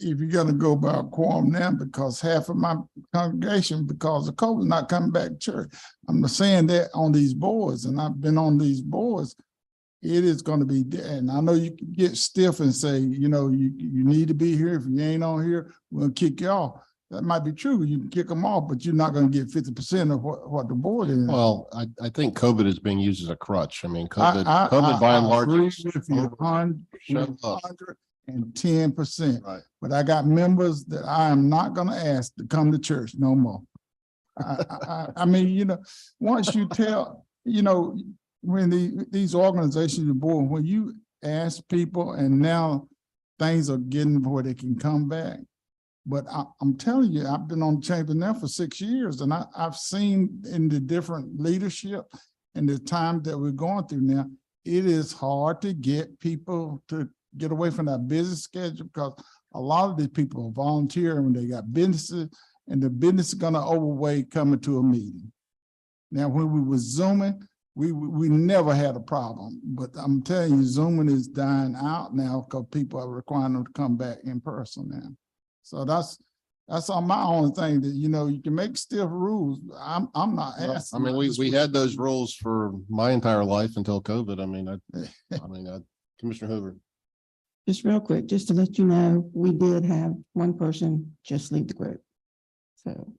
if you're going to go by a quorum now, because half of my congregation, because of COVID, not coming back to church. I'm saying that on these boards, and I've been on these boards, it is going to be there. And I know you can get stiff and say, you know, you need to be here. If you ain't on here, we'll kick you off. That might be true. You can kick them off, but you're not going to get 50% of what the board is. Well, I think COVID is being used as a crutch. I mean, COVID by and large. Agree with you 110%. Right. But I got members that I am not going to ask to come to church no more. I mean, you know, once you tell, you know, when these organizations are born, when you ask people and now things are getting where they can come back. But I'm telling you, I've been on chamber now for 6 years, and I've seen in the different leadership and the time that we're going through now, it is hard to get people to get away from that busy schedule, because a lot of these people are volunteering when they got businesses, and the business is going to overweigh coming to a meeting. Now, when we were Zooming, we never had a problem, but I'm telling you, Zooming is dying out now because people are requiring them to come back in person now. So that's on my only thing, that, you know, you can make stiff rules. I'm not asking. I mean, we had those rules for my entire life until COVID. I mean, Commissioner Hoover. Just real quick, just to let you know, we did have one person just leave the group. So.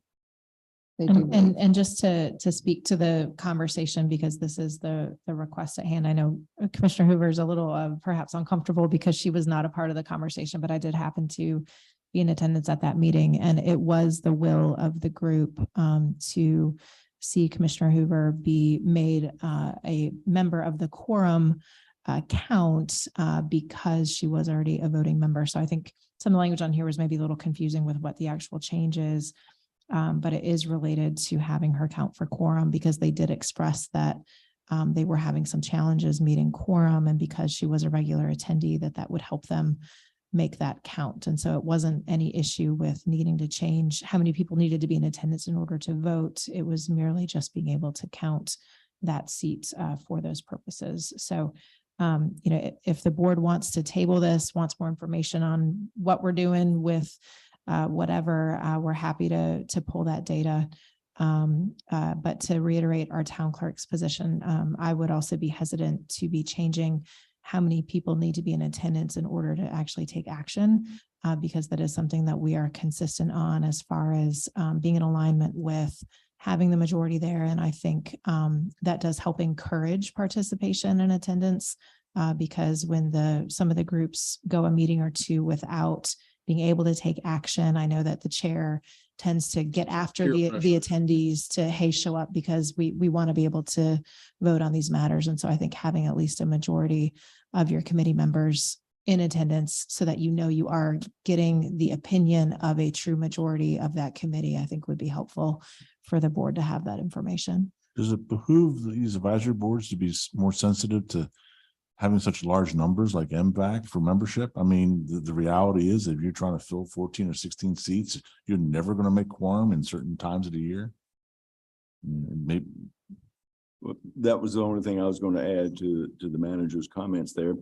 And just to speak to the conversation, because this is the request at hand. I know Commissioner Hoover is a little perhaps uncomfortable because she was not a part of the conversation, but I did happen to be in attendance at that meeting, and it was the will of the group to see Commissioner Hoover be made a member of the quorum count because she was already a voting member. So I think some of the language on here was maybe a little confusing with what the actual change is. But it is related to having her count for quorum, because they did express that they were having some challenges meeting quorum, and because she was a regular attendee, that would help them make that count. And so it wasn't any issue with needing to change how many people needed to be in attendance in order to vote. It was merely just being able to count that seat for those purposes. So, you know, if the board wants to table this, wants more information on what we're doing with whatever, we're happy to pull that data. But to reiterate our town clerk's position, I would also be hesitant to be changing how many people need to be in attendance in order to actually take action, because that is something that we are consistent on as far as being in alignment with having the majority there. And I think that does help encourage participation and attendance, because when some of the groups go a meeting or two without being able to take action, I know that the chair tends to get after the attendees to, hey, show up, because we want to be able to vote on these matters. And so I think having at least a majority of your committee members in attendance so that you know you are getting the opinion of a true majority of that committee, I think would be helpful for the board to have that information. Does it behoove these advisory boards to be more sensitive to having such large numbers like MVAC for membership? I mean, the reality is if you're trying to fill 14 or 16 seats, you're never going to make quorum in certain times of the year. Maybe. Well, that was the only thing I was going to add to the manager's comments there.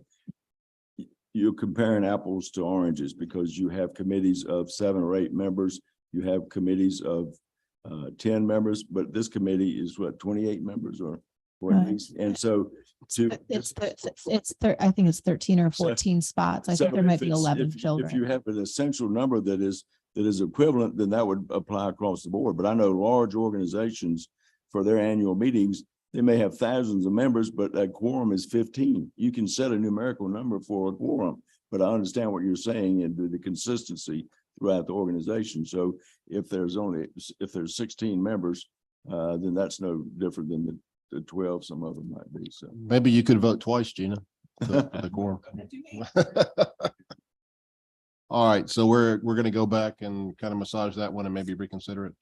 You're comparing apples to oranges because you have committees of 7 or 8 members. You have committees of 10 members, but this committee is what, 28 members or at least. And so I think it's 13 or 14 spots. I think there might be 11 children. If you have an essential number that is equivalent, then that would apply across the board. But I know large organizations for their annual meetings, they may have thousands of members, but a quorum is 15. You can set a numerical number for a quorum, but I understand what you're saying and the consistency throughout the organization. So if there's 16 members, then that's no different than the 12 some of them might be. So Maybe you could vote twice, Gina. For the quorum. All right, so we're going to go back and kind of massage that one and maybe reconsider it.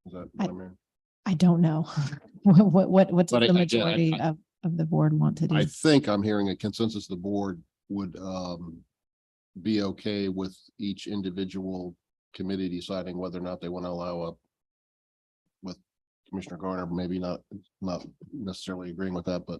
Is that what I'm hearing? I don't know. What's But the I- majority of the board want to do? I think I'm hearing a consensus. The board would be okay with each individual committee deciding whether or not they want to allow with Commissioner Garner, maybe not necessarily agreeing with that, but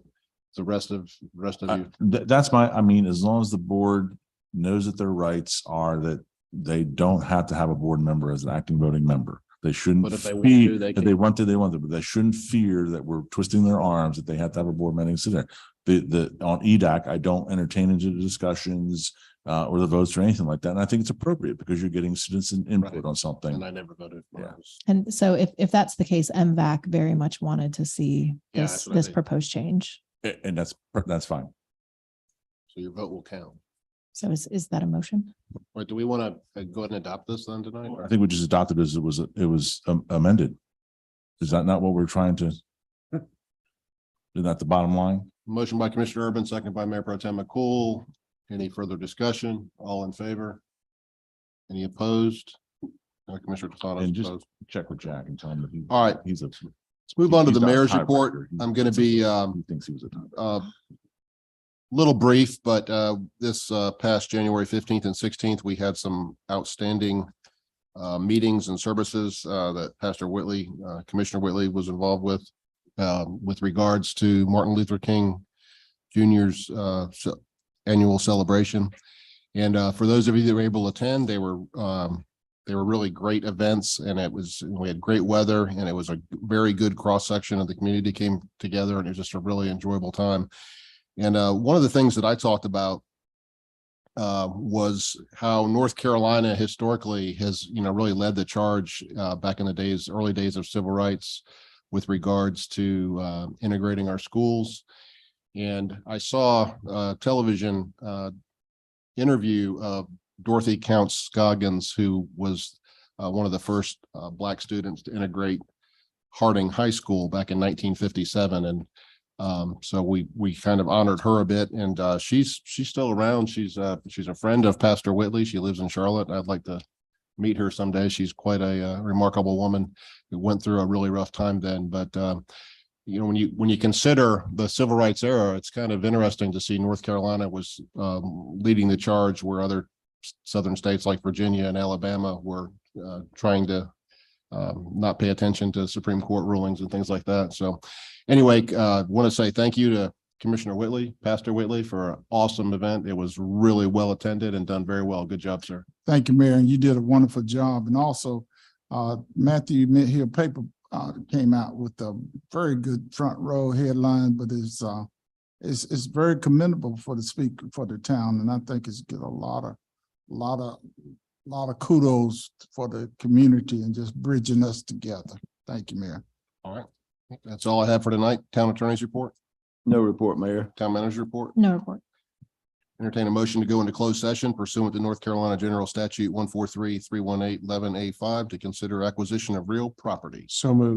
the rest of you. That's I mean, as long as the board knows that their rights are that they don't have to have a board member as an acting voting member. They shouldn't But if they want fear to, they that can. they want to, but they shouldn't fear that we're twisting their arms, that they have to have a board meeting sit there. On EDAC, I don't entertain into the discussions or the votes or anything like that. And I think it's appropriate because you're getting citizen input on something. And I never voted for it. And so if that's the case, MVAC very much wanted to see Yeah, this, that's what I this think. proposed change. And that's fine. So your vote will count. So is that a motion? Or do we want to go ahead and adopt this then tonight? I think we just adopted as it was amended. Is that not what we're trying to? Is that the bottom line? Motion by Commissioner Urban, second by Mayor Pro Tem McCool. Any further discussion? All in favor? Any opposed? Commissioner Casado And just opposed. check with Jack and tell him that All right. he's a. Let's move on to he's the not a mayor's tiebreaker. report. I'm going to be He thinks he was a tiebreaker. little brief, but this past January 15th and 16th, we had some outstanding meetings and services that Pastor Whitley, Commissioner Whitley was involved with regards to Martin Luther King Jr.'s annual celebration. And for those of you that were able to attend, they were really great events, and we had great weather, and it was a very good cross section of the community came together, and it was just a really enjoyable time. And one of the things that I talked about was how North Carolina historically has, really led the charge back in the early days of civil rights with regards to integrating our schools. And I saw a television interview of Dorothy Count Scoggins, who was one of the first Black students to integrate Harding High School back in 1957. And so we kind of honored her a bit, and she's still around. She's a friend of Pastor Whitley. She lives in Charlotte. I'd like to meet her someday. She's quite a remarkable woman who went through a really rough time then. But when you consider the civil rights era, it's kind of interesting to see North Carolina was leading the charge where other southern states like Virginia and Alabama were trying to not pay attention to Supreme Court rulings and things like that. So anyway, want to say thank you to Commissioner Whitley, Pastor Whitley, for an awesome event. It was really well attended and done very well. Good job, sir. Thank you, Mayor. And you did a wonderful job. And also, Matthew Mid-Hill paper came out with a very good front row headline, but it's very commendable for the speaker for the town. And I think it's get a lot of kudos for the community and just bridging us together. Thank you, Mayor. All right. That's all I have for tonight. Town attorney's report. No report, Mayor. Town manager's report. No report. Entertain a motion to go into closed session pursuant to North Carolina General Statute 143-318-11A5 to consider acquisition of real property. So moved.